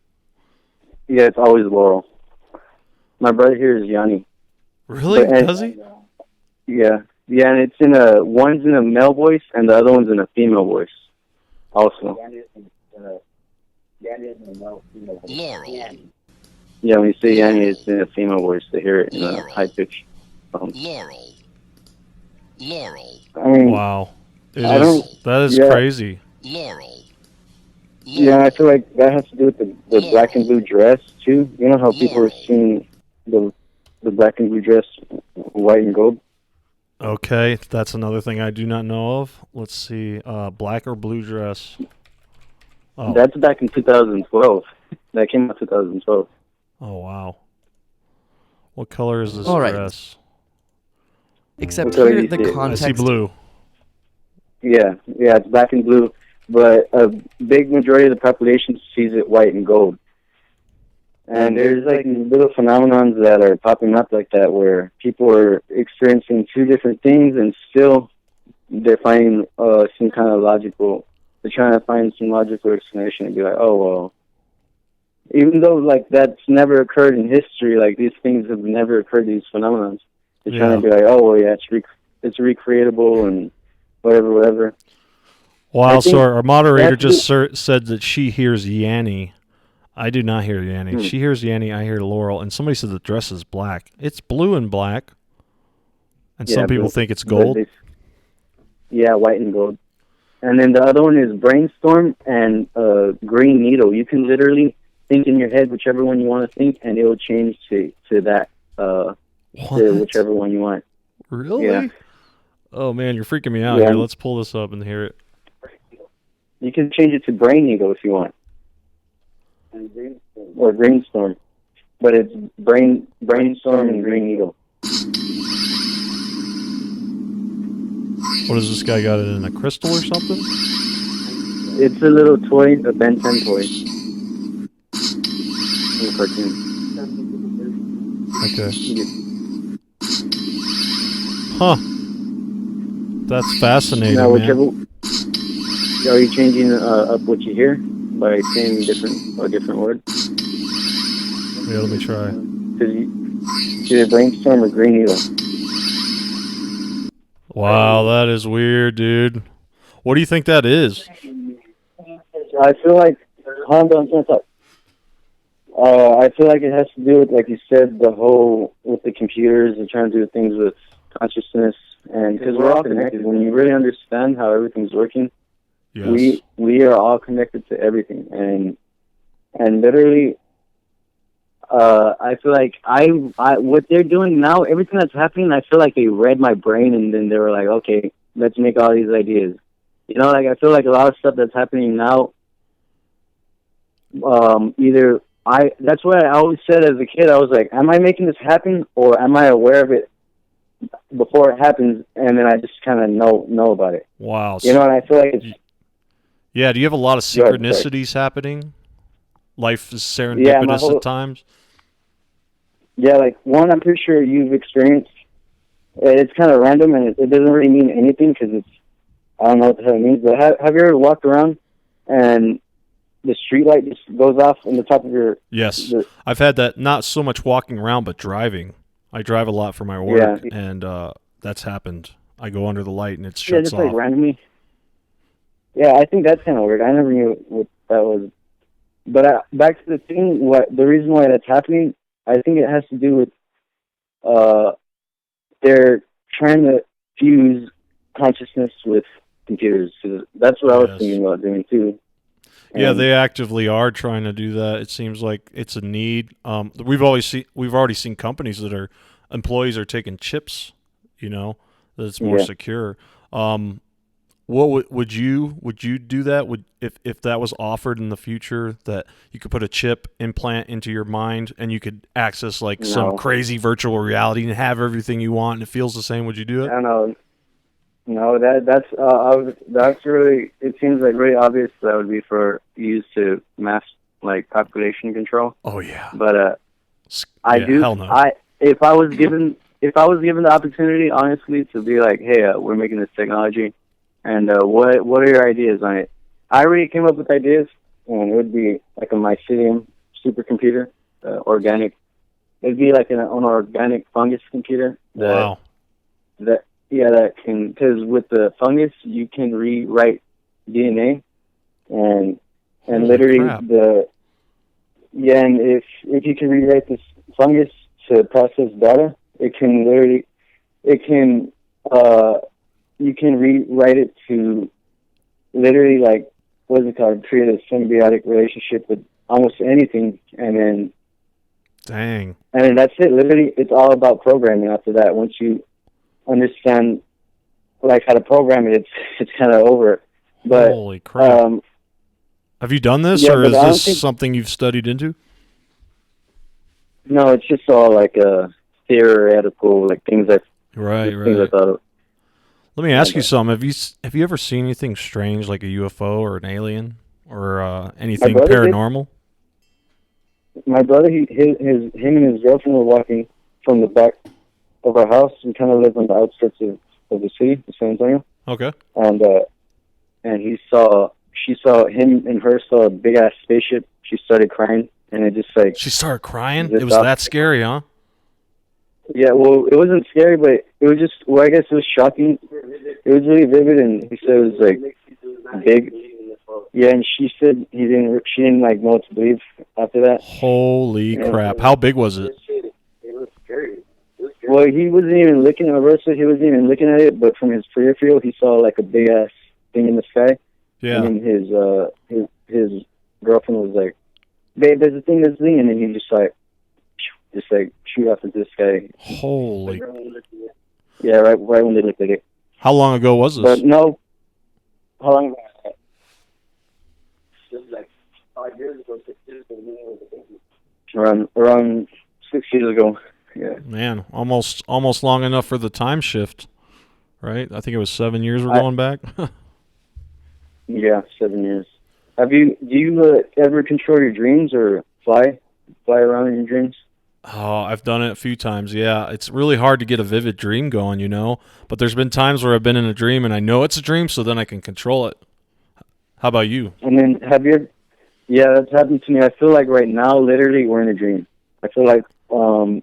Yeah, it's always Laurel. My brother here is Yanni. Really? Does he? Yeah, and it's one's in a male voice and the other one's in a female voice. Also. Laurel. Yeah, when you say Yanni, it's in a female voice to hear it in a high pitch. Laurel. I mean, wow, that is crazy. Laurel. Yeah, I feel like that has to do with the black and blue dress too. You know how people are seeing the black and blue dress, white and gold. Okay, that's another thing I do not know of. Let's see, black or blue dress. Oh. That's back in 2012. That came out 2012. Oh, wow. What color is this dress? Except here, the context... I see blue. Yeah, it's black and blue, but a big majority of the population sees it white and gold. And there's like little phenomenons that are popping up like that, where people are experiencing two different things, and still they're finding some kind of logical. They're trying to find some logical explanation and be like, oh well. Even though like that's never occurred in history, like these things have never occurred. These phenomenons. They're trying to be like, oh well, yeah, it's recreatable and whatever. Wow, so our moderator just said that she hears Yanni. I do not hear Yanni. She hears Yanni, I hear Laurel. And somebody said the dress is black. It's blue and black. And some people think it's gold. Yeah, white and gold. And then the other one is Brainstorm and Green Needle. You can literally think in your head whichever one you want to think, and it will change to that, to whichever one you want. Really? Yeah. Oh, man, you're freaking me out here. Let's pull this up and hear it. You can change it to Brain Needle if you want. Or Brainstorm. But it's Brainstorm and Green Needle. What is this guy got it in a crystal or something? It's a little toy, a Ben 10 toy. In the cartoon. Okay. Huh. That's fascinating, now, man. Are you changing up what you hear by saying a different word? Yeah, let me try. Either Brainstorm or Green Needle. Wow, that is weird, dude. What do you think that is? I feel like, I feel like it has to do with, like you said, with the computers and trying to do things with consciousness, and because we're all connected. When you really understand how everything's working, yes. we are all connected to everything, and literally, I feel like what they're doing now, everything that's happening, I feel like they read my brain and then they were like, okay, let's make all these ideas. You know, like I feel like a lot of stuff that's happening now, that's what I always said as a kid. I was like, am I making this happen or am I aware of it before it happens? And then I just kind of know about it. Wow. You know, and I feel like it's... Yeah, do you have a lot of synchronicities happening? Life is serendipitous at times? Yeah, like, one, I'm pretty sure you've experienced. It's kind of random, and it doesn't really mean anything, because I don't know what the hell it means, but have you ever walked around, and the street light just goes off on the top of your... Yes, I've had that, not so much walking around, but driving. I drive a lot for my work, and that's happened. I go under the light, and it shuts just off. like randomly. Yeah, I think that's kind of weird. I never knew what that was. But back to the thing, the reason why that's happening, I think it has to do with they're trying to fuse consciousness with computers. So that's what I was thinking about doing too. Yeah, they actively are trying to do that. It seems like it's a need. We've already seen companies that are employees are taking chips. You know, that it's more secure. What would you do that? If that was offered in the future, that you could put a chip implant into your mind and you could access like some crazy virtual reality and have everything you want and it feels the same? Would you do it? I don't know. No, that's really. It seems like really obvious that would be for use to mass like population control. Oh yeah. But I do. Hell no. If I was given the opportunity, honestly, to be like, hey, we're making this technology. And what are your ideas on it? I already came up with ideas, and it would be like a mycelium supercomputer, organic. It'd be like an organic fungus computer. Wow. That can, because with the fungus you can rewrite DNA, and literally crap. and if you can rewrite this fungus to process data, you can rewrite it to literally, like, what's it called, create a symbiotic relationship with almost anything, and then that's it. Literally, it's all about programming after that. Once you understand, like, how to program it, it's kind of over. But holy crap. Have you done this, or is this something you've studied into? No, it's just all, like, theoretical, like, things I thought of. Let me ask you something. Have you ever seen anything strange, like a UFO or an alien or anything paranormal? My brother, him and his girlfriend were walking from the back of our house. We kind of live on the outskirts of the city, of San Antonio. Okay. And she saw him and her saw a big ass spaceship. She started crying, and it just like... She started crying? It was that scary, huh? Yeah, well, it wasn't scary, but it was just, I guess it was shocking. It was really vivid, and he said it was like, big. Yeah, and she said she didn't like know what to believe after that. Holy crap! How big was it? Well, he wasn't even looking at it. He wasn't even looking at it, but from his peripheral, he saw like a big ass thing in the sky. Yeah. And then his girlfriend was like, "Babe, there's a thing, and then he just like shoot off into the sky. Holy. Yeah, right when they looked at it. How long ago was this? But no, how long ago? This was like 5 years ago, 6 years ago. Around 6 years ago. Yeah. Man, almost long enough for the time shift, right? I think it was 7 years we're going back. Yeah, 7 years. Do you ever control your dreams or fly around in your dreams? Oh, I've done it a few times, yeah. It's really hard to get a vivid dream going, But there's been times where I've been in a dream and I know it's a dream, so then I can control it. How about you? And then yeah, that's happened to me. I feel like right now, literally, we're in a dream. I feel like when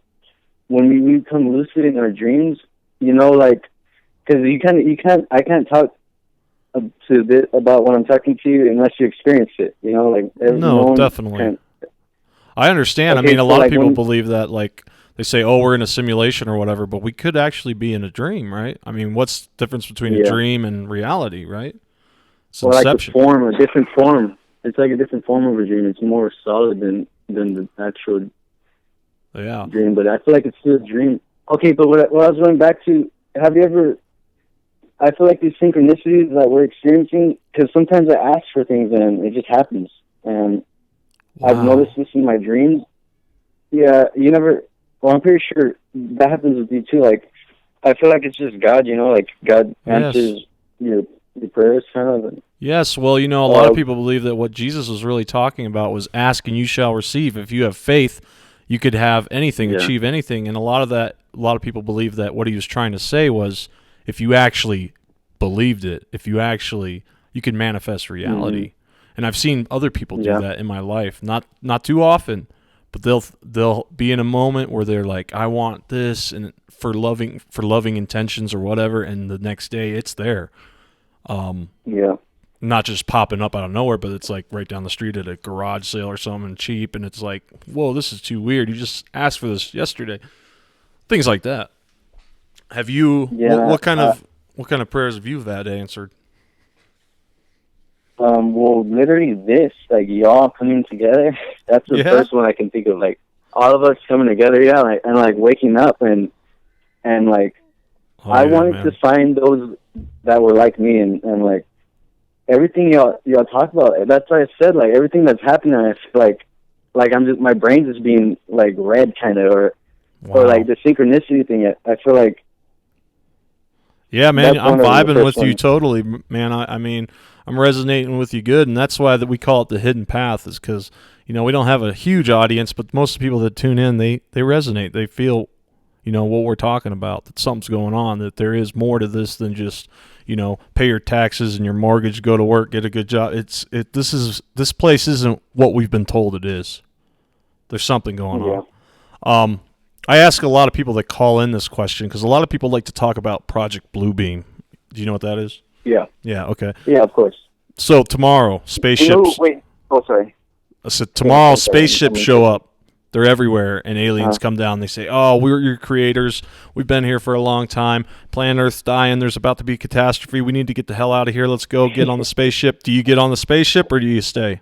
we become lucid in our dreams, because I can't talk to a bit about when I'm talking to you unless you experience it, No, definitely. I understand. Okay, I mean, a lot of people when, believe that, like, they say, oh, we're in a simulation or whatever, but we could actually be in a dream, right? I mean, what's the difference between a dream and reality, right? It's inception. Like a different form. It's like a different form of a dream. It's more solid than the actual dream, but I feel like it's still a dream. Okay, but what I was going back to, have you ever... I feel like these synchronicities that we're experiencing, because sometimes I ask for things and it just happens. And I've noticed this in my dreams. Yeah, I'm pretty sure that happens with you too. Like, I feel like it's just God, like God answers your prayers kind of. Yes, well, a lot of people believe that what Jesus was really talking about was ask and you shall receive. If you have faith, you could have anything, achieve anything. And a lot of people believe that what he was trying to say was, if you actually believed it, you can manifest reality. And I've seen other people do that in my life. Not too often, but they'll be in a moment where they're like, I want this, and for loving intentions or whatever, and the next day it's there. Not just popping up out of nowhere, but it's like right down the street at a garage sale or something cheap, and it's like, whoa, this is too weird. You just asked for this yesterday. Things like that. Have you? What kind of prayers have you had answered? Well, literally this, like y'all coming together. That's the first one I can think of. Like all of us coming together, and like waking up and like I wanted to find those that were like me, and like everything y'all talk about. That's why I said like everything that's happening. I feel like I'm just, my brain's just being like red kind of, or like the synchronicity thing. I feel like. Yeah, man, I'm vibing with you totally, man. I mean, I'm resonating with you good, and that's why that we call it the hidden path, is because, we don't have a huge audience, but most of the people that tune in, they resonate. They feel, what we're talking about, that something's going on, that there is more to this than just, pay your taxes and your mortgage, go to work, get a good job. This place isn't what we've been told it is. There's something going on. I ask a lot of people that call in this question because a lot of people like to talk about Project Bluebeam. Do you know what that is? Yeah. Yeah, okay. Yeah, of course. So tomorrow, spaceships... sorry. So tomorrow, spaceships show up. They're everywhere, and aliens come down. They say, oh, we're your creators. We've been here for a long time. Planet Earth's dying. There's about to be a catastrophe. We need to get the hell out of here. Let's go get on the spaceship. Do you get on the spaceship, or do you stay?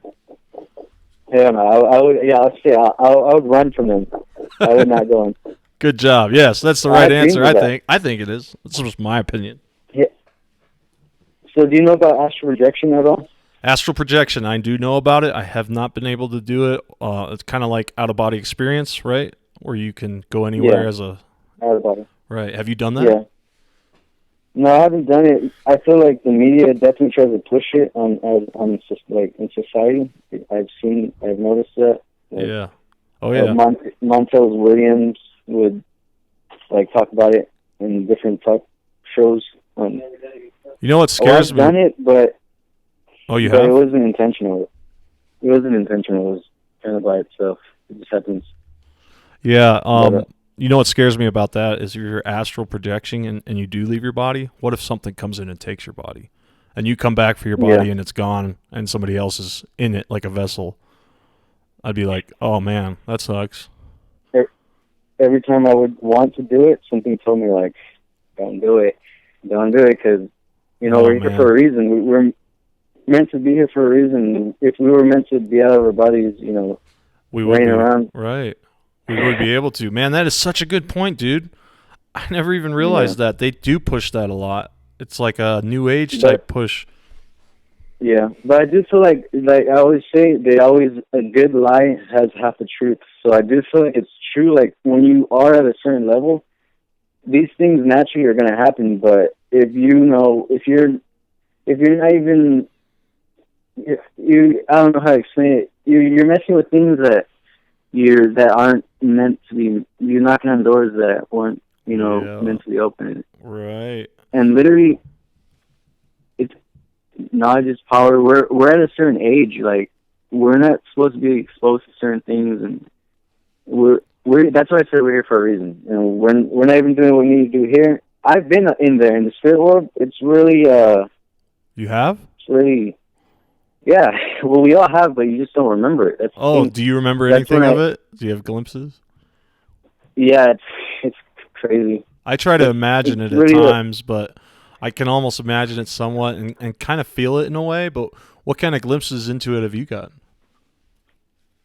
Yeah, no, I would. Yeah, I'll stay. I would run from them. I would not go in. Good job. Yes, that's the right answer. I think it is. That's just my opinion. Yeah. So, do you know about astral projection at all? Astral projection, I do know about it. I have not been able to do it. It's kind of like out-of-body experience, right? Where you can go anywhere as a... Out-of-body. Right. Have you done that? Yeah. No, I haven't done it. I feel like the media definitely tries to push it on in society. I've noticed that. Like, yeah. Oh, yeah. Montel Williams would talk about it in different talk shows. You know what scares me? I've done it, but... Oh, you have? It wasn't intentional. It was kind of by itself. It just happens. Yeah. You know what scares me about that is you're astral projection and you do leave your body. What if something comes in and takes your body? and you come back for your body and it's gone, and somebody else is in it like a vessel, I'd be like, oh man, that sucks. Every time I would want to do it, something told me like, don't do it, because we're here for a reason. We're meant to be here for a reason. If we were meant to be out of our bodies, we would laying around. Right. We would be able to. Man, that is such a good point, dude. I never even realized that. They do push that a lot. It's like a new age type push. Yeah, but I do feel like I always say, a good lie has half the truth. So I do feel like it's true. Like when you are at a certain level, these things naturally are going to happen. But if you're not even, I don't know how to explain it. You're messing with things that aren't meant to be. You're knocking on doors that weren't, meant to be open. Right. And literally, it's knowledge is power. We're at a certain age. Like we're not supposed to be exposed to certain things, and we're. That's why I said we're here for a reason. We're not even doing what we need to do here. I've been in there in the spirit world. It's really. You have? It's really. Yeah, well, we all have, but you just don't remember it. Do you remember anything of it? Do you have glimpses? Yeah, it's crazy. I try to imagine it at times, but I can almost imagine it somewhat and kind of feel it in a way. But what kind of glimpses into it have you got?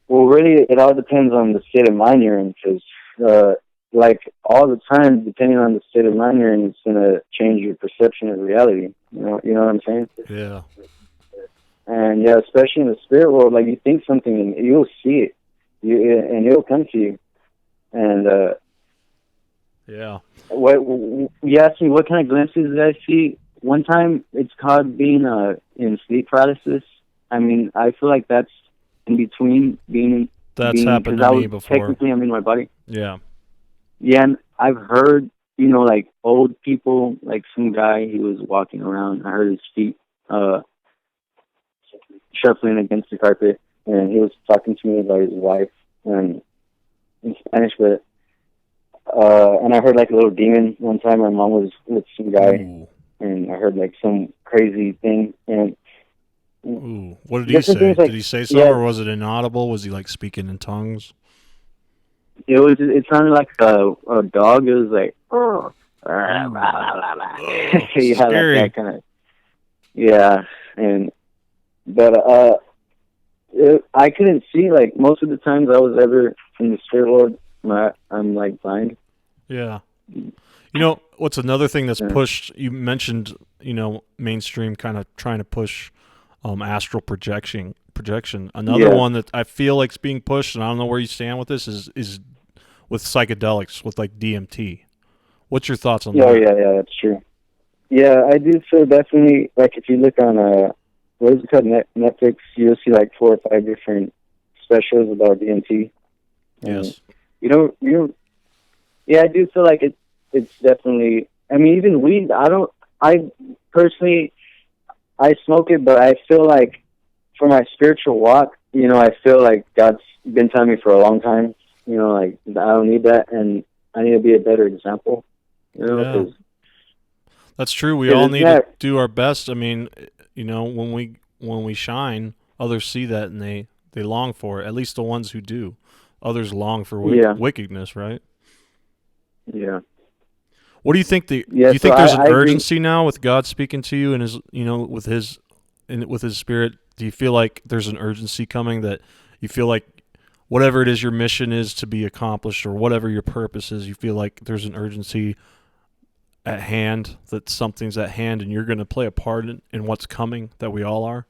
Well, really, it all depends on the state of mind you're in, because, all the time, depending on the state of mind you're in, it's going to change your perception of reality. You know what I'm saying? Yeah. And yeah, especially in the spirit world, like you think something and you'll see it, and it'll come to you. And what you asked me, what kind of glimpses did I see? One time, it's called being in sleep paralysis. I mean, I feel like that's in between being. That's happened to me before. Technically, I'm in my body. Yeah. Yeah, and I've heard, like old people, like some guy, he was walking around. I heard his feet shuffling against the carpet, and he was talking to me about his wife and in Spanish, but and I heard like a little demon one time. My mom was with some guy, and I heard like some crazy thing. And what did he say? Did he say something, or was it inaudible? Was he like speaking in tongues? It sounded like a dog. It was like, scary. That kind of, but I couldn't see, like, most of the times I was ever in the spirit world, I'm like blind. Yeah. What's another thing that's pushed? You mentioned, mainstream kind of trying to push astral projection. Another one that I feel like is being pushed, and I don't know where you stand with this, is with psychedelics, with like DMT. What's your thoughts on that? Oh, yeah, that's true. Yeah, I do feel definitely, like, if you look on what is it called, Netflix, you'll see like 4 or 5 different specials about DMT. Yes. Yeah, I do feel like it's definitely, I mean, even weed, I personally, I smoke it, but I feel like for my spiritual walk, I feel like God's been telling me for a long time, like, I don't need that, and I need to be a better example, Yeah. That's true. We all need to do our best. I mean, when we shine, others see that and they long for it. At least the ones who do. Others long for wickedness, right? Yeah. What do you think? Do you think there's an urgency now with God speaking to you and his, with his spirit? Do you feel like there's an urgency coming, that you feel like whatever it is your mission is to be accomplished, or whatever your purpose is, you feel like there's an urgency at hand, that something's at hand, and you're going to play a part in what's coming, that we all are?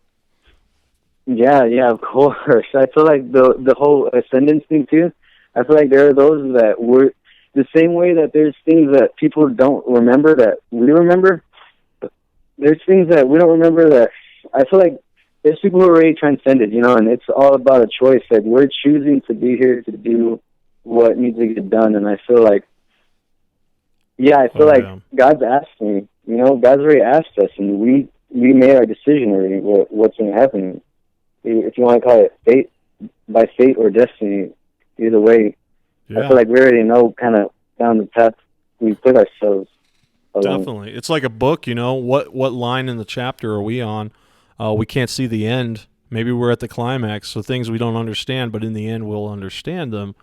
Yeah, of course. I feel like the whole ascendance thing too, I feel like there are those that were the same way that there's things that people don't remember that we remember. There's things that we don't remember that I feel like there's people who are already transcended, and it's all about a choice. Like, we're choosing to be here to do what needs to get done, and I feel like, God's asked me, God's already asked us, and we made our decision already, what's going to happen. If you want to call it fate, by fate or destiny, either way, I feel like we already know kind of down the path we put ourselves Definitely. It's like a book, you know. What line in the chapter are we on? We can't see the end. Maybe we're at the climax, so things we don't understand, but in the end we'll understand them.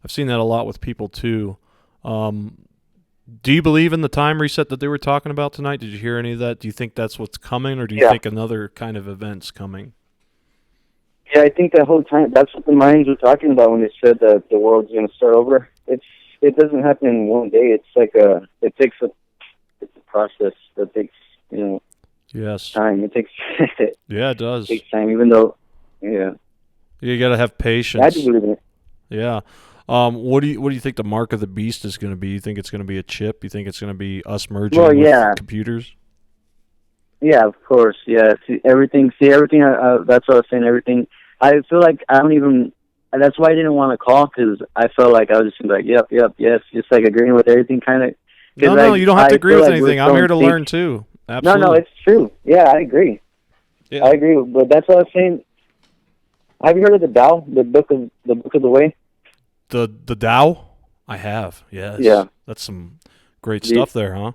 I've seen that a lot with people too. Do you believe in the time reset that they were talking about tonight? Did you hear any of that? Do you think that's what's coming, or do you think another kind of event's coming? Yeah, I think that whole time, that's what the Mayans were talking about when they said that the world's going to start over. It doesn't happen in one day. It's like it's a process that takes, time. It takes yeah, it does. It takes time, even though, yeah. You got to have patience. I do believe in it. Yeah. What do you think the mark of the beast is going to be? You think it's going to be a chip? You think it's going to be us merging with computers? Yeah, of course. Yeah. Everything. That's what I was saying. Everything. I feel like I don't even. That's why I didn't want to call, because I felt like I was just like, yep, yes, just like agreeing with everything, kind of. No, you don't have to agree with anything. I'm here to learn too. Absolutely. No, it's true. Yeah, I agree. Yeah. I agree. But that's what I was saying. Have you heard of the Tao, the book of the way? The Tao? I have, yes. Yeah. That's some great stuff there, huh?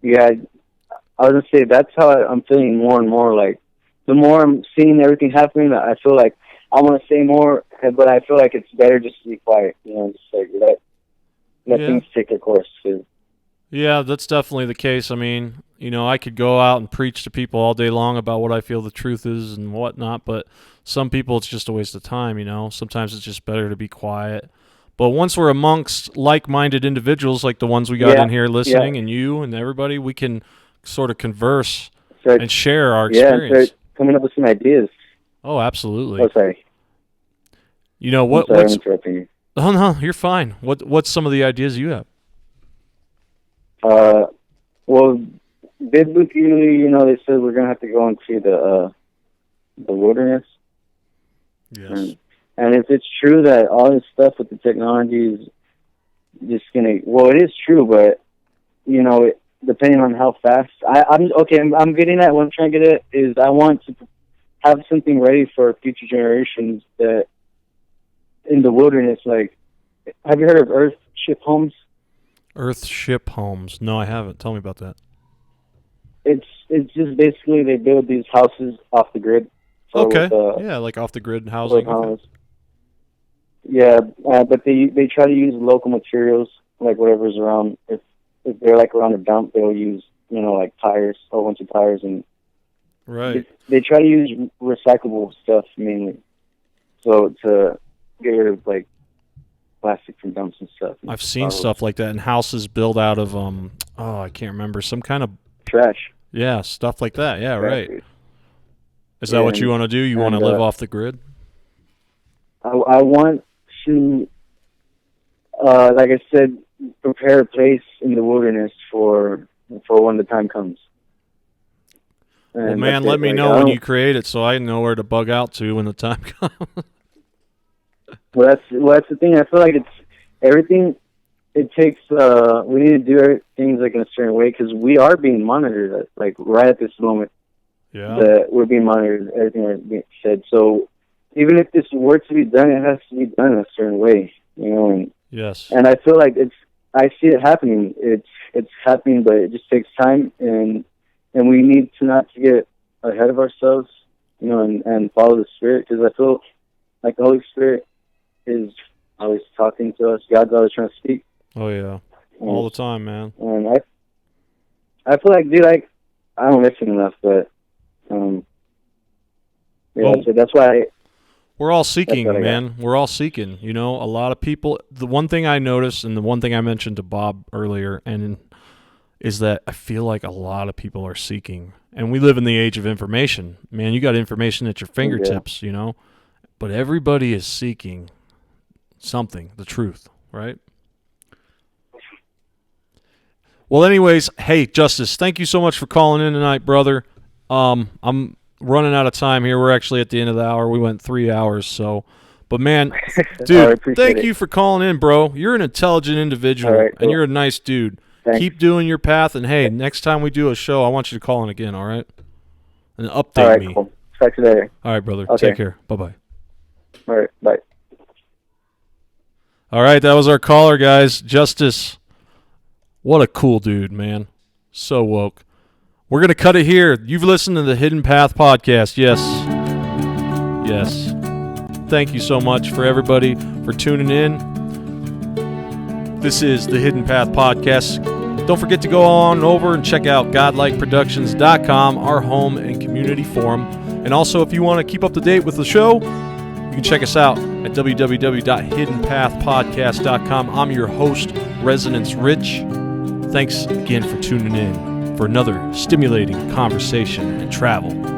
Yeah, I was going to say, that's how I'm feeling more and more. Like, the more I'm seeing everything happening, I feel like I want to say more, but I feel like it's better just to be quiet. Just like let things take their course. Yeah, that's definitely the case. I mean, I could go out and preach to people all day long about what I feel the truth is and whatnot, but some people it's just a waste of time, Sometimes it's just better to be quiet. But once we're amongst like-minded individuals like the ones we got in here listening and you and everybody, we can sort of converse and share our experience. Yeah, start coming up with some ideas. Oh, absolutely. Oh, sorry. What's interrupting you. Oh, no, you're fine. What's some of the ideas you have? Well, biblically, they said we're gonna have to go into the wilderness. Yes. And if it's true that all this stuff with the technology is just gonna, it is true, but depending on how fast, I'm getting at what I'm trying to get at is I want to have something ready for future generations that in the wilderness. Like, have you heard of Earthship homes? Earthship homes? No, I haven't. Tell me about that. It's just basically they build these houses off the grid. Okay. Like off the grid housing. Okay. Yeah, but they try to use local materials, like whatever's around. If they're like around a dump, they'll use like tires, a whole bunch of tires, and right. They try to use recyclable stuff mainly, so to get rid of like plastic from dumps and stuff. I've seen stuff like that in houses built out of I can't remember, some kind of trash. Yeah, stuff like that. Yeah, trash. Right. Is that what you want to do? You want to live off the grid? I want to, like I said, prepare a place in the wilderness for when the time comes. And well, man, let me know when you create it so I know where to bug out to when the time comes. Well, that's the thing. I feel like it's everything. It takes. We need to do things like in a certain way because we are being monitored. Like right at this moment, that we're being monitored. Everything is being said. So even if this were to be done, it has to be done in a certain way. And yes. And I feel like I see it happening. It's happening, but it just takes time, and we need to not to get ahead of ourselves. And follow the Spirit because I feel like the Holy Spirit is always talking to us. God's always trying to speak. Oh yeah, all the time, man. And I feel like, dude, I don't listen enough, but so that's why we're all seeking, man. We're all seeking. A lot of people. The one thing I noticed, and the one thing I mentioned to Bob earlier, is that I feel like a lot of people are seeking, and we live in the age of information. Man, you got information at your fingertips, but everybody is seeking something, the truth, right? Well, anyways, hey, Justice, thank you so much for calling in tonight, brother. I'm running out of time here. We're actually at the end of the hour. We went 3 hours, but man, dude, thank you for calling in, bro. You're an intelligent individual, cool. And you're a nice dude. Thanks. Keep doing your path, and hey, next time we do a show, I want you to call in again, all right? And update me. Cool. Talk to you later. All right, brother. Okay. Take care. Bye-bye. All right, bye. All right, that was our caller, guys. Justice. What a cool dude, man. So woke. We're going to cut it here. You've listened to the Hidden Path Podcast. Yes. Yes. Thank you so much for everybody for tuning in. This is the Hidden Path Podcast. Don't forget to go on over and check out godlikeproductions.com, our home and community forum. And also, if you want to keep up to date with the show, you can check us out at www.hiddenpathpodcast.com. I'm your host, Resonance Rich. Thanks again for tuning in for another stimulating conversation and travel